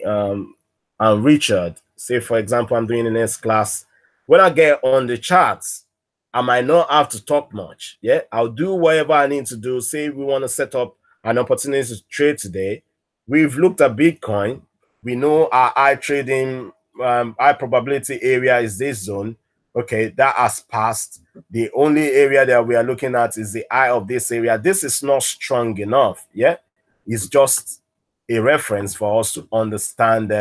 Richard, say, for example, I'm doing the next class. When I get on the charts, I might not have to talk much. Yeah, I'll do whatever I need to do. Say we want to set up an opportunity to trade today. We've looked at Bitcoin. We know our high trading, high probability area is this zone. Okay, that has passed. The only area that we are looking at is the high of this area. This is not strong enough. Yeah, it's just a reference for us to understand.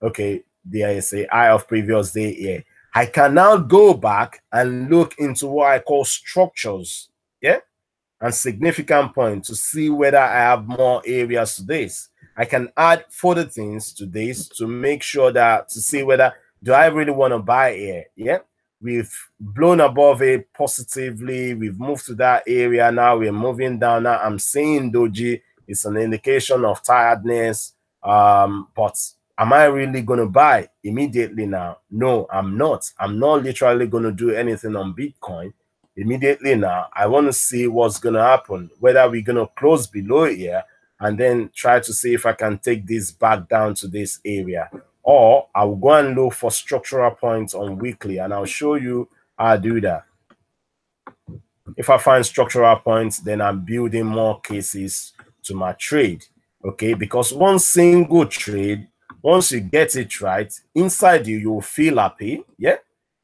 Okay, there is a high of previous day here. I can now go back and look into what I call structures, yeah, and significant points to see whether I have more areas to this. I can add further things to this to make sure that to see whether do I really want to buy here, yeah. We've blown above it positively. We've moved to that area. Now we're moving down. Now I'm seeing doji. It's an indication of tiredness, but am I really going to buy immediately now? No, I'm not. I'm not literally going to do anything on Bitcoin immediately now. I want to see what's going to happen, whether we're going to close below here and then try to see if I can take this back down to this area. Or I'll go and look for structural points on weekly, and I'll show you how I do that. If I find structural points, then I'm building more cases to my trade. Okay, because one single trade, once you get it right, inside you, you'll feel happy. Yeah.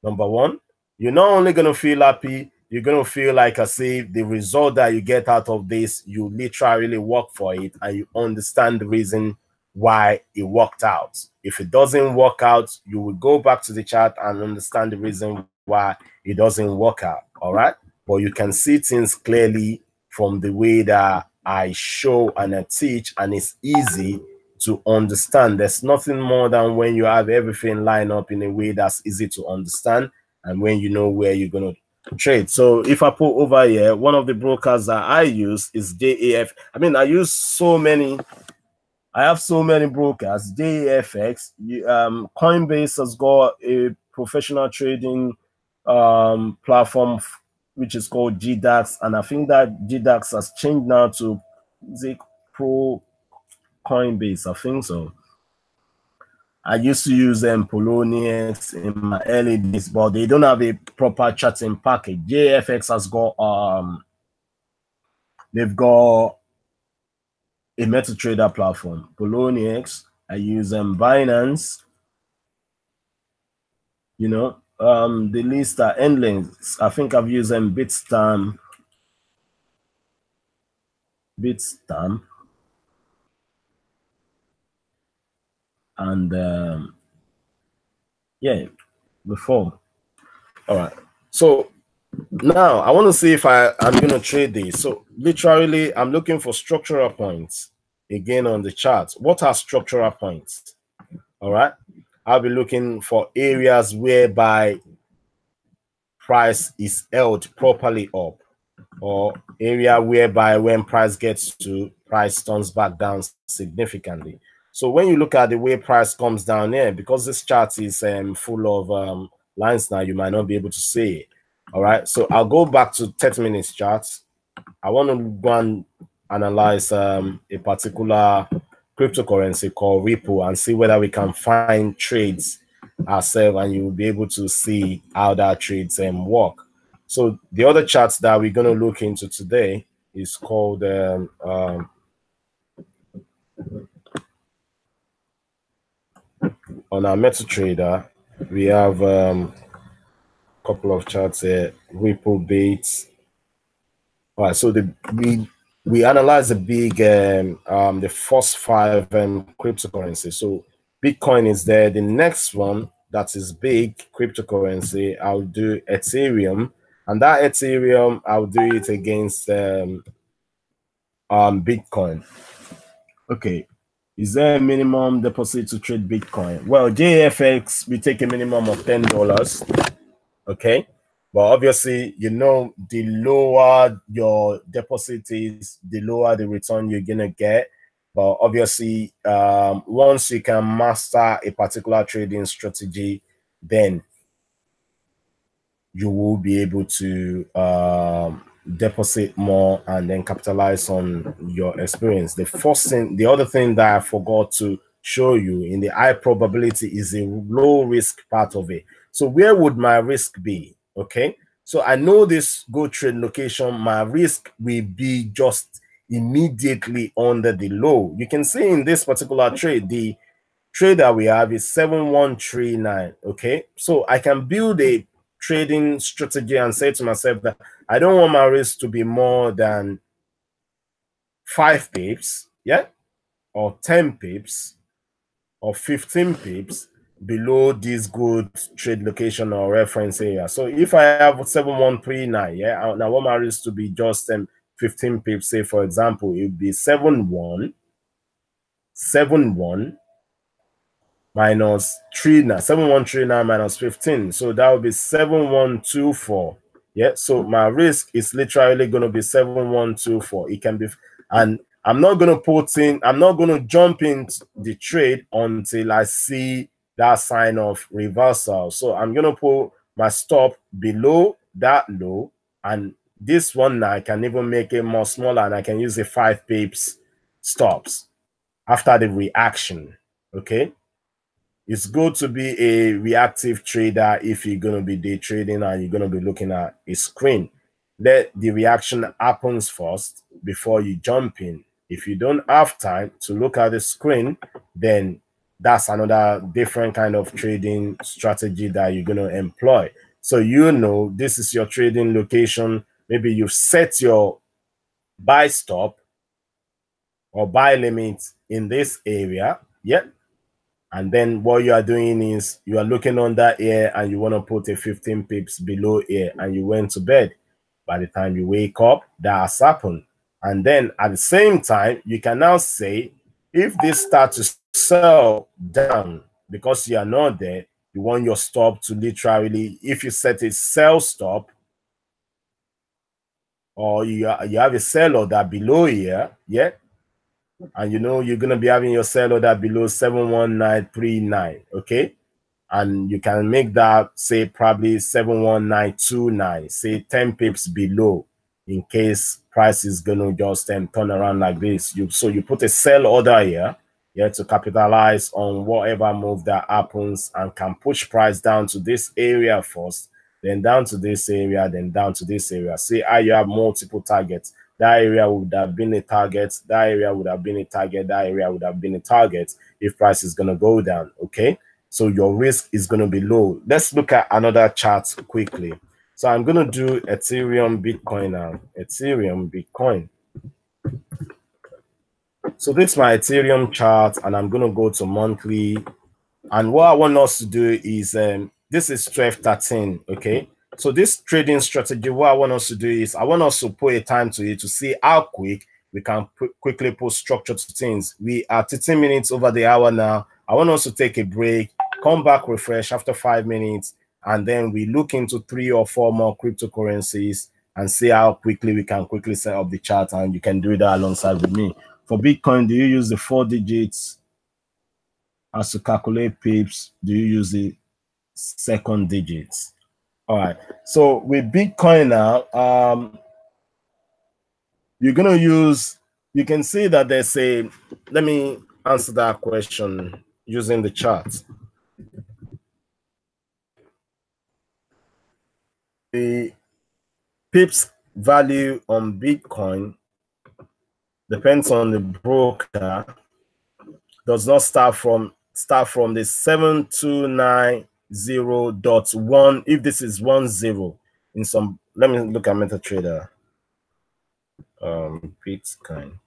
Number one, you're not only going to feel happy, you're going to feel like I say the result that you get out of this, you literally work for it and you understand the reason why it worked out. If it doesn't work out, you will go back to the chart and understand the reason why it doesn't work out. All right. But you can see things clearly from the way that I show and I teach, and it's easy to understand. There's nothing more than when you have everything lined up in a way that's easy to understand, and when you know where you're going to trade. So if I put over here, one of the brokers that I use is JAF. I mean, I use so many. I have so many brokers. JAFX. Coinbase has got a professional trading platform which is called GDAX, and I think that GDAX has changed now to Pro Coinbase. I think so. I used to use Poloniex in my early days, but they don't have a proper charting package. JFX has got they've got a MetaTrader platform. Poloniex, I use Binance. You know, the list are endless. I think I've used Bitstamp, and yeah, before. All right, so now I want to see if I'm going to trade this. So literally, I'm looking for structural points again on the chart. What are structural points? All right, I'll be looking for areas whereby price is held properly up, or area whereby when price gets to, price turns back down significantly. So when you look at the way price comes down here, because this chart is full of lines now, you might not be able to see it. All right, so I'll go back to 30 minutes charts. I want to go and analyze a particular cryptocurrency called Ripple and see whether we can find trades ourselves, and you will be able to see how that trades work. So the other charts that we're going to look into today is called on our MetaTrader. We have a couple of charts here. Ripple Baits. All right, so we analyze the big the first 5 cryptocurrencies. So Bitcoin is there. The next one that is big cryptocurrency, I'll do Ethereum, and that Ethereum I'll do it against Bitcoin. Okay, is there a minimum deposit to trade Bitcoin? Well, JFX, we take a minimum of $10. Okay, but obviously, you know, the lower your deposit is, the lower the return you're gonna get. But obviously, once you can master a particular trading strategy, then you will be able to deposit more and then capitalize on your experience. The other thing that I forgot to show you in the high probability is the low risk part of it. So where would my risk be? Okay, so I know this go trade location, my risk will be just immediately under the low. You can see in this particular trade, the trade that we have is 7139. Okay, so I can build a trading strategy and say to myself that I don't want my risk to be more than 5 pips, yeah, or 10 pips, or 15 pips below this good trade location or reference area. So if I have 7139, yeah, now I want my risk to be just 15 pips. Say for example, it would be 71 minus 7139 minus 15, so that would be 7124. Yeah, so my risk is literally going to be 7124. It can be, and I'm not going to jump into the trade until I see that sign of reversal. So I'm going to put my stop below that low, and this one now I can even make it more smaller, and I can use the 5 pips stops after the reaction. Okay, it's good to be a reactive trader if you're going to be day trading and you're going to be looking at a screen. Let the reaction happens first before you jump in. If you don't have time to look at the screen, then that's another different kind of trading strategy that you're going to employ. So you know this is your trading location. Maybe you've set your buy stop or buy limit in this area. Yep. And then what you are doing is you are looking under here and you want to put a 15 pips below here, and you went to bed. By the time you wake up, that has happened. And then at the same time, you can now say If this starts to sell down because you are not there, you want your stop to literally, if you set a sell stop, or you have a sell order below here, yeah, and you know you're gonna be having your sell order below 71939, okay, and you can make that say probably 71929, say 10 pips below, in case price is gonna just turn around like this. So you put a sell order here, yeah, to capitalize on whatever move that happens and can push price down to this area first, then down to this area, then down to this area. See how you have multiple targets. That area would have been a target, that area would have been a target, that area would have been a target if price is going to go down, okay? So your risk is going to be low. Let's look at another chart quickly. So I'm going to do Ethereum, Bitcoin now. Ethereum, Bitcoin. So this is my Ethereum chart, and I'm going to go to monthly. And what I want us to do is, this is 1213, okay? So this trading strategy, what I want us to do is, I want us to put a time to it to see how quick we can quickly put structure to things. We are 13 minutes over the hour now. I want us to take a break, come back, refresh after 5 minutes, and then we look into 3 or 4 more cryptocurrencies and see how quickly we can quickly set up the chart, and you can do that alongside with me. For Bitcoin, do you use the 4 digits as to calculate pips? Do you use the second digits? All right. So with Bitcoin now, you're gonna use. You can see that there's a. Let me answer that question using the chart. The pips value on Bitcoin depends on the broker. Does not start from the 7290.1. If this is 10 in some, let me look at MetaTrader. Bitcoin.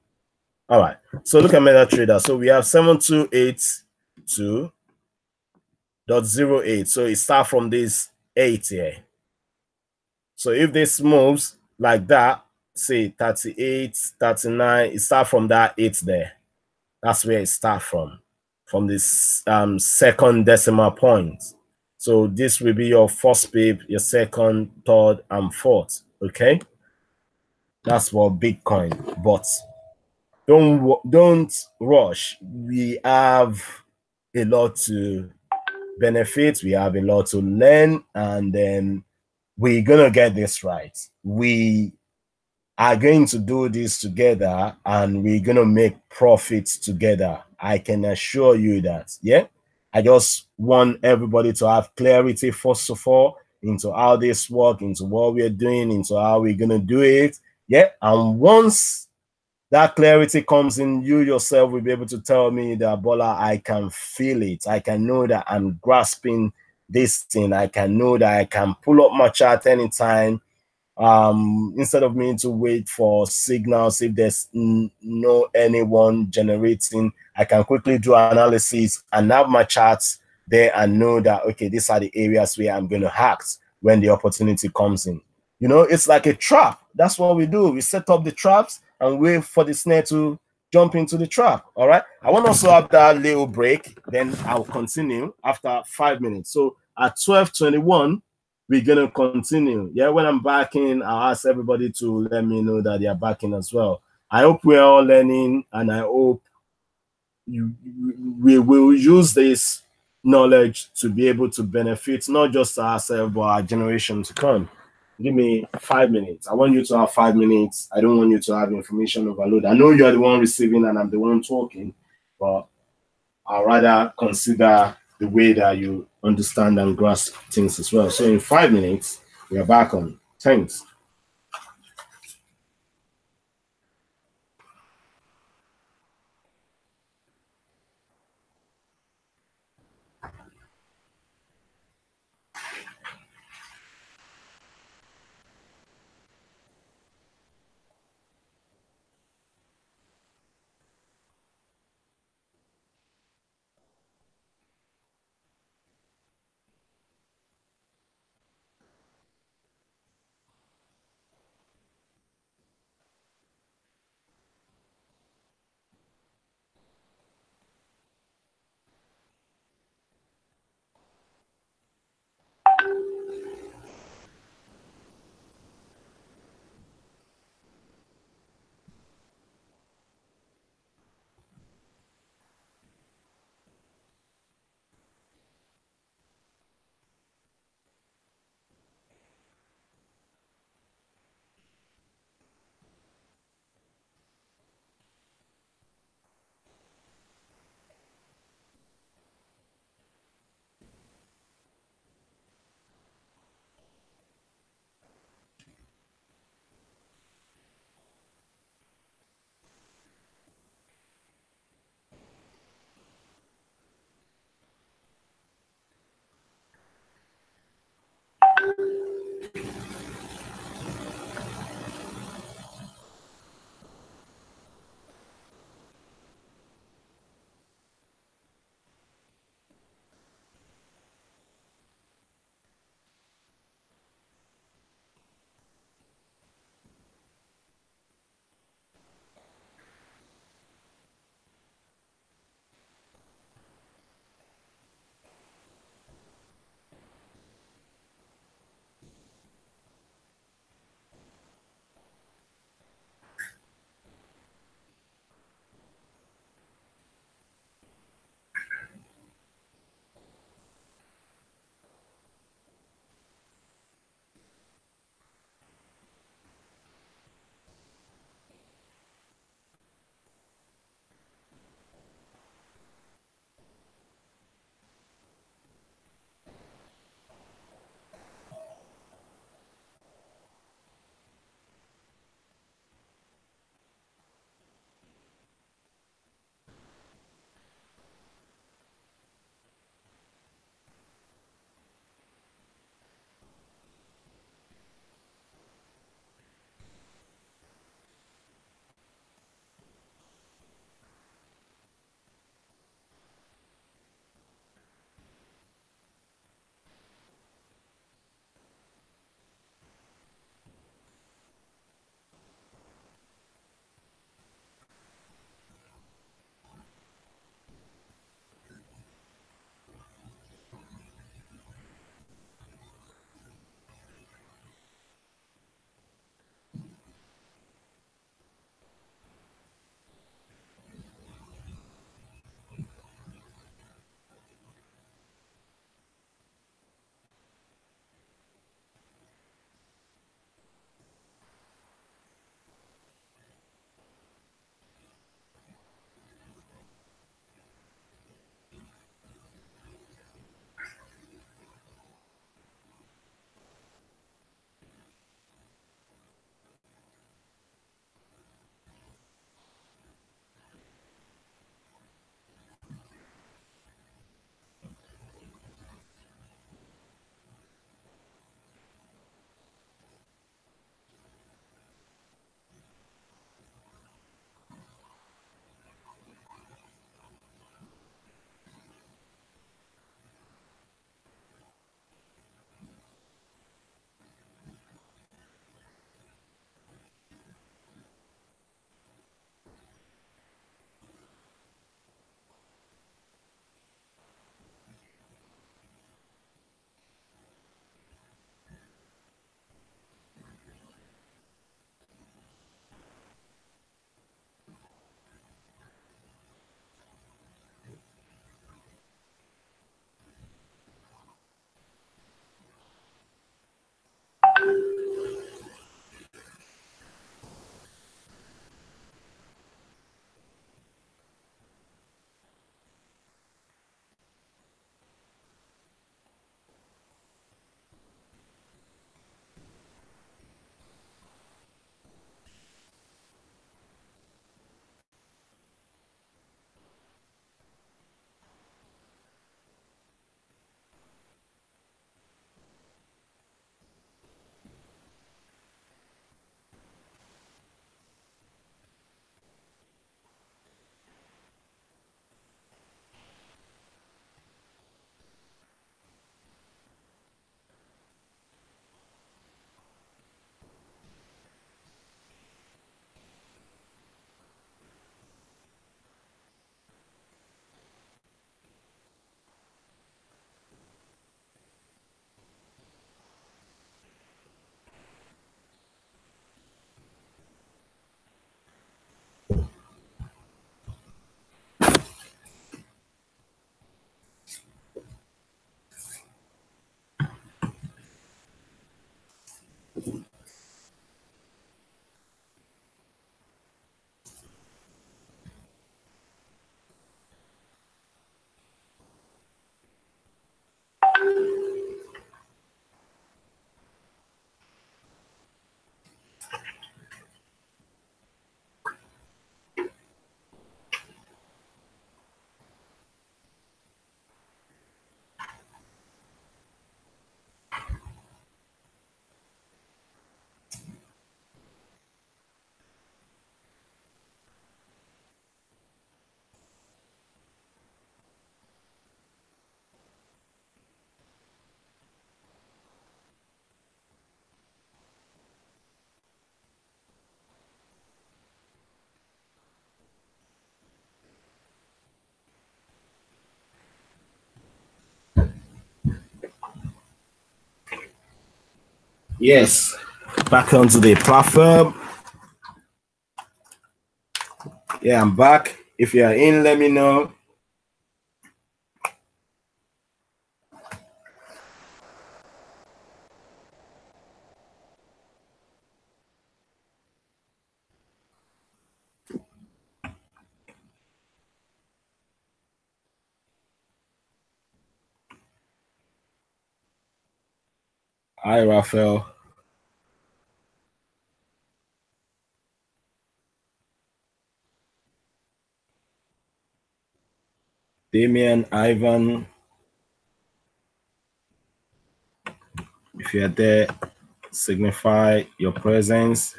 All right. So look at MetaTrader. So we have 7282.08. So it starts from this 8 here. So if this moves like that, say 38, 39, it starts from that 8 there. That's where it starts from this second decimal point. So this will be your first pip, your second, third, and fourth. Okay, that's for Bitcoin. But don't rush. We have a lot to benefit. We have a lot to learn, and then we're gonna get this right. We are going to do this together, and we're going to make profits together. I can assure you that. Yeah. I just want everybody to have clarity, first of all, into how this works, into what we're doing, into how we're going to do it. Yeah. And once that clarity comes in, you yourself will be able to tell me that, Bola, I can feel it. I can know that I'm grasping this thing. I can know that I can pull up my chart anytime. Instead of me to wait for signals, if there's no anyone generating, I can quickly do analysis and have my charts there and know that, okay, these are the areas where I'm going to act when the opportunity comes in. You know, it's like a trap. That's what we do. We set up the traps and wait for the snare to jump into the trap. All right. I want to also have that little break. Then I'll continue after 5 minutes. So at 12:21, we're gonna continue. Yeah, when I'm back in, I'll ask everybody to let me know that they are back in as well. I hope we're all learning, and I hope we will use this knowledge to be able to benefit not just ourselves but our generation to come. Give me 5 minutes. I want you to have 5 minutes. I don't want you to have information overload. I know you're the one receiving and I'm the one talking, but I'd rather consider the way that you understand and grasp things as well. So in 5 minutes, we are back on. Thanks. Yes, back onto the platform. Yeah, I'm back. If you're in, let me know. Hi, Raphael. Damien, Ivan. If you're there, signify your presence.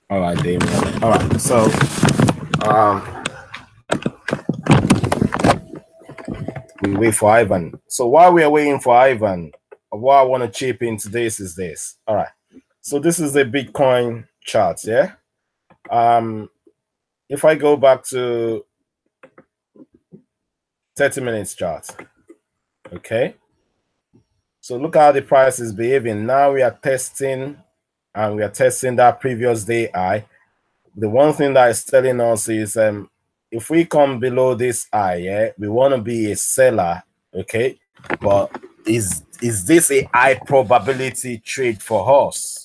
All right, Damien. All right, so we wait for Ivan. So while we are waiting for Ivan, what I want to chip into this is this. All right, so this is a Bitcoin chart, yeah. If I go back to 30 minutes chart, okay. So look how the price is behaving. Now we are testing, and we are testing that previous day high. The one thing that is telling us is if we come below this high, yeah, we want to be a seller, okay. But is this a high probability trade for us?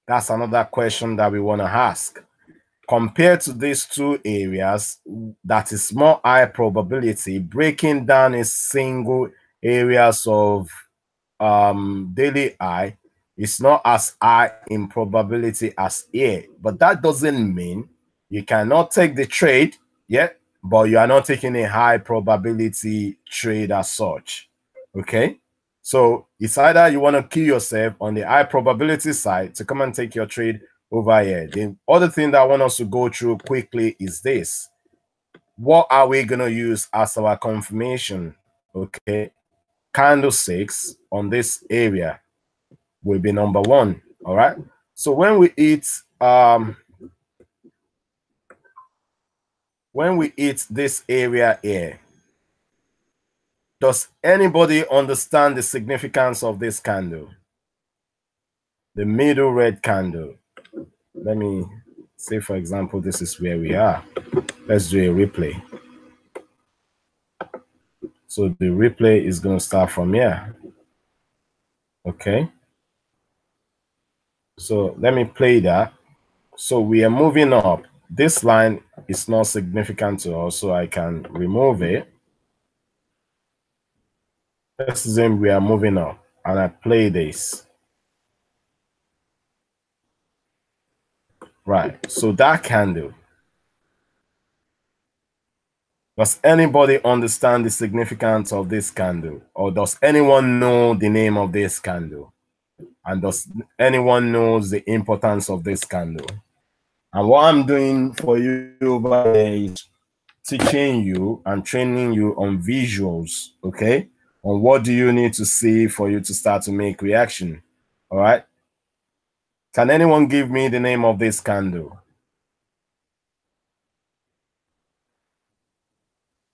That's another question that we want to ask. Compared to these two areas, that is more high probability, breaking down a single areas of daily high is not as high in probability as here. But that doesn't mean you cannot take the trade, yeah, but you are not taking a high probability trade as such. Okay. So it's either you want to kill yourself on the high probability side to come and take your trade over here. The other thing that I want us to go through quickly is this. What are we going to use as our confirmation? Okay. Candlesticks on this area will be number one. All right. So when we hit this area here, does anybody understand the significance of this candle? The middle red candle. Let me say, for example, this is where we are. Let's do a replay. So the replay is going to start from here. Okay. So let me play that. So we are moving up. This line is not significant to us, so I can remove it. Let's assume we are moving up, and I play this. Right. So that candle. Does anybody understand the significance of this candle? Or does anyone know the name of this candle? And does anyone knows the importance of this candle? And what I'm doing for you over there is teaching you and training you on visuals, okay? On what do you need to see for you to start to make reaction, all right? Can anyone give me the name of this candle?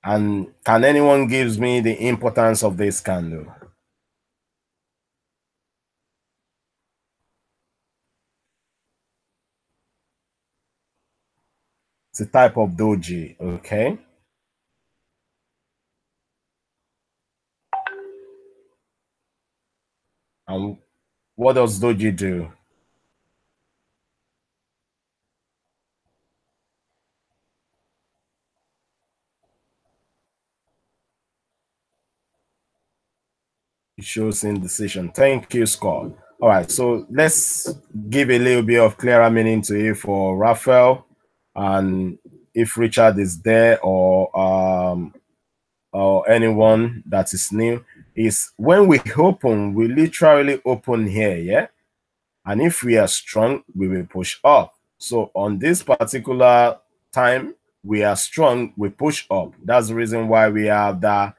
And can anyone gives me the importance of this candle? It's a type of doji, okay? And what does doji do? It shows indecision. Thank you, Scott. All right, so let's give a little bit of clearer meaning to it for Raphael, and if Richard is there or anyone that is new, is when we open, we literally open here, yeah. And if we are strong, we will push up. So on this particular time, we are strong, we push up. That's the reason why we have that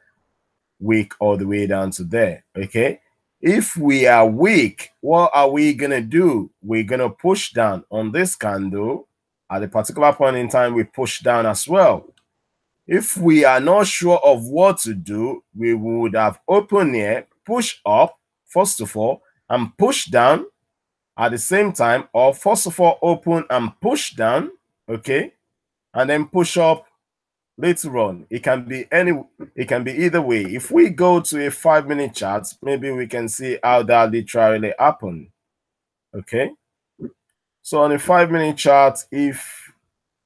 weak all the way down to there, okay? If we are weak, what are we gonna do? We're gonna push down on this candle. At a particular point in time, we push down as well. If we are not sure of what to do, we would have opened here, push up, first of all, and push down at the same time, or first of all, open and push down, okay, and then push up later on. It can be either way. If we go to a 5-minute chart, maybe we can see how that literally happened. Okay. So on a 5-minute chart, if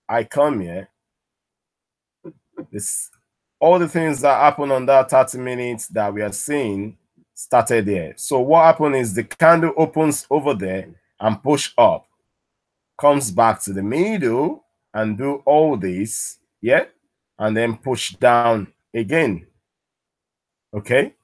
I come here, this all the things that happen on that 30 minutes that we are seeing started there. So what happened is the candle opens over there and push up, comes back to the middle and do all this, yeah, and then push down again. Okay,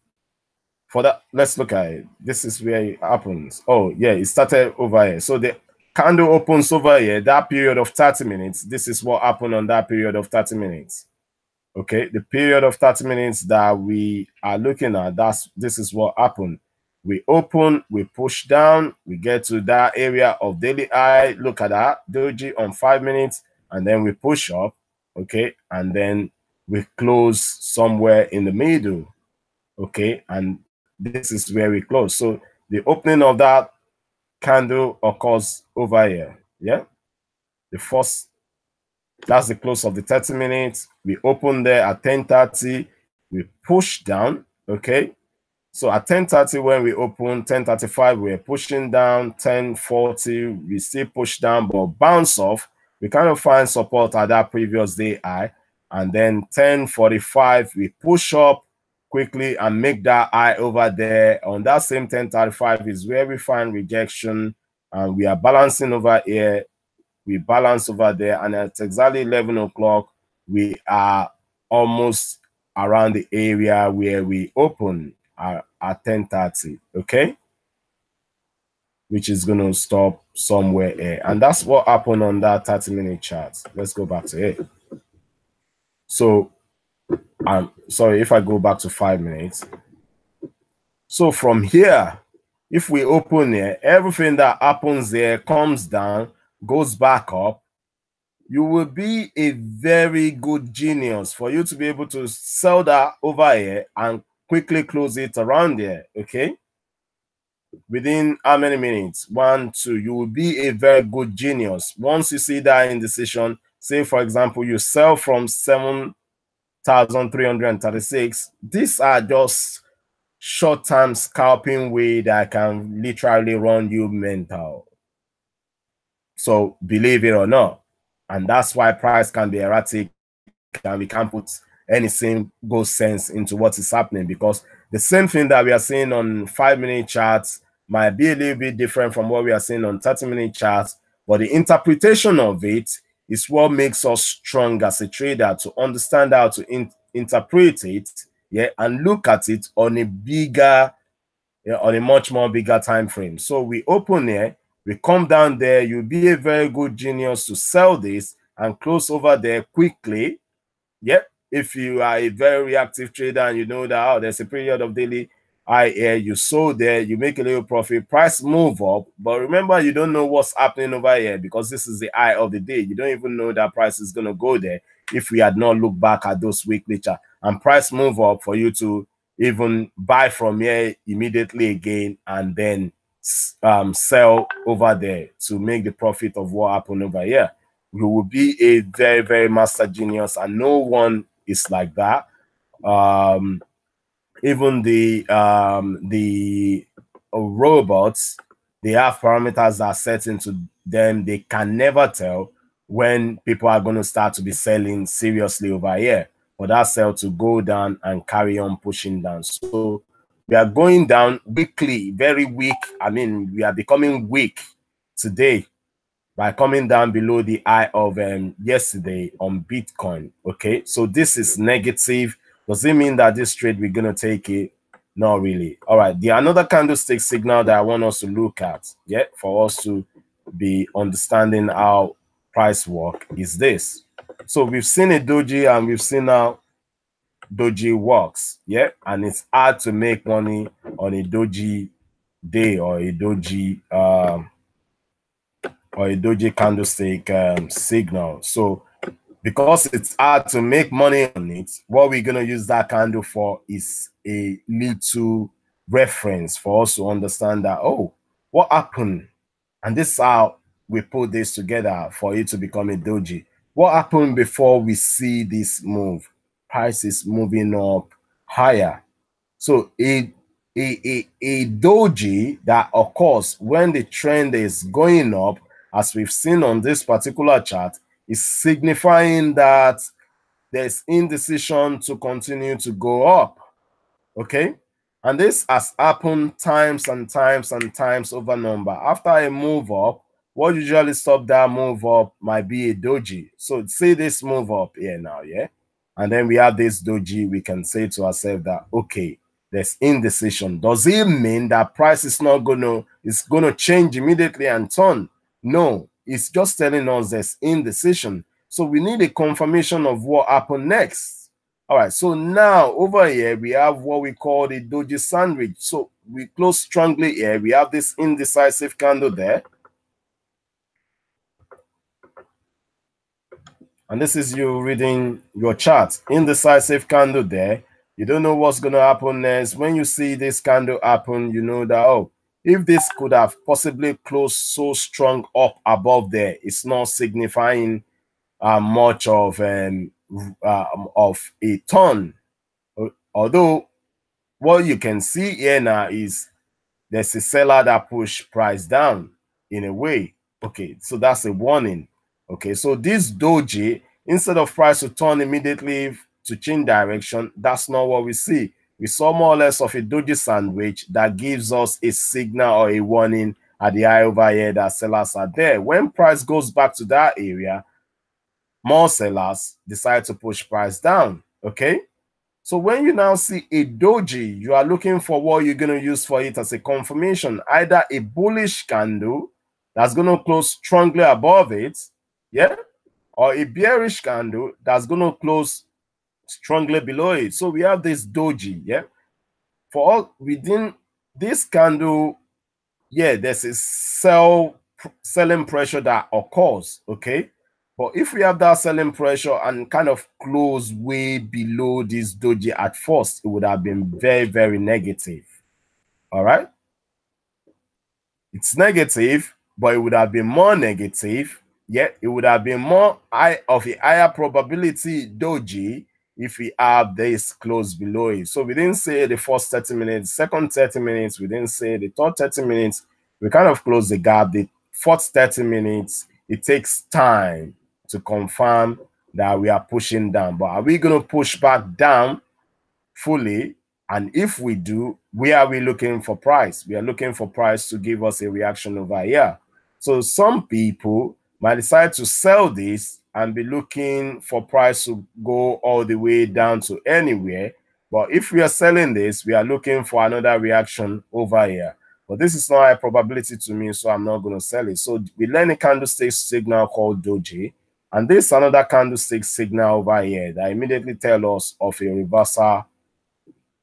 for that, let's look at it. This is where it happens. Oh yeah, it started over here. So the candle opens over here, that period of 30 minutes. This is what happened on that period of 30 minutes. Okay, the period of 30 minutes that we are looking at, this is what happened. We open, we push down, we get to that area of daily high. Look at that doji on 5 minutes, and then we push up, okay, and then we close somewhere in the middle, okay, and this is where we close. So the opening of that candle occurs over here, yeah. The first, that's the close of the 30 minutes. We open there at 10:30. We push down, okay. So at 10:30 when we open, 10:35 we're pushing down, 10:40 we still push down, but bounce off. We kind of find support at that previous day high, and then 10:45 we push up quickly and make that high over there. On that same 10:35 is where we find rejection, and we are balancing over here. We balance over there, and at exactly 11 o'clock we are almost around the area where we open at 10:30, okay, which is going to stop somewhere here. And that's what happened on that 30-minute chart. Let's go back to it. So sorry, if I go back to 5 minutes. So from here, if we open here, everything that happens there comes down, goes back up. You will be a very good genius for you to be able to sell that over here and quickly close it around there, okay? Within how many minutes? 1, 2. You will be a very good genius. Once you see that indecision, say for example, you sell from 7,336. These are just short-term scalping way that can literally run you mental. So believe it or not, and that's why price can be erratic, and we can't put any single sense into what is happening, because the same thing that we are seeing on 5-minute charts might be a little bit different from what we are seeing on 30-minute charts, but the interpretation of it is what makes us strong as a trader, to understand how to interpret it, yeah, and look at it on a bigger, on a much more bigger time frame. So we open here, we come down there. You'll be a very good genius to sell this and close over there quickly. Yep. If you are a very reactive trader and you know that, oh, there's a period of daily high here, you sold there, you make a little profit, price move up. But remember, you don't know what's happening over here, because this is the high of the day. You don't even know that price is going to go there if we had not looked back at those weekly charts. And price move up for you to even buy from here immediately again, and then sell over there to make the profit of what happened over here. You will be a very, very master genius, and no one is like that. Even the robots, they have parameters that are set into them. They can never tell when people are going to start to be selling seriously over here, for that sell to go down and carry on pushing down. So we are going down weekly, very weak. I mean, we are becoming weak today by coming down below the high of yesterday on Bitcoin. Okay, so this is negative. Does it mean that this trade we're going to take it? Not really. All right, the another candlestick signal that I want us to look at, yeah, for us to be understanding how price work is this. So we've seen a doji and we've seen how doji works, yeah, and it's hard to make money on a doji day or a doji candlestick signal. So because it's hard to make money on it, what we're going to use that candle for is a little reference for us to understand that, oh, what happened? And this is how we put this together for it to become a doji. What happened before we see this move? Price is moving up higher. So a doji that occurs when the trend is going up, as we've seen on this particular chart, is signifying that there's indecision to continue to go up. Okay, and this has happened times and times and times over number. After a move up, what usually stop that move up might be a doji. So say this move up here now, yeah, and then we have this doji. We can say to ourselves that, okay, there's indecision. Does it mean that price is not gonna change immediately and turn? No, it's just telling us there's indecision. So we need a confirmation of what happened next. All right, so now over here we have what we call the doji sandwich. So we close strongly here. We have this indecisive candle there. And this is you reading your chart. Indecisive candle there. You don't know what's going to happen next. When you see this candle happen, you know that, oh, if this could have possibly closed so strong up above there, it's not signifying much of a turn. Although what you can see here now is there's a seller that pushed price down in a way. Okay, so that's a warning. Okay, so this doji, instead of price to turn immediately to change direction, that's not what we see. We saw more or less of a doji sandwich that gives us a signal or a warning at the eye over here that sellers are there. When price goes back to that area, more sellers decide to push price down. Okay, so when you now see a doji, you are looking for what you're going to use for it as a confirmation, either a bullish candle that's going to close strongly above it, yeah, or a bearish candle that's going to close strongly below it. So we have this doji, yeah. For all within this candle, yeah, there's a selling pressure that occurs, okay. But if we have that selling pressure and kind of close way below this doji at first, it would have been very, very negative. All right. It's negative, but it would have been more negative. Yeah, it would have been more of a higher probability doji if we have this close below it. So we didn't say the first 30 minutes, second 30 minutes, we didn't say the third 30 minutes. We kind of close the gap. The fourth 30 minutes, it takes time to confirm that we are pushing down. But are we going to push back down fully? And if we do, where are we looking for price? We are looking for price to give us a reaction over here. So some people might decide to sell this and be looking for price to go all the way down to anywhere. But if we are selling this, we are looking for another reaction over here. But this is not a probability to me, so I'm not going to sell it. So we learn a candlestick signal called doji. And this another candlestick signal over here that immediately tell us of a reversal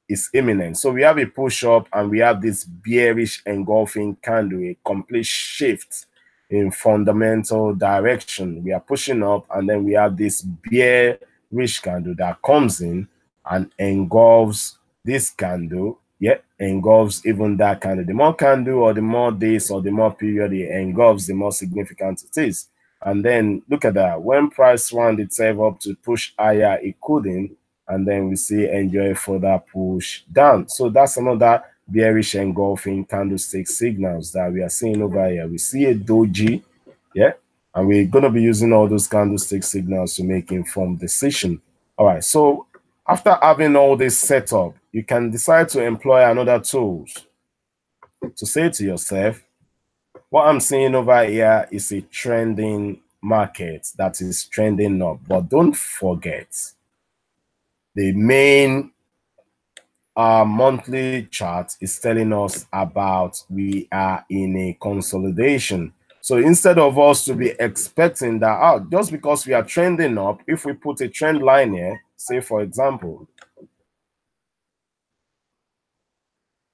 is imminent. So we have a push up and we have this bearish engulfing candle, a complete shift in fundamental direction. We are pushing up and then we have this bearish candle that comes in and engulfs this candle. Yeah, engulfs even that candle. The more candle or the more days or the more period it engulfs, the more significant it is. And then look at that. When price wound itself up to push higher, it couldn't. And then we see enjoy further push down. So that's another bearish engulfing candlestick signals that we are seeing over here. We see a doji, yeah, and we're going to be using all those candlestick signals to make informed decision. All right, so after having all this set up, you can decide to employ another tools to say to yourself, what I'm seeing over here is a trending market that is trending up. But don't forget, the main monthly chart is telling us about we are in a consolidation. So instead of us to be expecting that out, just because we are trending up, if we put a trend line here, say for example,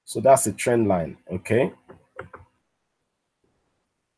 so that's a trend line, okay?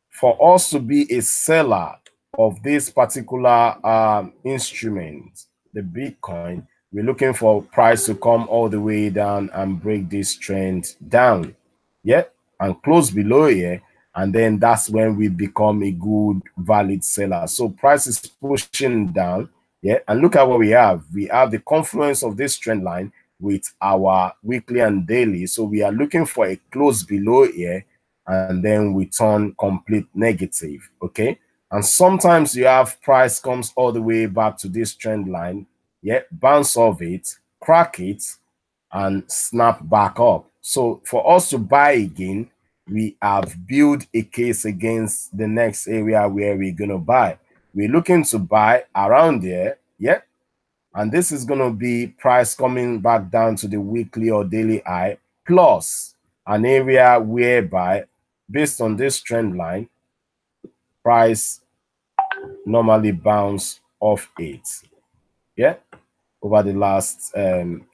For us to be a seller of this particular instrument, the Bitcoin, we're looking for price to come all the way down and break this trend down, yeah, and close below here, and then that's when we become a good valid seller. So price is pushing down, yeah, and look at what we have. We have the confluence of this trend line with our weekly and daily. So we are looking for a close below here, and then we turn complete negative, okay? And sometimes you have price comes all the way back to this trend line, yeah, bounce off it, crack it, and snap back up. So for us to buy again, we have built a case against the next area where we're going to buy. We're looking to buy around there, yeah, and this is going to be price coming back down to the weekly or daily high, plus an area whereby, based on this trend line, price normally bounce off it, yeah, over the last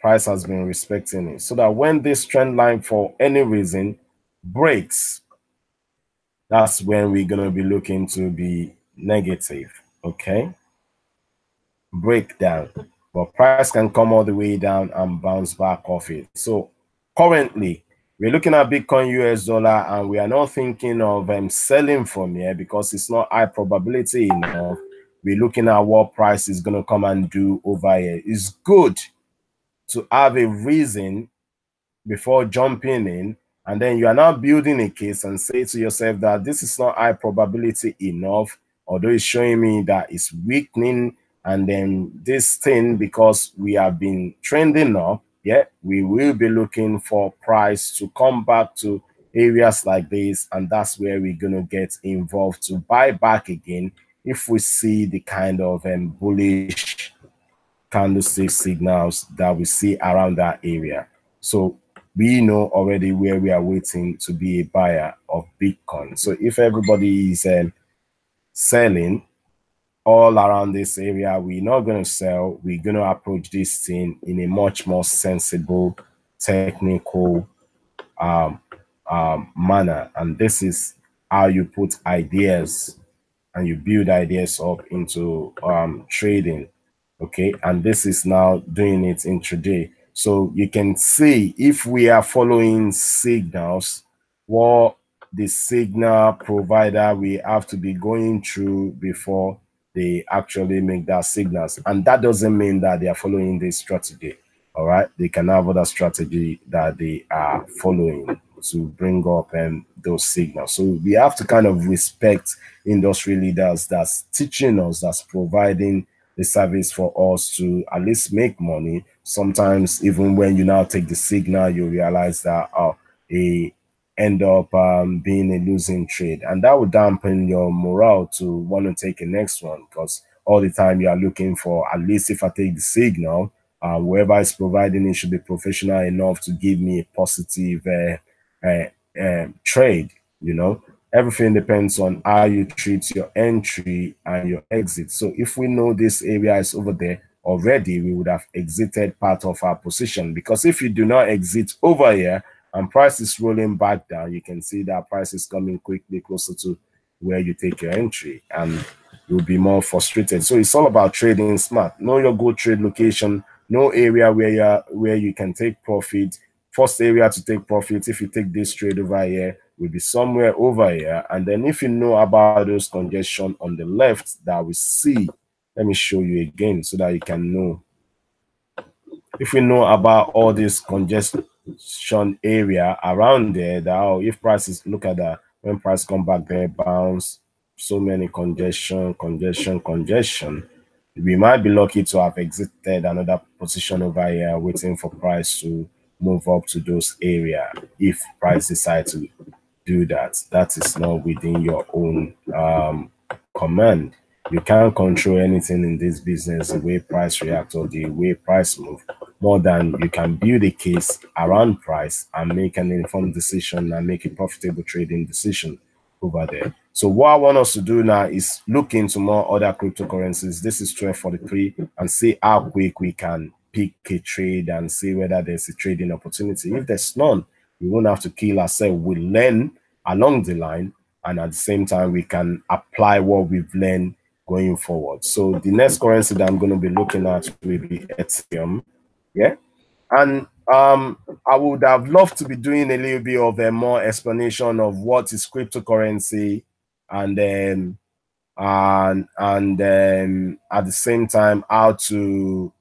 price has been respecting it, so that when this trend line for any reason breaks, that's when we're going to be looking to be negative, okay, breakdown. But price can come all the way down and bounce back off it. So currently we're looking at Bitcoin US dollar, and we are not thinking of selling from here because it's not high probability enough. We're looking at what price is going to come and do over here. It's good to have a reason before jumping in, and then you are now building a case and say to yourself that this is not high probability enough, although it's showing me that it's weakening, and then this thing, because we have been trending up, yeah, we will be looking for price to come back to areas like this, and that's where we're going to get involved to buy back again if we see the kind of bullish candlestick signals that we see around that area. So we know already where we are waiting to be a buyer of Bitcoin. So if everybody is selling all around this area, we're not going to sell. We're going to approach this thing in a much more sensible, technical manner. And this is how you put ideas and you build ideas up into trading, okay? And this is now doing it intraday. So you can see if we are following signals, what the signal provider we have to be going through before they actually make that signals. And that doesn't mean that they are following this strategy, all right? They can have other strategy that they are following to bring up those signals. So we have to kind of respect industry leaders that's teaching us, that's providing the service for us to at least make money. Sometimes even when you now take the signal, you realize that they end up being a losing trade, and that would dampen your morale to want to take the next one, because all the time you are looking for, at least if I take the signal, whoever is providing it should be professional enough to give me a positive trade. You know, everything depends on how you treat your entry and your exit. So if we know this area is over there already, we would have exited part of our position, because if you do not exit over here and price is rolling back down, you can see that price is coming quickly closer to where you take your entry, and you'll be more frustrated. So it's all about trading smart. Know your good trade location, know area where you can take profit. First area to take profit, if you take this trade over here, will be somewhere over here. And then if you know about those congestion on the left that we see, let me show you again so that you can know. If we know about all this congestion area around there, that if prices, look at that, when price come back there, bounce, so many congestion, we might be lucky to have exited another position over here, waiting for price to move up to those area. If price decide to do that, that is not within your own command. You can't control anything in this business, the way price react or the way price move, more than you can build a case around price and make an informed decision and make a profitable trading decision over there. So what I want us to do now is look into more other cryptocurrencies. This is 1243, and see how quick we can pick a trade and see whether there's a trading opportunity. If there's none, we won't have to kill ourselves. We learn along the line, and at the same time we can apply what we've learned going forward. So the next currency that I'm going to be looking at will be Ethereum. Yeah. And I would have loved to be doing a little bit of a more explanation of what is cryptocurrency, and then at the same time how to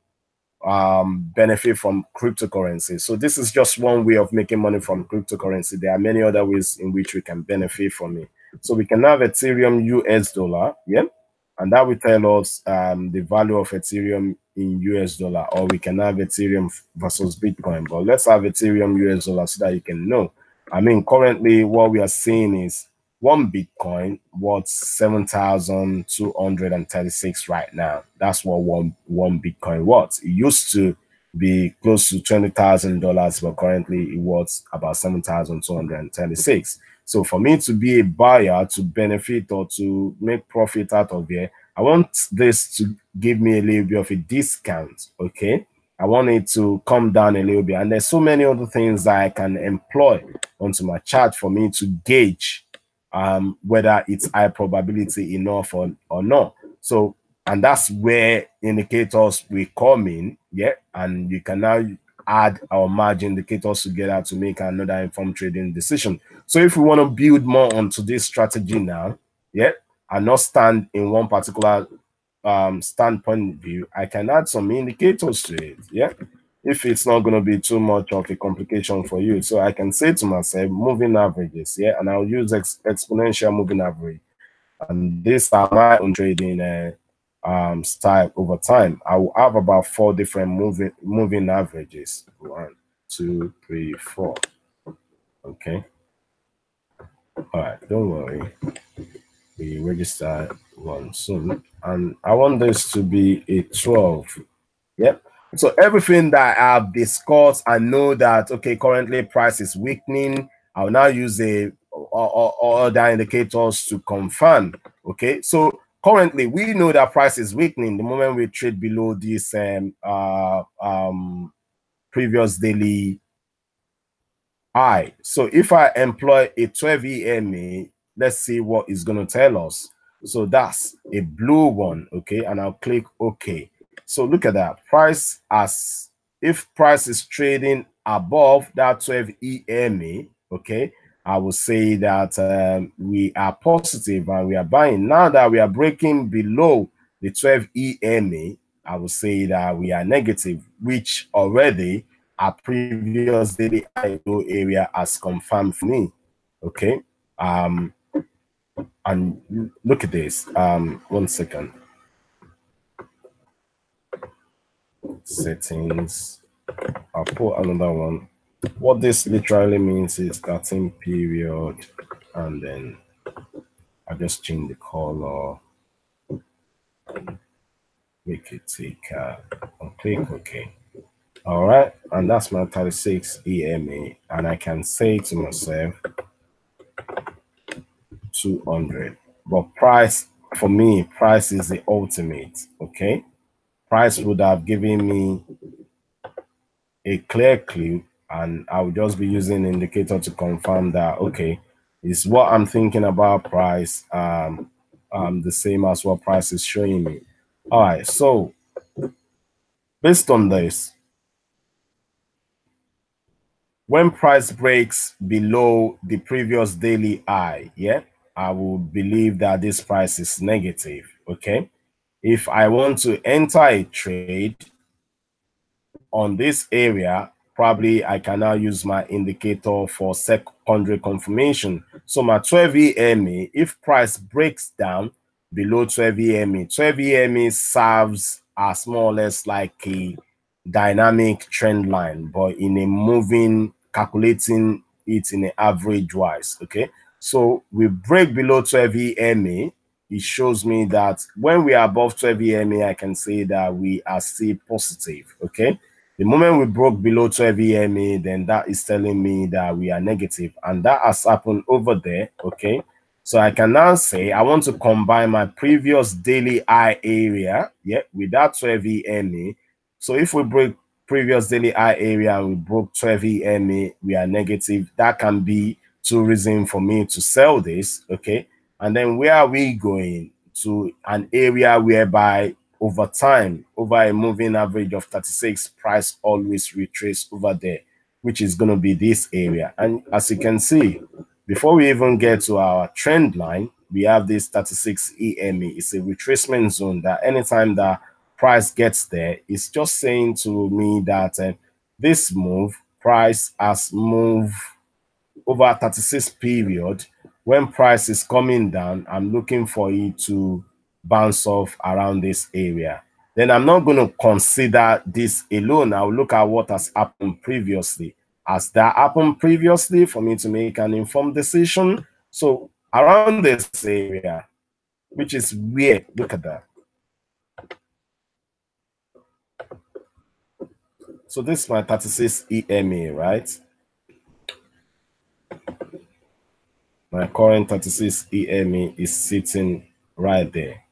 benefit from cryptocurrency. So this is just one way of making money from cryptocurrency. There are many other ways in which we can benefit from it. So we can have Ethereum US dollar, yeah, and that will tell us the value of Ethereum in US dollar, or we can have Ethereum versus Bitcoin. But let's have Ethereum US dollar so that you can know. I mean, currently what we are seeing is one Bitcoin worth 7,236 right now. That's what one Bitcoin worth. It used to be close to $20,000, but currently it worth about 7,236. So for me to be a buyer, to benefit or to make profit out of it, I want this to give me a little bit of a discount, okay? I want it to come down a little bit. And there's so many other things that I can employ onto my chart for me to gauge whether it's high probability enough or not. So, and that's where indicators will come in, yeah? And you can now add our margin indicators together to make another informed trading decision. So if we want to build more onto this strategy now, yeah, and not stand in one particular standpoint of view, I can add some indicators to it, yeah, if it's not going to be too much of a complication for you. So I can say to myself, moving averages, yeah, and I'll use exponential moving average. And these are my own trading style over time. I will have about 4 different moving averages. 1, 2, 3, 4. Okay. All right, don't worry. We register one soon, and I want this to be a 12. Yep. So everything that I've discussed, I know that, okay, currently price is weakening. I'll now use other indicators to confirm. Okay, so currently we know that price is weakening the moment we trade below this previous daily high. So if I employ a 12 EMA, let's see what it's going to tell us. So that's a blue one, okay, and I'll click OK. So look at that. Price, as if price is trading above that 12 EMA, okay, I will say that we are positive and we are buying. Now that we are breaking below the 12 EMA, I will say that we are negative, which already our previous daily high low area has confirmed for me. Okay. And look at this. 1 second. Settings. I'll put another one. What this literally means is starting period, and then I just change the color, make it take and click OK. All right, and that's my 36 EMA, and I can say to myself 200. But price, for me, price is the ultimate. Okay, price would have given me a clear clue, and I would just be using the indicator to confirm that, okay, is what I'm thinking about price the same as what price is showing me. All right, so based on this, when price breaks below the previous daily high, yeah, I will believe that this price is negative. Okay, if I want to enter a trade on this area, probably I can now use my indicator for secondary confirmation. So my 12 EMA, if price breaks down below 12 EMA, 12 EMA serves as more or less like a dynamic trend line, but in a moving, calculating it in an average wise. Okay, so we break below 12 EMA. It shows me that when we are above 12 EMA, I can say that we are still positive. Okay, the moment we broke below 12 EMA, then that is telling me that we are negative, and that has happened over there. Okay, so I can now say I want to combine my previous daily high area, yeah, with that 12 EMA. So if we break previous daily high area and we broke 12 EMA, we are negative. That can be 2 reasons for me to sell this. Okay, and then where are we going to an area whereby over time, over a moving average of 36, price always retrace over there, which is going to be this area. And as you can see, before we even get to our trend line, we have this 36 EMA. It's a retracement zone that anytime that price gets there, it's just saying to me that this move, price has moved over 36 period. When price is coming down, I'm looking for it to bounce off around this area. Then I'm not going to consider this alone. I'll look at what has happened previously. Has that happened previously for me to make an informed decision? So around this area, which is weird, look at that. So this is my 36 EMA, right? My current 36 EMA is sitting right there.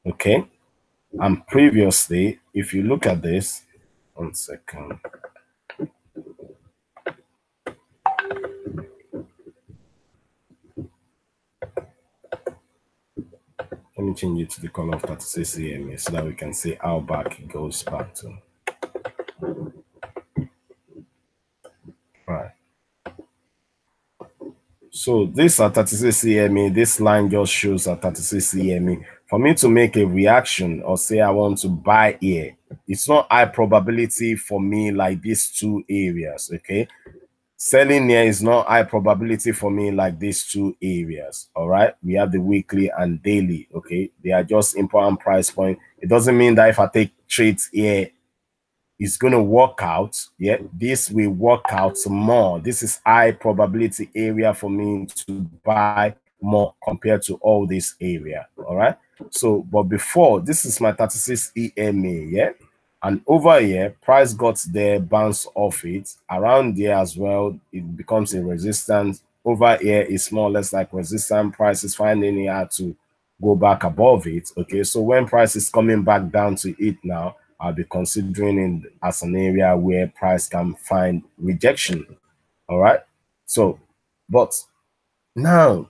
Okay. And previously, if you look at this, 1 second. Let me change it to the color of 36 EMA so that we can see how back it goes back to. Right. So this at 36 EMA, this line just shows at 36 EMA. For me to make a reaction or say I want to buy here, it's not high probability for me like these two areas, okay? Selling here is not high probability for me like these two areas, all right? We have the weekly and daily, okay? They are just important price point. It doesn't mean that if I take trades here, it's going to work out. Yeah, this will work out more. This is high probability area for me to buy more compared to all this area, all right? So, but before, this is my 36 EMA, yeah? And over here, price got there, bounce off it. Around there as well, it becomes a resistance. Over here is more or less like resistance. Price is finding it hard to go back above it, okay? So when price is coming back down to it now, I'll be considering it as an area where price can find rejection, all right? So, but now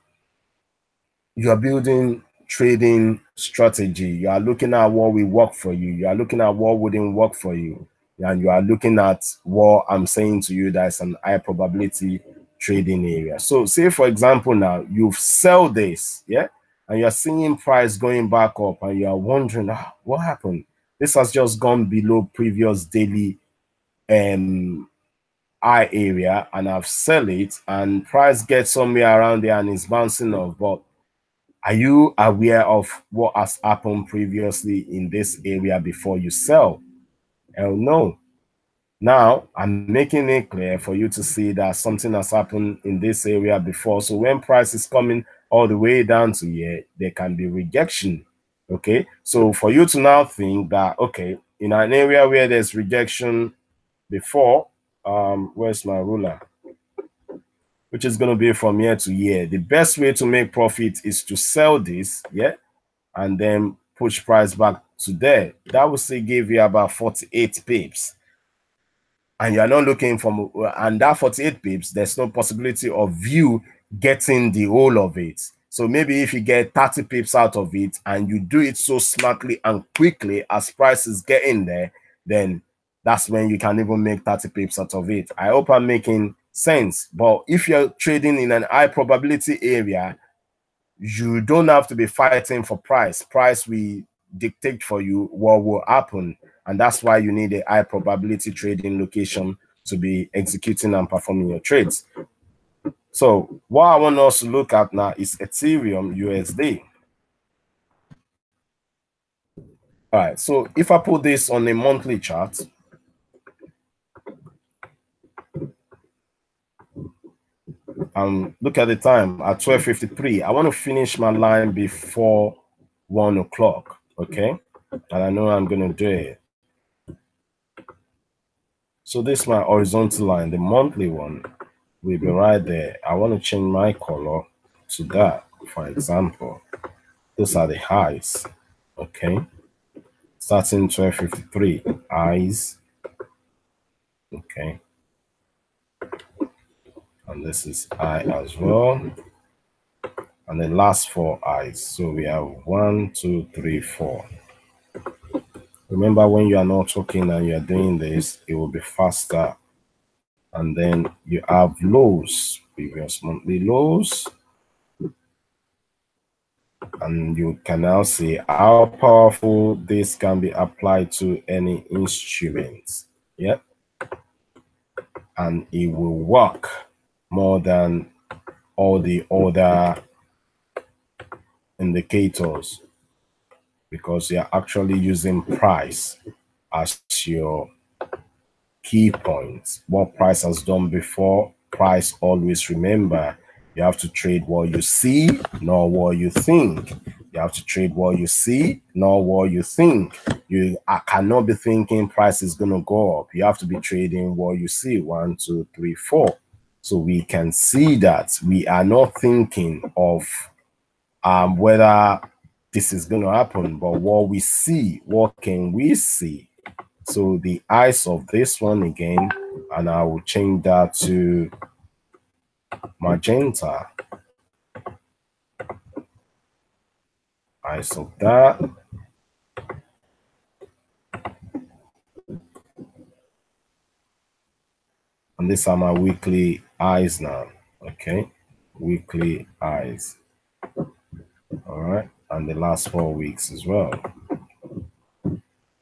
you are building trading strategy. You are looking at what will work for you. You are looking at what wouldn't work for you. And you are looking at what I'm saying to you that's an high probability trading area. So say, for example, now you've sell this, yeah? And you're seeing price going back up and you're wondering, what happened? This has just gone below previous daily high area and I've sell it and price gets somewhere around there and it's bouncing off. But are you aware of what has happened previously in this area before you sell? Hell no. Now, I'm making it clear for you to see that something has happened in this area before. So when price is coming all the way down to here, there can be rejection. Okay, so for you to now think that, okay, in an area where there's rejection before, where's my ruler? Which is going to be from year to year. The best way to make profit is to sell this, yeah, and then push price back to there. That will say give you about 48 pips. And you're not looking for, and that 48 pips, there's no possibility of you getting the whole of it. So maybe if you get 30 pips out of it and you do it so smartly and quickly as price is getting there, then that's when you can even make 30 pips out of it. I hope I'm making sense. But if you're trading in an high probability area, you don't have to be fighting for price. Price will dictate for you what will happen. And that's why you need a high probability trading location to be executing and performing your trades. So what I want us to look at now is Ethereum USD. All right, so if I put this on a monthly chart, look at the time at 12:53. I want to finish my line before 1 o'clock, okay? And I know I'm going to do it. So this is my horizontal line, the monthly one will be right there. I want to change my color to that, for example. Those are the highs, okay? Starting 12:53, highs, okay? And this is high as well. and the last 4 eyes. So we have 1, 2, 3, 4. Remember, when you are not talking and you are doing this, it will be faster. And then you have lows, previous monthly lows. And you can now see how powerful this can be applied to any instrument. Yeah. And it will work more than all the other indicators, because you're actually using price as your key points. What price has done before, price always remember, you have to trade what you see, not what you think. You have to trade what you see, not what you think. You cannot be thinking price is going to go up. You have to be trading what you see. 1, 2, 3, 4. So we can see that we are not thinking of whether this is going to happen, but what we see, what can we see? So the eyes of this one again, and I will change that to magenta. Eyes of that. And these are my weekly eyes now. Okay. Weekly eyes. All right. And the last 4 weeks as well.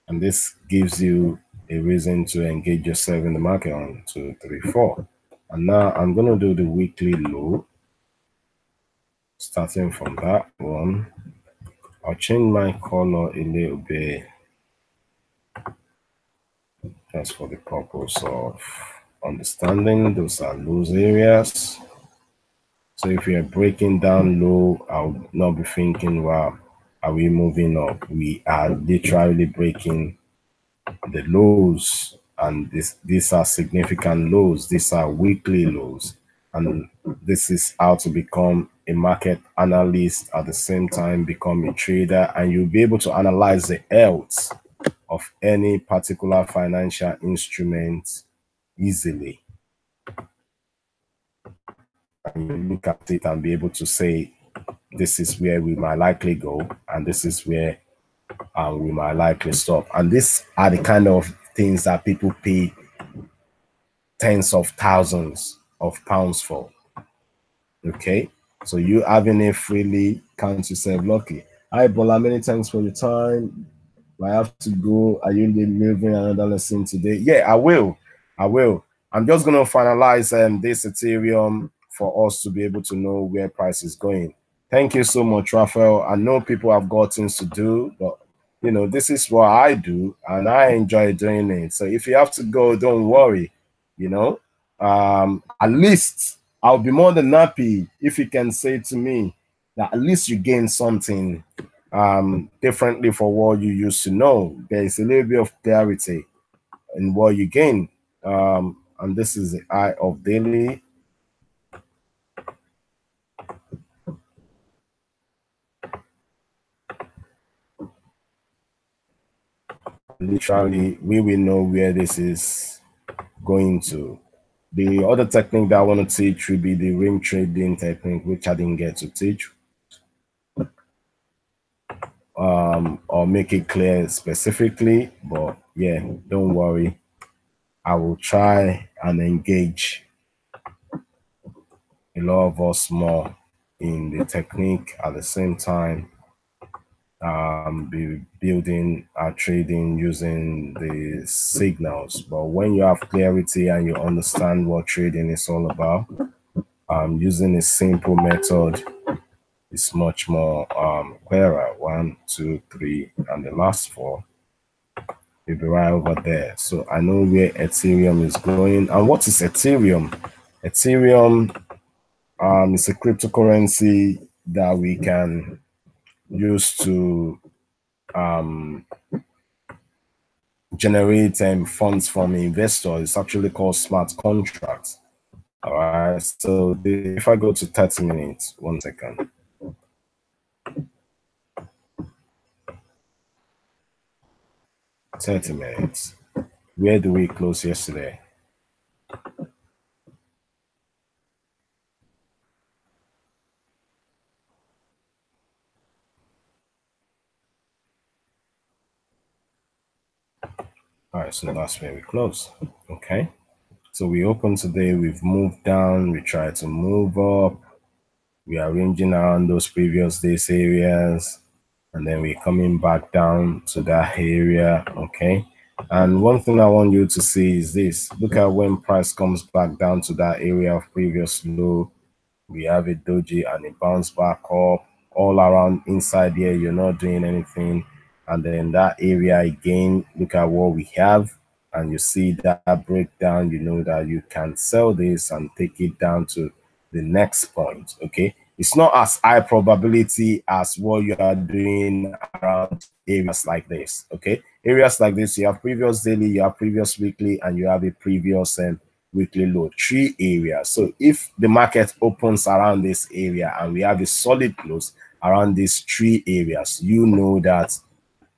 And this gives you a reason to engage yourself in the market on 2, 3, 4. And now I'm going to do the weekly low. Starting from that one, I'll change my color a little bit just for the purpose of understanding. Those are loose areas. So if you're breaking down low, I'll not be thinking, well, are we moving up? We are literally breaking the lows, and these are significant lows. These are weekly lows. And this is how to become a market analyst, at the same time become a trader, and you'll be able to analyze the health of any particular financial instrument easily. And you look at it and be able to say, this is where we might likely go, and this is where we might likely stop. And these are the kind of things that people pay tens of thousands of pounds for. Okay, so you having it freely counts yourself lucky. Hi Bola, many thanks for your time. I have to go. Are you delivering another lesson today? Yeah, I will. I'm just going to finalize this Ethereum for us to be able to know where price is going. Thank you so much, Raphael. I know people have got things to do, but you know, this is what I do and I enjoy doing it. So if you have to go, don't worry. You know, at least I'll be more than happy if you can say to me that at least you gain something differently for what you used to know. There is a little bit of clarity in what you gain. And this is the eye of daily. Literally, we will know where this is going to. The other technique that I want to teach will be the ring trading technique, which I didn't get to teach. Or make it clear specifically, but yeah, don't worry. I will try and engage a lot of us more in the technique at the same time. Be building our trading using the signals. But when you have clarity and you understand what trading is all about, using a simple method is much more clearer. 1, 2, 3, and the last 4 will be right over there. So I know where Ethereum is going. And what is Ethereum? Ethereum is a cryptocurrency that we can use to generate funds from investors. It's actually called smart contracts. All right. So if I go to 30 minutes, 1 second. $30 minutes. Where do we close yesterday? All right, so that's where we close. Okay. So we open today, we've moved down, we try to move up, we are ranging around those previous days areas, and then we're coming back down to that area. Okay. And one thing I want you to see is this. Look at when price comes back down to that area of previous low, we have a doji and it bounced back up all around inside here. You're not doing anything, and then that area again, look at what we have, and you see that breakdown. You know that you can sell this and take it down to the next point. Okay, it's not as high probability as what you are doing around areas like this. Okay, areas like this, you have previous daily, you have previous weekly, and you have a previous weekly low, 3 areas. So if the market opens around this area and we have a solid close around these 3 areas, you know that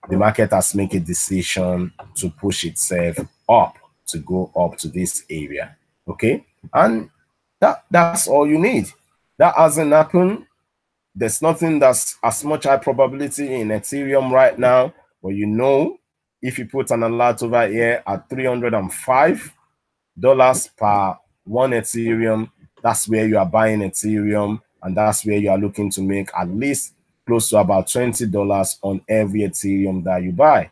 the market has made a decision to push itself up, to go up to this area. Okay, and that's all you need. That hasn't happened. There's nothing that's as much high probability in Ethereum right now, but you know, if you put an alert over here at $305 per 1 Ethereum, that's where you are buying Ethereum, and that's where you are looking to make at least close to about $20 on every Ethereum that you buy.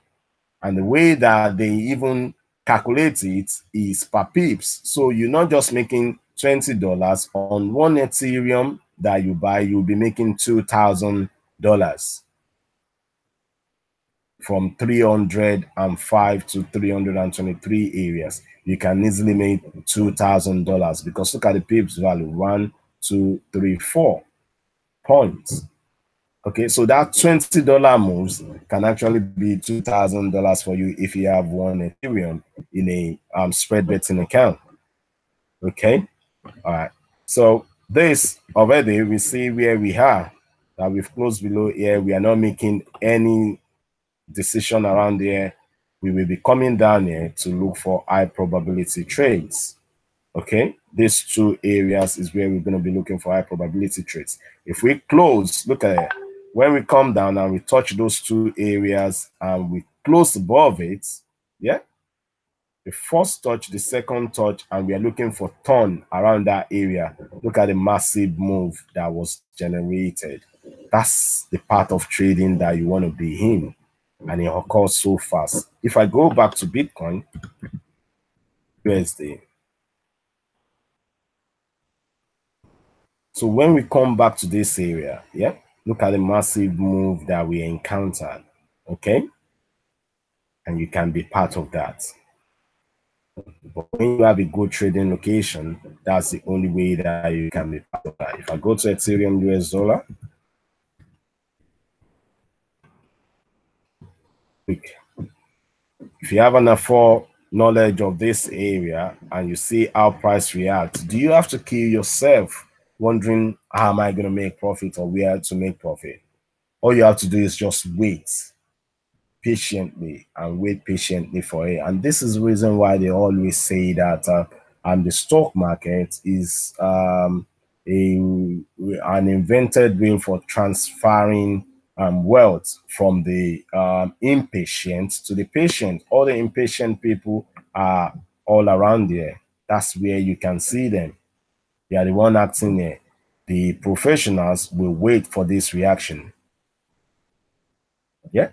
And the way that they even calculate it is per pips. So you're not just making $20 on 1 Ethereum that you buy, you'll be making $2,000 from 305 to 323 areas. You can easily make $2,000 because look at the pips value, 1, 2, 3, 4 points. Okay, so that $20 moves can actually be $2,000 for you if you have 1 Ethereum in a spread betting account. Okay, all right. So this already, we see where we are, that we've closed below here. We are not making any decision around here. We will be coming down here to look for high probability trades. Okay, these 2 areas is where we're going to be looking for high probability trades. If we close, look at it. When we come down and we touch those 2 areas and we close above it, yeah, the first touch, the second touch, and we are looking for turn around that area. Look at the massive move that was generated. That's the part of trading that you want to be in, and it occurs so fast. If I go back to Bitcoin, USD. So when we come back to this area, yeah, look at the massive move that we encountered, okay? And you can be part of that. But when you have a good trading location, that's the only way that you can be part of that. If I go to Ethereum US dollar, quick. If you have enough knowledge of this area and you see how price reacts, do you have to kill yourself wondering how am I going to make profit or where to make profit? All you have to do is just wait patiently and wait patiently for it. And this is the reason why they always say that the stock market is an invented way for transferring wealth from the impatient to the patient. All the impatient people are all around there. That's where you can see them. They are the one acting there. The professionals will wait for this reaction. Yeah,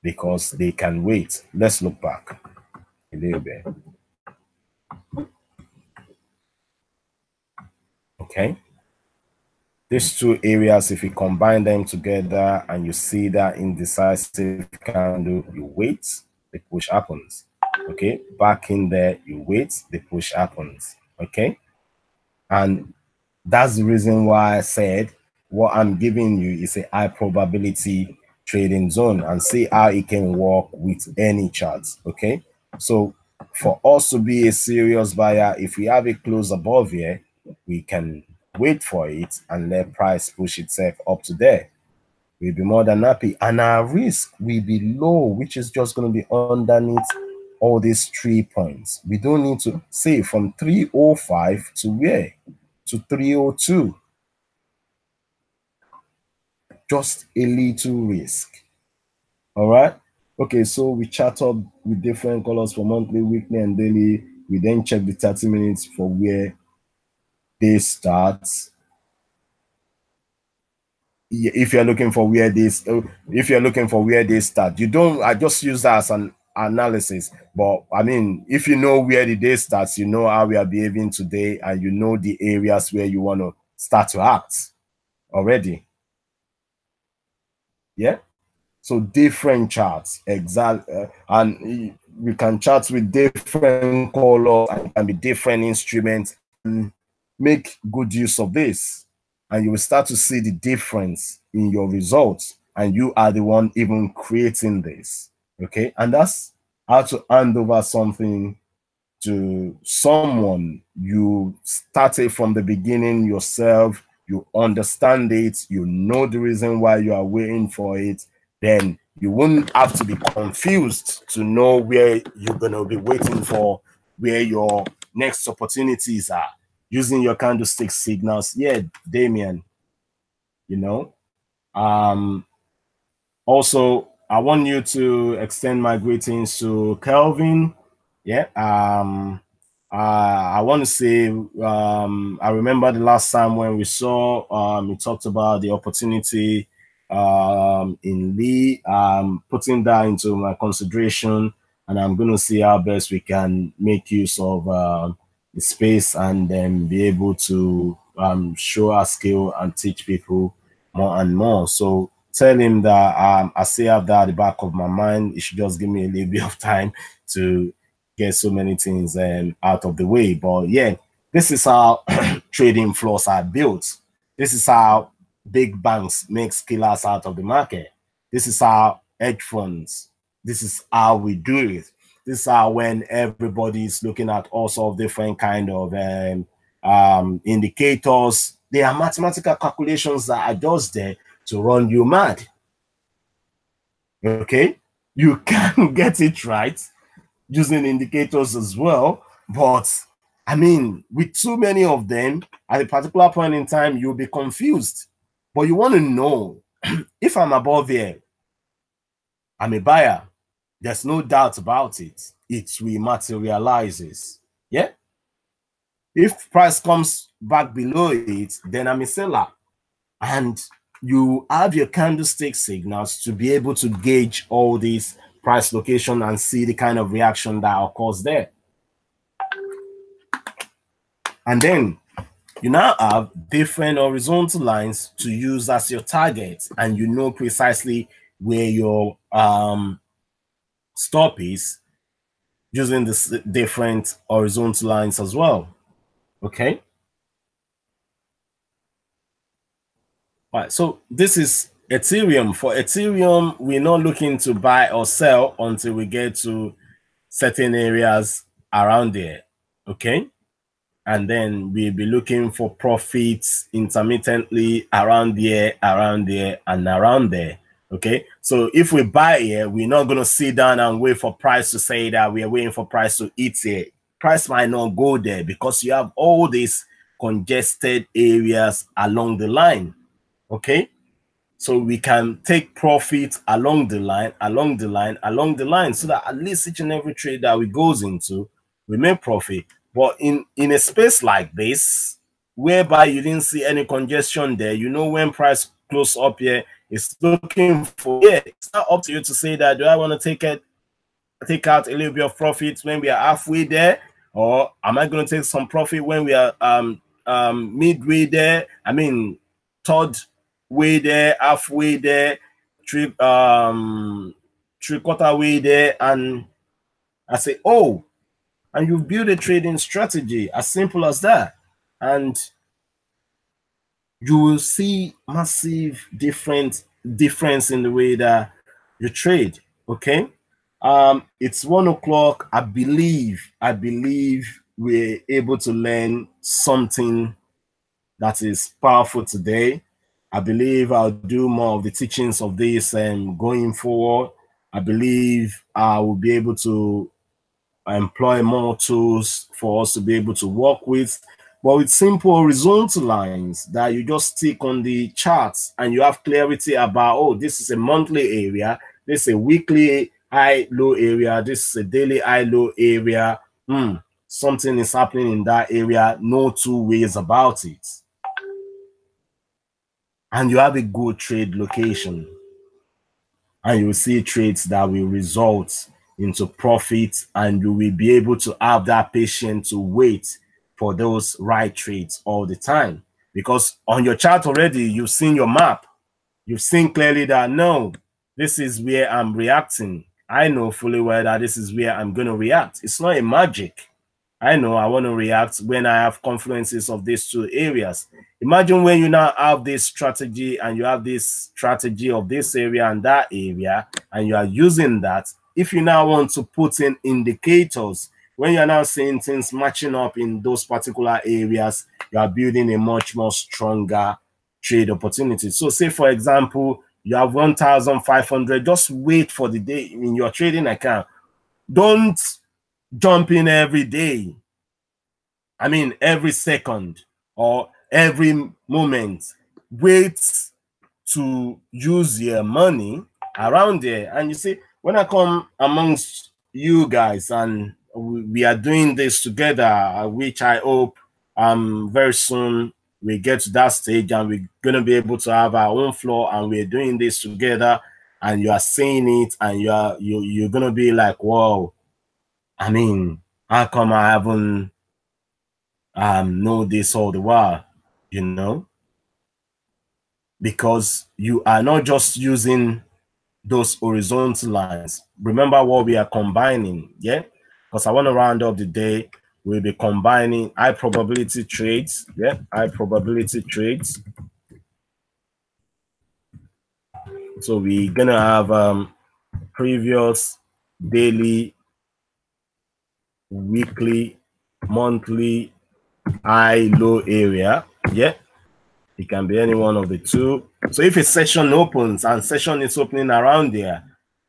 because they can wait. Let's look back a little bit. Okay. These 2 areas, if you combine them together and you see that indecisive candle, you wait, the push happens. Okay. Back in there, you wait, the push happens. Okay. And that's the reason why I said what I'm giving you is a high probability trading zone, and see how it can work with any charts. Okay, so for us to be a serious buyer, if we have a close above here, we can wait for it and let price push itself up to there. We'll be more than happy, and our risk will be low, which is just going to be underneath all these 3 points. We don't need to say from 305 to where? To 302. Just a little risk. All right. Okay, so we chart up with different colors for monthly, weekly, and daily. We then check the 30 minutes for where they start. If you're looking for where this, if you're looking for where they start, you don't, I just use that as an analysis. But I mean, if you know where the day starts, you know how we are behaving today, and you know the areas where you want to start to act already. Yeah. So different charts, exactly, and we can chart with different colors and can be different instruments. And make good use of this, and you will start to see the difference in your results. And you are the one even creating this. Okay, and that's how to hand over something to someone. You started from the beginning yourself, you understand it, you know the reason why you are waiting for it, then you wouldn't have to be confused to know where you're going to be waiting for, where your next opportunities are, using your candlestick signals. Yeah, Damien, you know. Also, I want you to extend my greetings to Kelvin. Yeah. I want to say, I remember the last time when we saw, we talked about the opportunity in Lee, putting that into my consideration, and I'm going to see how best we can make use of the space, and then be able to show our skill and teach people more and more. So tell him that I still have that at the back of my mind. He should just give me a little bit of time to get so many things out of the way. But yeah, this is how trading floors are built. This is how big banks make killers out of the market. This is how hedge funds, this is how we do it. This is how, when everybody is looking at all sorts of different kind of indicators, there are mathematical calculations that are just there to run you mad. Okay, you can get it right using indicators as well, but I mean, with too many of them at a particular point in time, you'll be confused. But you want to know, if I'm above here, I'm a buyer. There's no doubt about it. It rematerializes. Yeah. If price comes back below it, then I'm a seller. And you have your candlestick signals to be able to gauge all these price location and see the kind of reaction that occurs there. And then you now have different horizontal lines to use as your target, and you know precisely where your stop is using this different horizontal lines as well. Okay. All right, so this is Ethereum. For Ethereum, we're not looking to buy or sell until we get to certain areas around there. Okay. And then we'll be looking for profits intermittently around there, and around there. Okay, so if we buy here, we're not going to sit down and wait for price to say that we are waiting for price to eat here. Price might not go there because you have all these congested areas along the line. Okay, so we can take profit along the line, so that at least each and every trade that we goes into, we make profit. But in a space like this, whereby you didn't see any congestion there, you know, when price close up here, it's looking for, yeah, it's not up to you to say that, do I want to take out a little bit of profit when we are halfway there, or am I going to take some profit when we are midway there? I mean, third way there, halfway there, three-quarter way there, and I say, oh, and you've built a trading strategy as simple as that, and you will see massive difference in the way that you trade. Okay. It's 1 o'clock. I believe we're able to learn something that is powerful today. I believe I'll do more of the teachings of this and going forward. I believe I will be able to employ more tools for us to be able to work with, but with simple horizontal lines that you just stick on the charts, and you have clarity about, oh, this is a monthly area, this is a weekly high low area. This is a daily high low area. Something is happening in that area. No two ways about it. And you have a good trade location, and you will see trades that will result into profit, and you will be able to have that patience to wait for those right trades all the time. Because on your chart already, you've seen your map. You've seen clearly that, no, this is where I'm reacting. I know fully well that this is where I'm going to react. It's not a magic. I know I want to react when I have confluences of these two areas. Imagine when you now have this strategy, and you have this strategy of this area and that area, and you are using that. If you now want to put in indicators, when you're now seeing things matching up in those particular areas, you are building a much more stronger trade opportunity. So say, for example, you have 1,500, just wait for the day in your trading account. Don't jump in every day. I mean, every second or every moment. Wait to use your money around there. And you see, when I come amongst you guys and we are doing this together, which I hope very soon we get to that stage and we're going to be able to have our own floor, and we're doing this together, and you are saying it, and you're going to be like, whoa, I mean, how come I haven't know this all the while, you know? Because you are not just using those horizontal lines. Remember what we are combining, yeah? Because I want to round up the day. We'll be combining high probability trades, yeah? High probability trades. So we're gonna have previous, daily, weekly, monthly, high, low area, yeah? It can be any one of the two. So if a session opens and session is opening around there,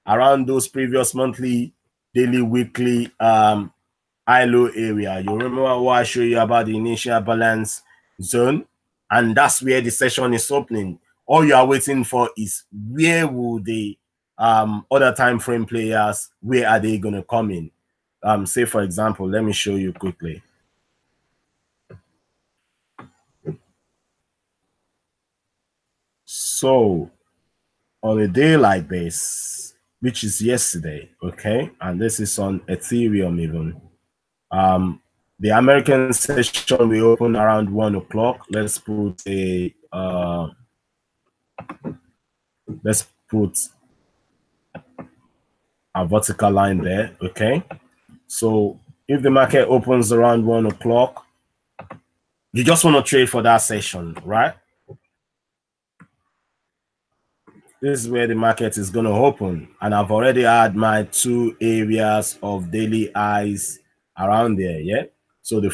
around those previous monthly, daily, weekly, high low area, you remember what I showed you about the initial balance zone, and that's where the session is opening. All you are waiting for is where will the other time frame players, where are they going to come in? Say for example, let me show you quickly. So on a day like this, which is yesterday, okay, and this is on Ethereum even, the American session will open around 1 o'clock. Let's put a vertical line there, okay? So if the market opens around 1 o'clock, you just want to trade for that session, right? This is where the market is going to open, and I've already had my two areas of daily highs around there, yeah? So the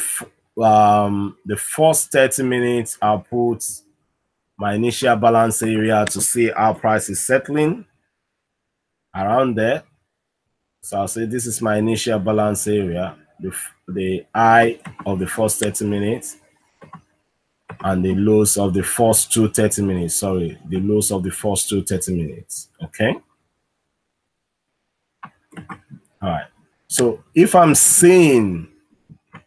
first 30 minutes, I'll put my initial balance area to see how price is settling around there. So I'll say this is my initial balance area, the high of the first 30 minutes and the lows of the first 30 minutes. Sorry, the lows of the first 30 minutes. Okay. All right. So if I'm seeing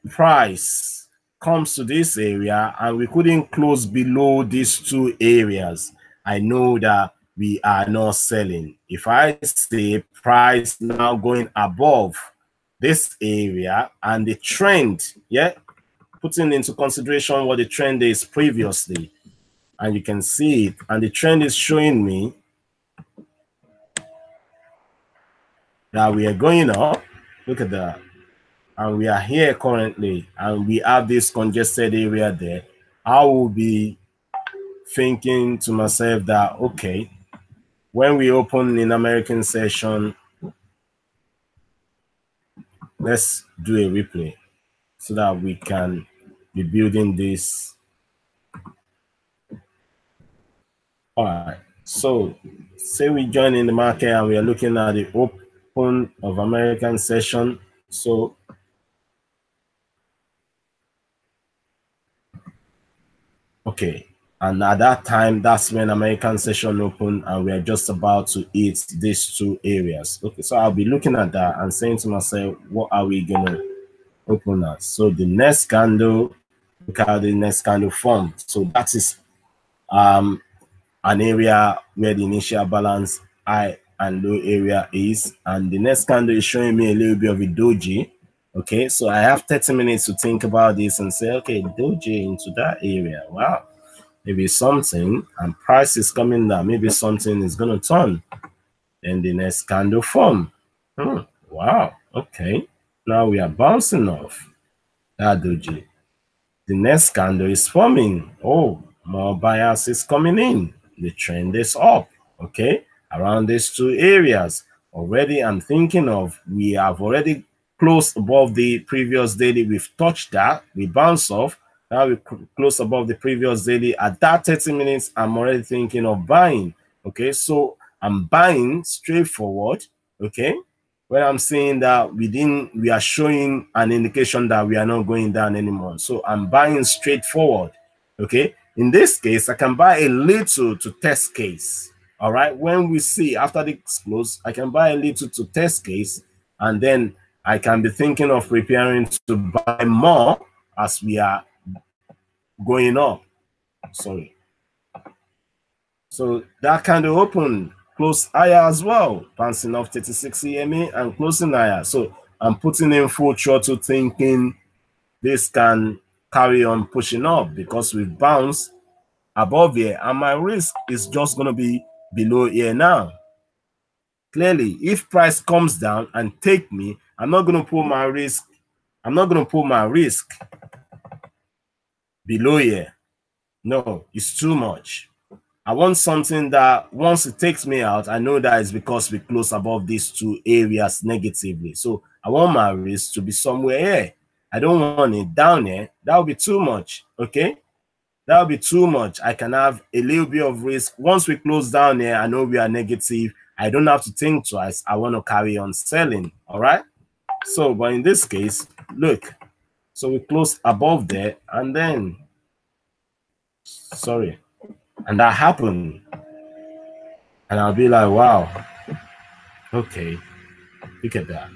price comes to this area and we couldn't close below these two areas, I know that we are not selling. If I see price now going above this area and the trend, yeah, putting into consideration what the trend is previously, and you can see it, and the trend is showing me that we are going up. Look at that. And we are here currently, and we have this congested area there. I will be thinking to myself that, okay, when we open in American session, let's do a replay so that we can be building this. All right. So say we join in the market and we are looking at the open of American session. So okay, And at that time, that's when American session opened, and we are just about to hit these two areas. Okay, so I'll be looking at that and saying to myself, what are we gonna open at? So the next candle, look at the next candle form. So that is an area where the initial balance high and low area is, and the next candle is showing me a little bit of a doji. Okay, so I have 30 minutes to think about this and say, okay, doji into that area. Wow, maybe something, and price is coming down, maybe something is going to turn. Then the next candle form. Wow, okay, now we are bouncing off that doji. The next candle is forming. Oh, more buyers is coming in. The trend is up. Okay, around these two areas already. I'm thinking of, we have already closed above the previous daily. We've touched that, we bounce off. Now we close above the previous daily. At that 30 minutes, I'm already thinking of buying. Okay, so I'm buying straightforward. Okay, when I'm saying that we are showing an indication that we are not going down anymore. So I'm buying straightforward. Okay, in this case, I can buy a little to test case. All right, when we see after this close, I can buy a little to test case, and then I can be thinking of preparing to buy more as we are going up. Sorry. So that kind of open, close higher as well, bouncing off 36 EMA and closing higher. So I'm putting in full throttle, thinking this can carry on pushing up because we've bounced above here, and my risk is just going to be below here now. Clearly, if price comes down and take me, I'm not going to put my risk. I'm not going to put my risk below here. No, it's too much. I want something that once it takes me out, I know that it's because we close above these two areas negatively. So I want my risk to be somewhere here. I don't want it down here. That would be too much. Okay, that would be too much. I can have a little bit of risk. Once we close down here, I know we are negative. I don't have to think twice. I want to carry on selling. All right. So, but in this case, look. So we close above there, and then, sorry, and that happened. And I'll be like, wow, okay, look at that.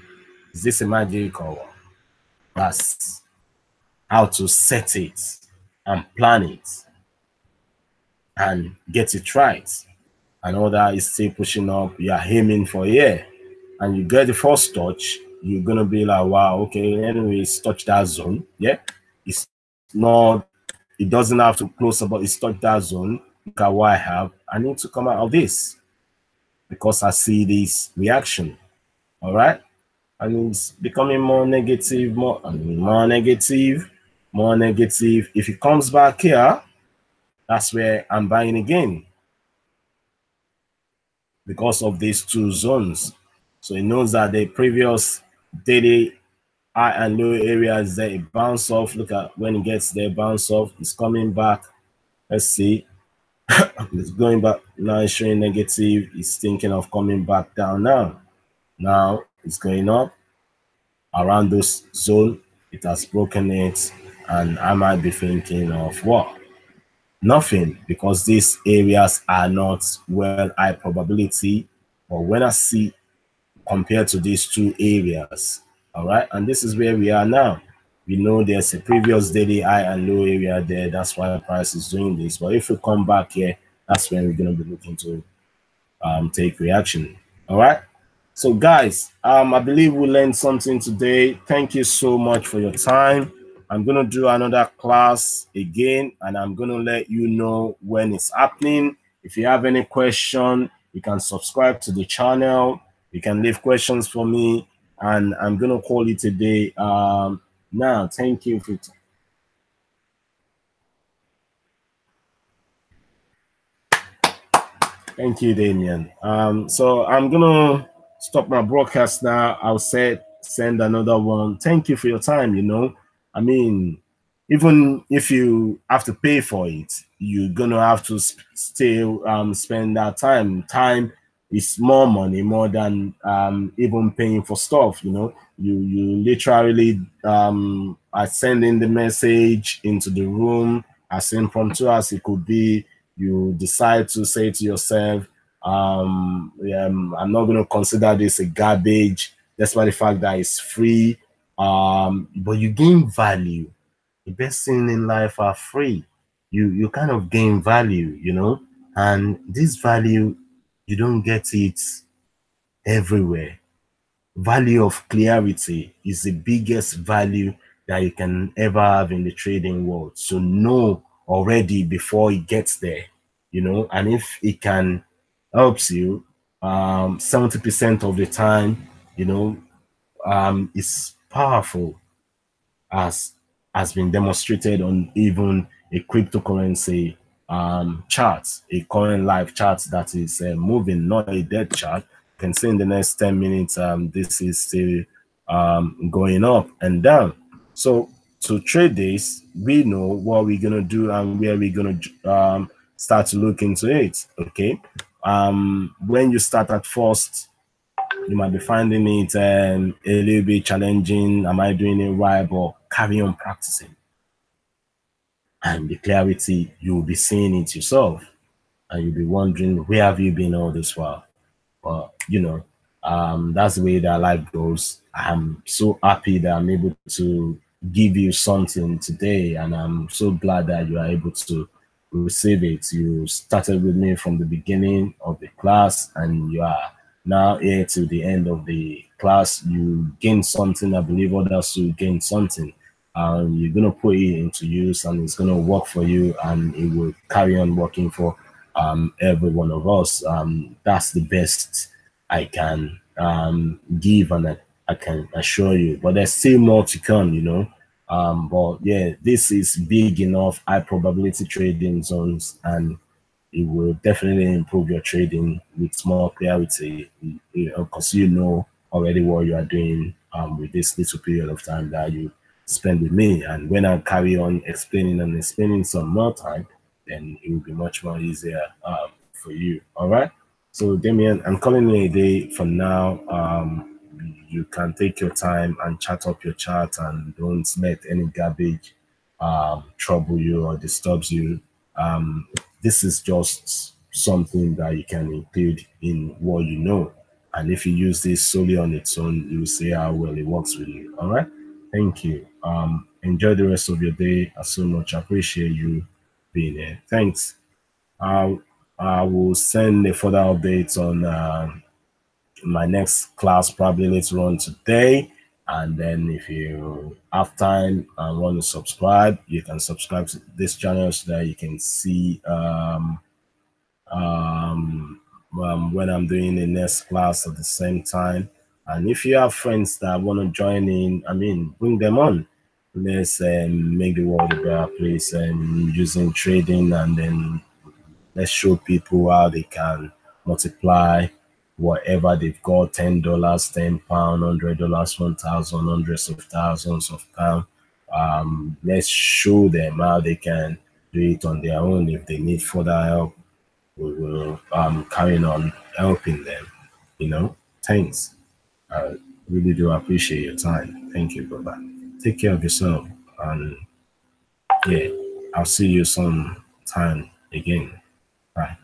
Is this a magic or that's how to set it and plan it and get it right? And all that is still pushing up. You're aiming for here, and you get the first touch, you're gonna be like, wow, okay, anyways, touch that zone. Yeah, it's not, it doesn't have to close about, it's touch that zone. Look at what I have. I need to come out of this because I see this reaction. All right, and it's becoming more negative, more negative, more negative. If it comes back here, that's where I'm buying again because of these two zones. So it knows that the previous daily high and low areas there, it bounce off. Look at when it gets there, bounce off. It's coming back. Let's see. It's going back now. It's showing negative. It's thinking of coming back down now. Now it's going up around this zone. It has broken it, and I might be thinking of what? Nothing, because these areas are not well high probability. But when I see compared to these two areas, all right, and this is where we are now. We know there's a previous daily high and low area there. That's why the price is doing this. But if we come back here, that's when we're going to be looking to take reaction. All right. So guys, I believe we learned something today. Thank you so much for your time. I'm going to do another class again, and I'm going to let you know when it's happening. If you have any question, you can subscribe to the channel. You can leave questions for me, and I'm going to call it a day. Now, thank you for Thank you, Damien. So I'm gonna stop my broadcast now. I'll send another one. Thank you for your time. You know, I mean, even if you have to pay for it, you're gonna have to still spend that time. Time is more money, more than even paying for stuff. You know, you literally I send in the message into the room. as impromptu as it could be, you decide to say to yourself, I'm not going to consider this a garbage, despite the fact that it's free. But you gain value. The best thing in life are free. You kind of gain value, you know, and this value, you don't get it everywhere. Value of clarity is the biggest value that you can ever have in the trading world. So know already before it gets there, you know, and if it can helps you 70% of the time, you know, it's powerful, as has been demonstrated on even a cryptocurrency chart, a current live chart that is moving, not a dead chart. You can see in the next 10 minutes, this is still going up and down. So to trade this, we know what we're going to do and where we're going to start to look into it. Okay. When you start at first, you might be finding it a little bit challenging. Am I doing it right? But carry on practicing. And the clarity, you'll be seeing it yourself. And you'll be wondering, where have you been all this while? But, you know, that's the way that life goes. I'm so happy that I'm able to give you something today. And I'm so glad that you are able to receive it. You started with me from the beginning of the class, and you are now here to the end of the class. You gain something. I believe others will gain something. You're going to put it into use, and it's going to work for you, and it will carry on working for every one of us. That's the best I can give, and I can assure you. But there's still more to come, you know. But yeah, this is big enough, high probability trading zones, and it will definitely improve your trading with more clarity, you know, because you know already what you are doing with this little period of time that you spend with me. And when I carry on explaining and explaining some more time, then it will be much more easier for you. All right. So Damien, I'm calling it a day for now. You can take your time and chat up your chart, and don't let any garbage trouble you or disturbs you. This is just something that you can include in what you know. And if you use this solely on its own, you will see how well it works with you. All right. Thank you. Enjoy the rest of your day. I so much appreciate you being here. Thanks. I will send a further update on my next class probably later on today. And then if you have time and want to subscribe, you can subscribe to this channel so that you can see when I'm doing the next class at the same time. And if you have friends that want to join in, I mean, bring them on. Let's make the world a better place using trading, and then let's show people how they can multiply whatever they've got, $10, £10, $100, 1,000, hundreds of thousands of pounds. Let's show them how they can do it on their own. If they need further help, we will carry on helping them, you know. Thanks. I really do appreciate your time. Thank you. Bye-bye. Take care of yourself, and yeah, I'll see you sometime again. Bye.